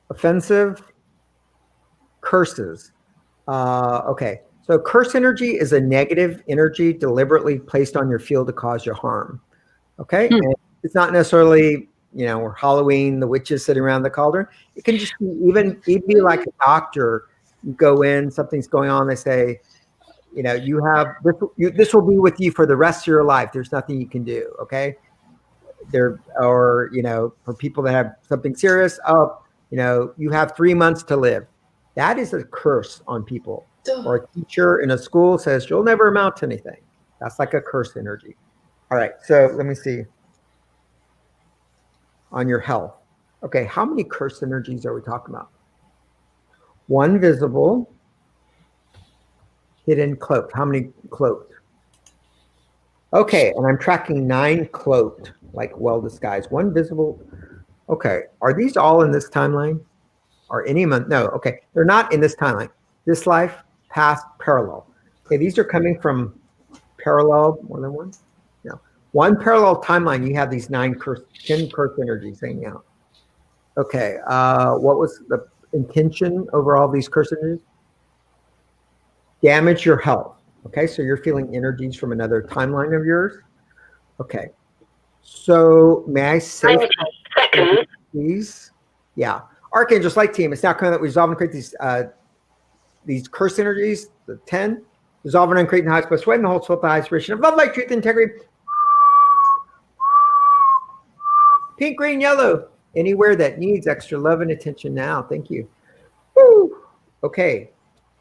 offensive, curses. Okay, so curse energy is a negative energy deliberately placed on your field to cause you harm. Okay, and it's not necessarily or Halloween, the witches sitting around the cauldron. It can just be even be like a doctor. You go in, something's going on. They say, you have this. This will be with you for the rest of your life. There's nothing you can do. Okay. Or for people that have something serious, you have 3 months to live. That is a curse on people. Or a teacher in a school says you'll never amount to anything. That's like a curse energy. All right, so let me see. On your health. Okay, how many curse energies are we talking about? One visible, hidden, cloaked. How many cloaked? Okay, and I'm tracking 9 cloaked, like well disguised. One visible. Okay, are these all in this timeline? Or any month? No, okay, they're not in this timeline. This life, past, parallel. Okay, these are coming from parallel, more than one? No. One parallel timeline, you have these 10 curse energies hanging out. Okay, what was the intention over all these curse energies? Damage your health. Okay, so you're feeling energies from another timeline of yours. Okay, so may I say, please? Yeah, Archangels Light Team, it's now coming that we resolve and create these curse energies, the 10, resolve and uncreate in the highest best way, and the whole soul, the highest vibration of love, light, truth, integrity. Pink, green, yellow, anywhere that needs extra love and attention now. Thank you. Woo. Okay,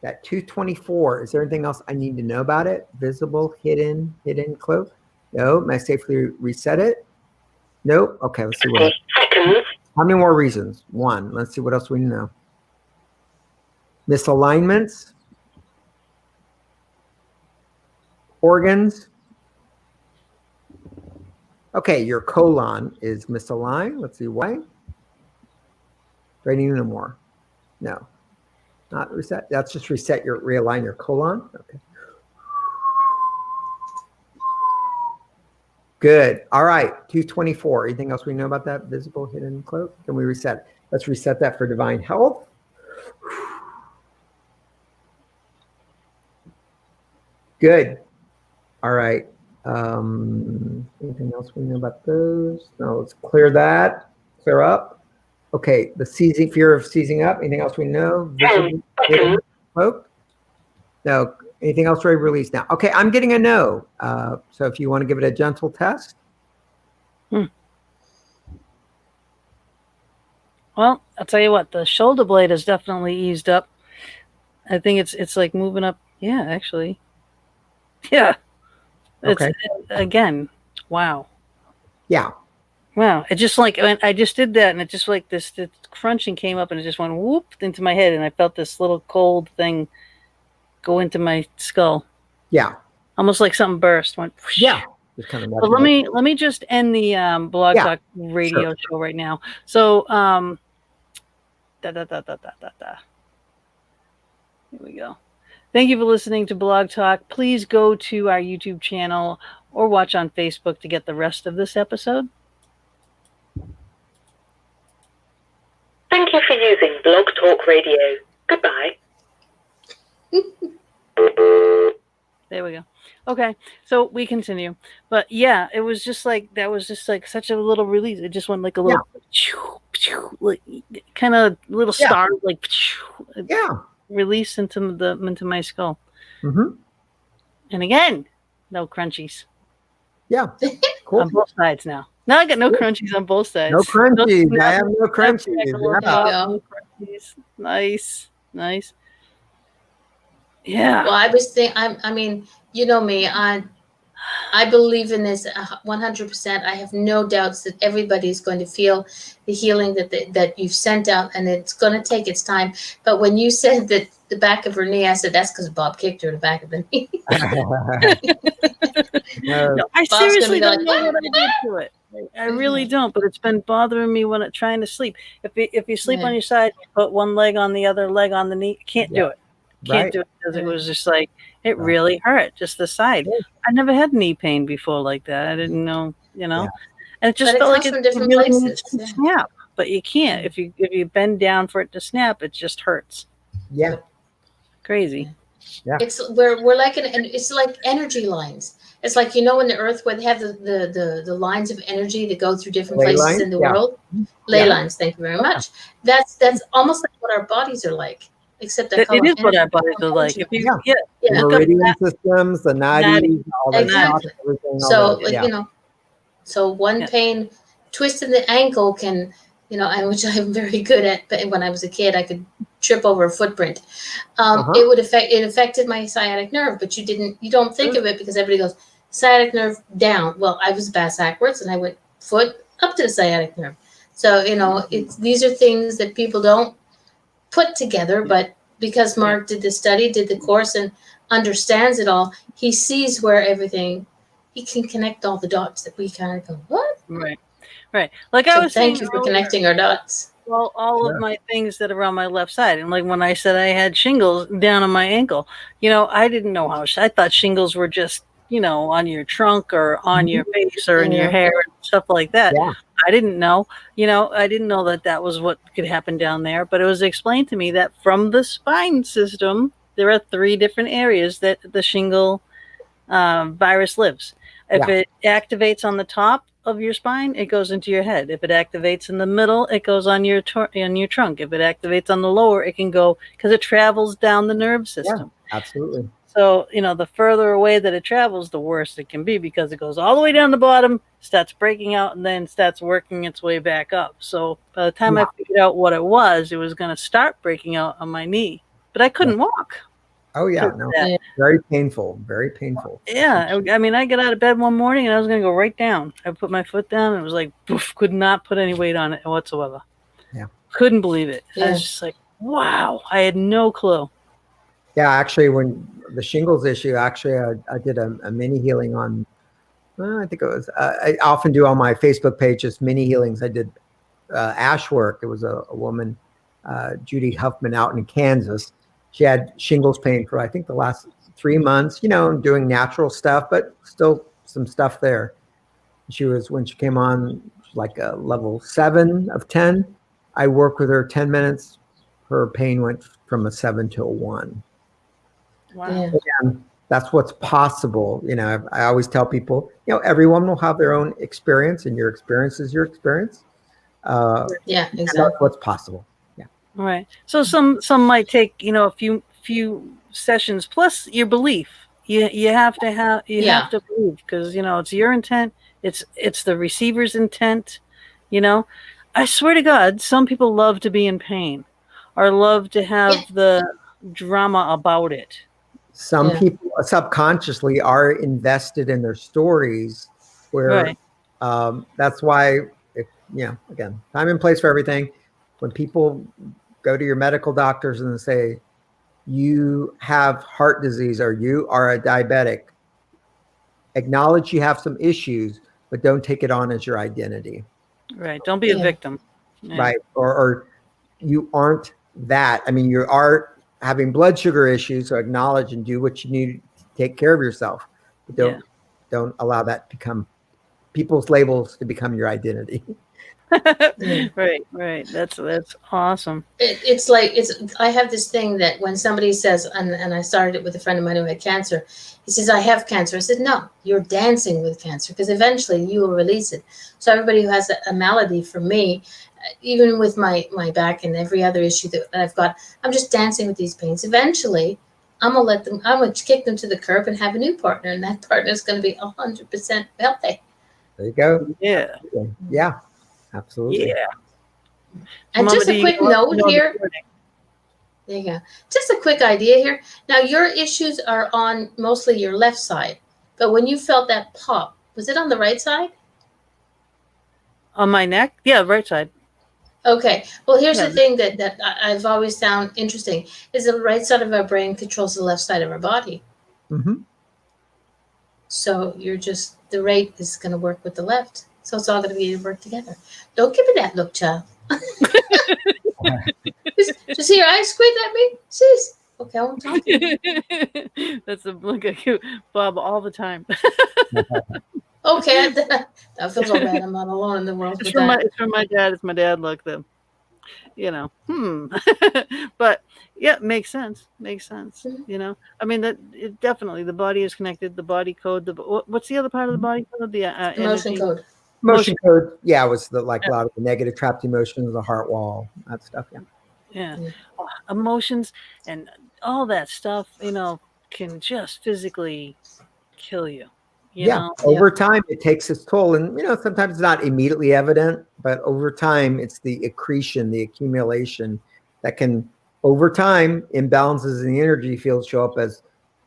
that 224, is there anything else I need to know about it? Visible, hidden, cloak? No, may I safely reset it? Nope. Okay, let's see what else. How many more reasons? 1. Let's see what else we know. Misalignments, organs. Okay, your colon is misaligned. Let's see why. Do I need no more? No, not reset. That's just realign your colon. Okay. Good. All right, 224. Anything else we know about that? Visible, hidden, cloak? Can we reset? Let's reset that for divine health. Good. All right. Anything else we know about those? No, let's clear that. Clear up. Okay, the fear of seizing up. Anything else we know? Visible, hidden, cloak? No. Anything else already released now? Okay, I'm getting a no. So if you want to give it a gentle test. Well, I'll tell you what, the shoulder blade has definitely eased up. I think it's like moving up. Yeah, actually. Yeah. Okay. Again, wow. Yeah. Wow. It just like, I just did that and it just like this crunching came up and it just went whoop into my head and I felt this little cold thing go into my skull. Yeah. Almost like something burst. Went whoosh. Yeah. Just kind of but let me just end the Blog Talk radio show right now. So Here we go. Thank you for listening to Blog Talk. Please go to our YouTube channel or watch on Facebook to get the rest of this episode. Thank you for using Blog Talk Radio. Goodbye. There we go. Okay, so we continue. But yeah, it was just like, that was just like such a little release. It just went like a little, like, kind of little star, like, release into my skull. Mm-hmm. And again, no crunchies. Yeah, cool. On both sides now. Now I got no crunchies on both sides. No crunchies. I have no crunchies. No crunchies. Nice. Yeah. Well, I was thinking, I mean, you know me, I believe in this 100%. I have no doubts that everybody is going to feel the healing that you've sent out, and it's going to take its time. But when you said that the back of her knee, I said, that's because Bob kicked her in the back of the knee. No, I seriously don't know what I did to it. I really don't, but it's been bothering me when I'm trying to sleep. If you sleep on your side, you put one leg on the other leg on the knee, can't do it. Can't do it because it was just like, it really hurt, just the side. I never had knee pain before like that. I didn't know, and it just felt like it really needs to snap, but you can't. If you bend down for it to snap, it just hurts. Yeah. Crazy. Yeah. We're like it's like energy lines. It's like, in the earth where they have the lines of energy that go through different Ley places lines? in the Yeah. world. Ley Yeah. lines, thank you very much. That's almost like what our bodies are like, except I It call is them what our energy. bodies are like. If you, Yeah. The Yeah. look up meridian systems, the nadis, all that Exactly. stuff, everything. All So, that, yeah. So one Yeah. pain, twist in the ankle can, and which I'm very good at. But when I was a kid, I could trip over a footprint. It affected my sciatic nerve, but you don't think of it because everybody goes sciatic nerve down. Well, I was backwards and I went foot up to the sciatic nerve. So, these are things that people don't put together, but because Mark did the study, did the course, and understands it all, he sees where he can connect all the dots that we kind of go, what? Right. Like I So was thank saying you for earlier, connecting our dots. well, all of my things that are on my left side, and like when I said I had shingles down on my ankle, I didn't know I thought shingles were just on your trunk or on your face or in your hair and stuff like that. Yeah. I didn't know, I didn't know that was what could happen down there, but it was explained to me that from the spine system, there are 3 different areas that the shingle virus lives. If it activates on the top of your spine, it goes into your head. If it activates in the middle, it goes on your trunk. If it activates on the lower, it can go because it travels down the nerve system. Yeah, absolutely. So, the further away that it travels, the worse it can be because it goes all the way down the bottom, starts breaking out, and then starts working its way back up. So by the time I figured out what it was going to start breaking out on my knee, but I couldn't walk. Oh, yeah. No, very painful. Very painful. Yeah. I mean, I got out of bed one morning and I was going to go right down. I put my foot down and it was like, poof, could not put any weight on it whatsoever. Yeah. Couldn't believe it. Yeah. I was just like, wow, I had no clue. Yeah, actually, when the shingles issue, I did a mini healing on, I think it was, I often do on my Facebook page, just mini healings. I did ash work. It was a woman, Judy Huffman out in Kansas. She had shingles pain for, I think, the last 3 months, doing natural stuff, but still some stuff there. When she came on, like a level 7 of 10. I worked with her 10 minutes. Her pain went from a 7 to a 1. Wow. Yeah. Again, that's what's possible. I always tell people, everyone will have their own experience, and your experience is your experience. Yeah, And exactly. that's what's possible. Yeah. Right. So some might take, a few sessions plus your belief. You have to have to believe because it's your intent, it's the receiver's intent. I swear to God, some people love to be in pain or love to have the drama about it. Some people subconsciously are invested in their stories where that's why, again, time and place for everything. When people go to your medical doctors and say, you have heart disease or you are a diabetic, acknowledge you have some issues, but don't take it on as your identity. Right. Don't be a victim. Yeah. Right. Or you aren't that. I mean, you are having blood sugar issues, so acknowledge and do what you need to take care of yourself. But don't allow that to become people's labels to become your identity. Right. That's awesome. It's like I have this thing that when somebody says, and I started it with a friend of mine who had cancer. He says, I have cancer. I said, no, you're dancing with cancer because eventually you will release it. So everybody who has a malady, for me, even with my back and every other issue that I've got, I'm just dancing with these pains. Eventually, I'm gonna kick them to the curb and have a new partner, and that partner is going to be 100% healthy. There you go. Yeah. Yeah. Absolutely. Yeah. And Mama, just a quick note here. There you go. Just a quick idea here. Now, your issues are on mostly your left side, but when you felt that pop, was it on the right side? On my neck? Yeah, right side. Okay. Well, here's the thing that I've always found interesting is the right side of our brain controls the left side of our body. Mm-hmm. So the right is going to work with the left. So it's all going to be work together. Don't give me that look, child. Just see your eyes squint at me? Jeez. Okay, I won't talk to you. That's a look at you, Bob, all the time. Okay, I feel so bad. I'm not alone in the world. It's from my dad. It's my dad look, though. But Yeah, makes sense. Makes sense. Mhm. You know, I mean that it definitely the body is connected. The body code. What's the other part of the body code? The Emotion energy. code. Motion code, yeah, was the like a lot of the negative trapped emotions, the heart wall, that stuff. Yeah. Yeah, Yeah. emotions and all that stuff. You know, can just physically kill you. You Yeah. know. Over time, it takes its toll. And, sometimes it's not immediately evident, but over time, it's the accretion, the accumulation that can, over time, imbalances in the energy field show up as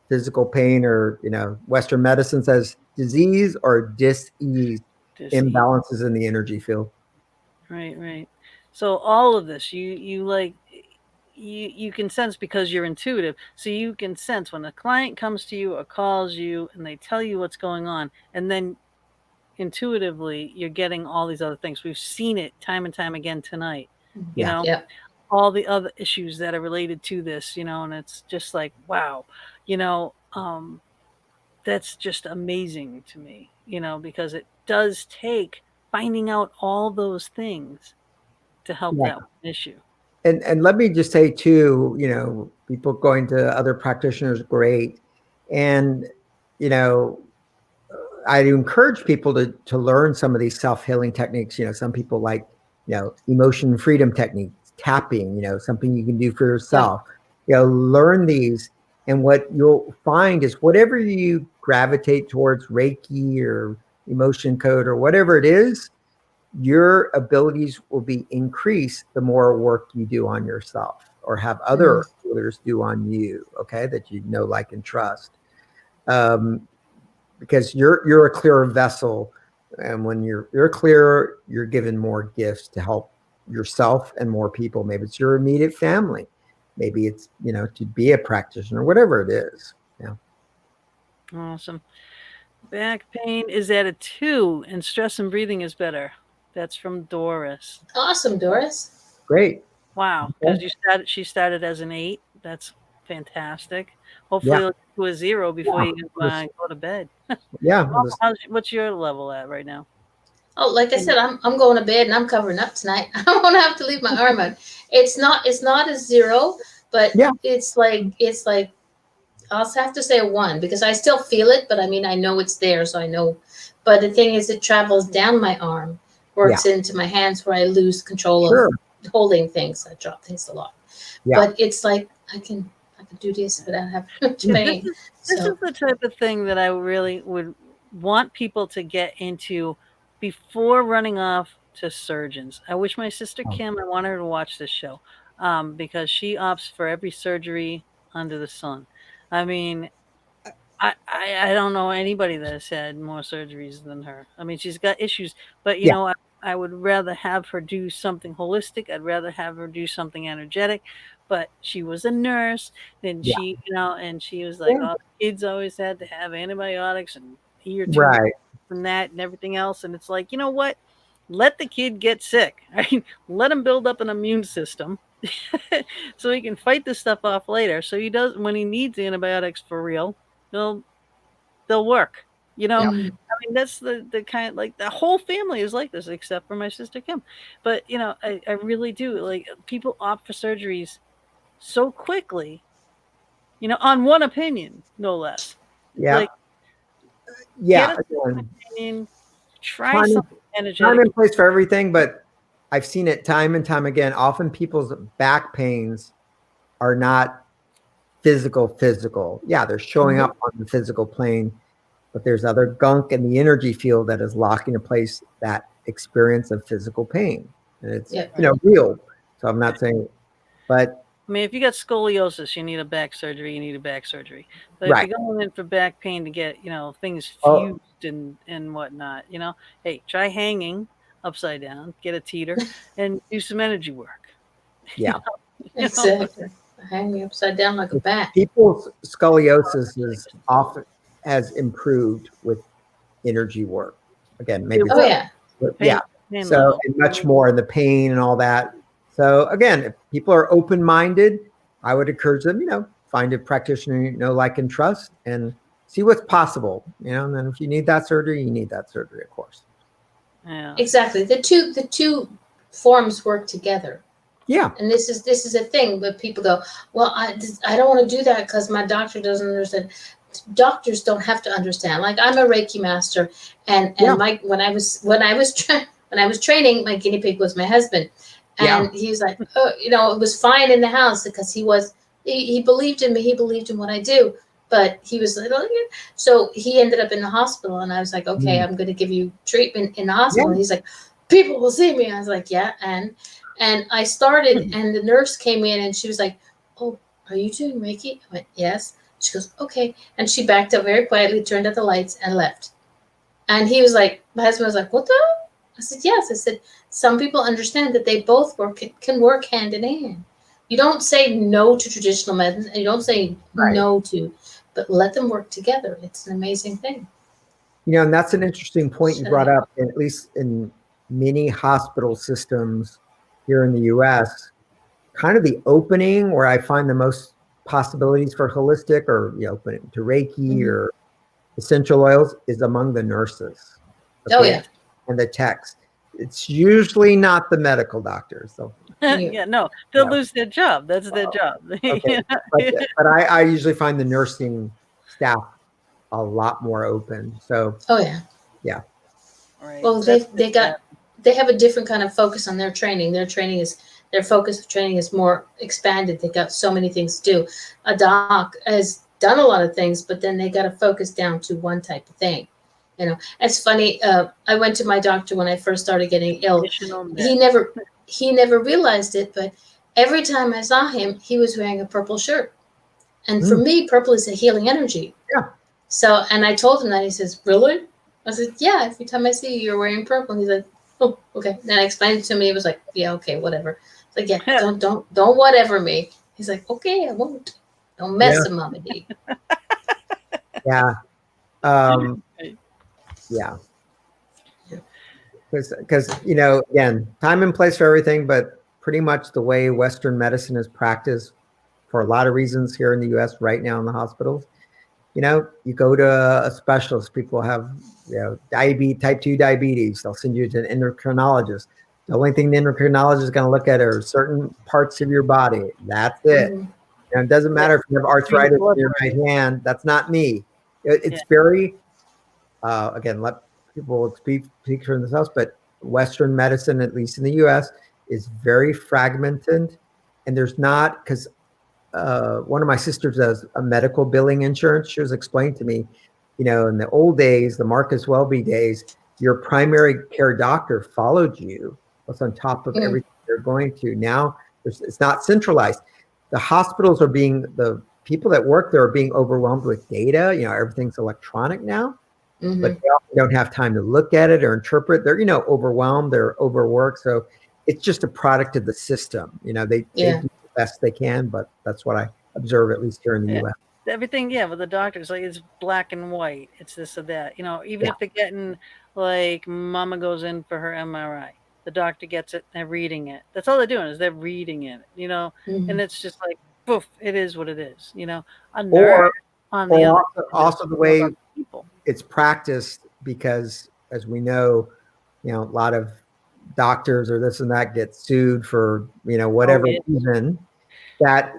physical pain or, Western medicine says disease or dis-ease, Just imbalances in the energy field. right, right. So all of this, you like you can sense because you're intuitive. So you can sense when a client comes to you or calls you and they tell you what's going on, and then intuitively you're getting all these other things. We've seen it time and time again tonight. You Yeah. know, Yeah. all the other issues that are related to this, and it's just like, wow, you know, that's just amazing to me, because it does take finding out all those things to help Yeah. that one issue. And let me just say too, people going to other practitioners, great. And, you know, I encourage people to learn some of these self-healing techniques. Some people like, emotion freedom techniques, tapping, something you can do for yourself. Learn these. And what you'll find is whatever you gravitate towards, Reiki or emotion code or whatever it is, your abilities will be increased the more work you do on yourself or have other healers do on you, okay, that like, and trust. Because you're a clearer vessel, and when you're clearer, you're given more gifts to help yourself and more people. Maybe it's your immediate family, maybe it's to be a practitioner, whatever it is. Yeah. Awesome. Back pain is at a 2 and stress and breathing is better. That's from Doris. Awesome, Doris. Great. Wow, Okay. because she started as an 8. That's fantastic. Hopefully Yeah. you'll get to a 0 before you Course. go to bed. Yeah. What's your level at right now? Oh, like I said, I'm going to bed and I'm covering up tonight. I don't want to have to leave my arm out. It's not a 0, but Yeah. it's like I'll have to say a 1 because I still feel it, but I mean I know it's there, so I know. But the thing is, it travels down my arm, works into my hands, where I lose control Sure. of holding things. I drop things a lot. Yeah. But it's like I can do this without having much pain. This is the type of thing that I really would want people to get into before running off to surgeons. I wish my sister Kim, I want her to watch this show, because she opts for every surgery under the sun. I mean, I don't know anybody that has had more surgeries than her. I mean, she's got issues, but I would rather have her do something holistic. I'd rather have her do something energetic. But she was a nurse, and she, and she was like, oh, kids always had to have antibiotics and a year or two Right. from that and everything else. And it's like, you know what? Let the kid get sick. Right? Let him build up an immune system so he can fight this stuff off later. So he does, when he needs antibiotics for real, they'll work. I mean, that's the kind, like, the whole family is like this except for my sister Kim. But I really do, like, people opt for surgeries so quickly, on one opinion, no less. Yeah. Like, Yeah. get a second opinion, try Time something energetic. and place for everything, but I've seen it time and time again. Often people's back pains are not physical. Yeah, they're showing up on the physical plane, but there's other gunk in the energy field that is locking in place that experience of physical pain. And it's, real. So I'm not saying, but I mean, if you got scoliosis, you need a back surgery, But Right. if you're going in for back pain to get, things Oh. fused and whatnot, hey, try hanging upside down, get a teeter, and do some energy work. Yeah. Exactly. Hang me upside down like a bat. People's scoliosis has improved with energy work. Again, maybe. Oh yeah. Pain So, level. and much more in the pain and all that. So again, if people are open-minded, I would encourage them, find a practitioner like, and trust, and see what's possible. And then if you need that surgery, you need that surgery, of course. Yeah. Exactly. The two forms work together. Yeah. And this is a thing, but people go, well, I don't want to do that because my doctor doesn't understand. Doctors don't have to understand. Like, I'm a Reiki master, and Yeah. when I was training, my guinea pig was my husband, and he was like, oh, it was fine in the house because he believed in me, he believed in what I do, but he was like, oh, yeah. So he ended up in the hospital, and I was like, okay, I'm going to give you treatment in the hospital. And he's like, people will see me. I was like, yeah, and I started, and the nurse came in, and she was like, oh, are you doing Reiki? I went, yes. She goes, okay. And she backed up very quietly, turned out the lights, and left. And he was like, my husband was like, what the hell? I said, yes. I said, some people understand that they both can work hand in hand. You don't say no to traditional medicine, and you don't say no to, but let them work together. It's an amazing thing. And that's an interesting point you brought up, at least in many hospital systems here in the U.S., kind of the opening where I find the most possibilities for holistic or opening to Reiki or essential oils is among the nurses. Okay? Oh, yeah. And the techs. It's usually not the medical doctors. So no, they'll lose their job. That's their job. Okay. But I usually find the nursing staff a lot more open. So yeah. Right. Well, they have a different kind of focus on their training. Their focus of training is more expanded. They got so many things to do. A doc has done a lot of things, but then they got to focus down to one type of thing. It's funny. I went to my doctor when I first started getting ill. He never realized it, but every time I saw him, he was wearing a purple shirt. And for me, purple is a healing energy. Yeah. So, and I told him that. He says, really? I said, yeah, every time I see you, you're wearing purple. And he's like, oh, okay. Then I explained it to him. He was like, yeah, okay, whatever. It's like, yeah, don't whatever me. He's like, okay, I won't. Don't mess with Mama D. Yeah. Yeah. Because, again, time and place for everything, but pretty much the way Western medicine is practiced for a lot of reasons here in the U.S. right now in the hospitals, you go to a specialist, people have, diabetes, type 2 diabetes, they'll send you to an endocrinologist. The only thing the endocrinologist is going to look at are certain parts of your body. That's it. It doesn't matter if you have arthritis in your right hand. That's not me. It's very, again, let people speak for themselves, but Western medicine, at least in the U.S., is very fragmented. And there's not, because one of my sisters does a medical billing insurance. She was explaining to me, in the old days, the Marcus Welby days, your primary care doctor followed you. What's on top of everything you're going to. Now, it's not centralized. The hospitals the people that work there are being overwhelmed with data. Everything's electronic now, but they often don't have time to look at it or interpret. They're, overwhelmed, they're overworked. So it's just a product of the system. They do the best they can, but that's what I observe, at least here in the U.S. Everything, with the doctors, like, it's black and white. It's this or that. Even if they're getting, like, Mama goes in for her MRI, the doctor gets it, they're reading it. That's all they're doing is they're reading it, and it's just like, poof, it is what it is, A nurse on the other also the way it's practiced, because as we know, a lot of doctors or this and that get sued for, whatever reason, that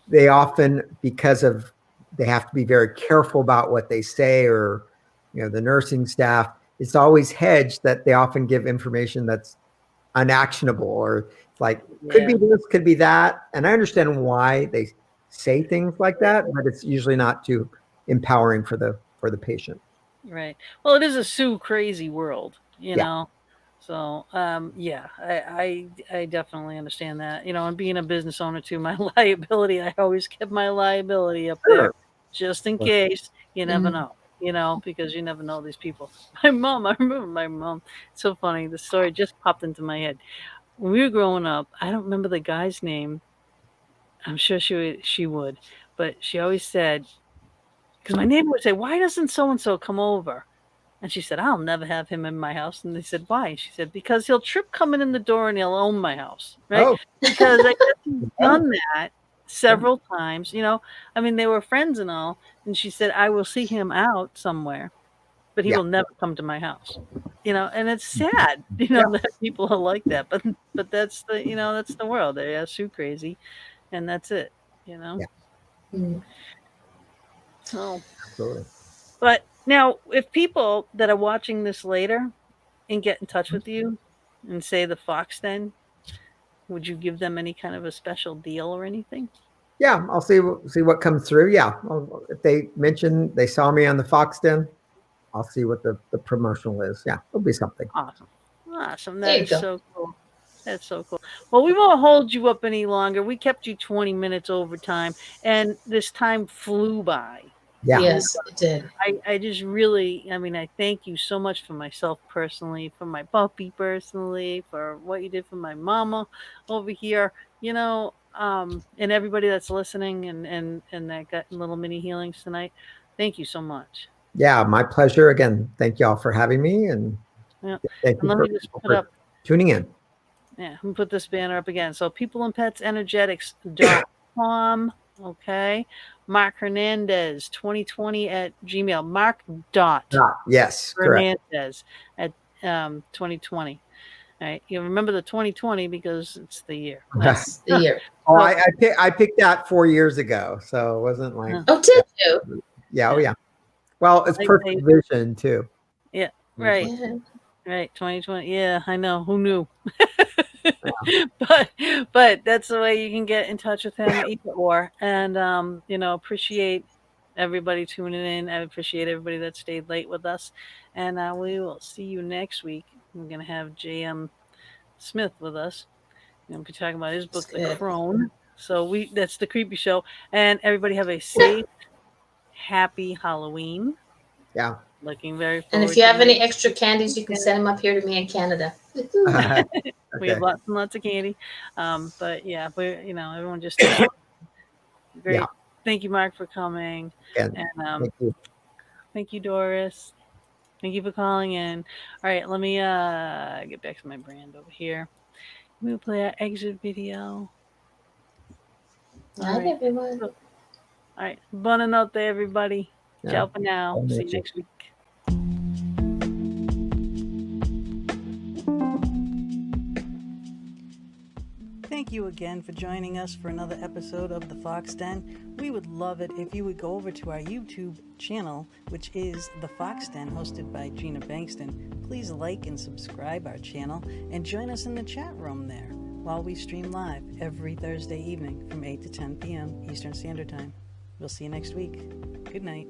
they often, because of, they have to be very careful about what they say, or, the nursing staff, it's always hedged that they often give information that's unactionable, or it's like, could be this, could be that. And I understand why they say things like that, but it's usually not too empowering for the patient. Right. Well, it is a sue crazy world, know. So, I definitely understand that, and being a business owner too, my liability, I always kept my liability up there just in case. You never know, because you never know these people. I remember my mom. It's so funny. The story just popped into my head. When we were growing up, I don't remember the guy's name. I'm sure she would, but she always said, because my neighbor would say, why doesn't so-and-so come over? And she said, I'll never have him in my house. And they said, why? She said, because he'll trip coming in the door and he'll own my house. Right? Oh. Because I guess he's done that several times. They were friends and all. And she said, I will see him out somewhere, but he will never come to my house. and it's sad, that people are like that. But that's that's the world. They are so crazy, and that's it. Yeah. Mm. So, Absolutely. but now, if people that are watching this later and get in touch with you and say the Fox Den, would you give them any kind of a special deal or anything? Yeah, I'll see what comes through. Yeah, if they mention they saw me on the Fox Den, I'll see what the promotional is. Yeah, it'll be something. Awesome. There That you is go. so cool. That's so cool. Well, we won't hold you up any longer. We kept you 20 minutes over time, and this time flew by. Yeah. Yes, it did. I just really, I thank you so much for myself personally, for my puppy personally, for what you did for my mama over here, and everybody that's listening and that got little mini healings tonight. Thank you so much. Yeah, my pleasure. Again, thank you all for having me, and Yeah. thank And you let me just put up, tuning in. yeah, let me put this banner up again. So peopleandpetsenergetics.com. Okay. Mark Hernandez 2020 at Gmail. Mark dot Yes, correct. Hernandez at 2020. All right. You remember the 2020 because it's the year. Yes, the year. Oh, I picked that 4 years ago, so it wasn't like. Oh, did you? Yeah, oh yeah. Well, it's perfect vision too. Yeah, right. Yeah. Right, 2020. Yeah, I know. Who knew? but that's the way you can get in touch with him, either or. And appreciate everybody tuning in. I appreciate everybody that stayed late with us. And we will see you next week. We're gonna have J.M. Smith with us. We'll be talking about his book, The Good. Crone. So that's the Creepy Show. And everybody have a safe, happy Halloween. Yeah. Looking very forward. And if you have any extra candies, you can send them up here to me in Canada. Okay. We have lots and lots of candy. But yeah, everyone just great. Yeah. Thank you, Mark, for coming. And And thank you. thank you, Doris. Thank you for calling in. All right, let me get back to my brand over here. We'll play our exit video. Night, everyone. All right. Buona notte, everybody. Yeah. Ciao for now. See you next week. Thank you again for joining us for another episode of The Fox Den. We would love it if you would go over to our YouTube channel, which is The Fox Den, hosted by Gina Bankston. Please like and subscribe our channel and join us in the chat room there while we stream live every Thursday evening from 8 to 10 p.m. Eastern Standard Time. We'll see you next week. Good night.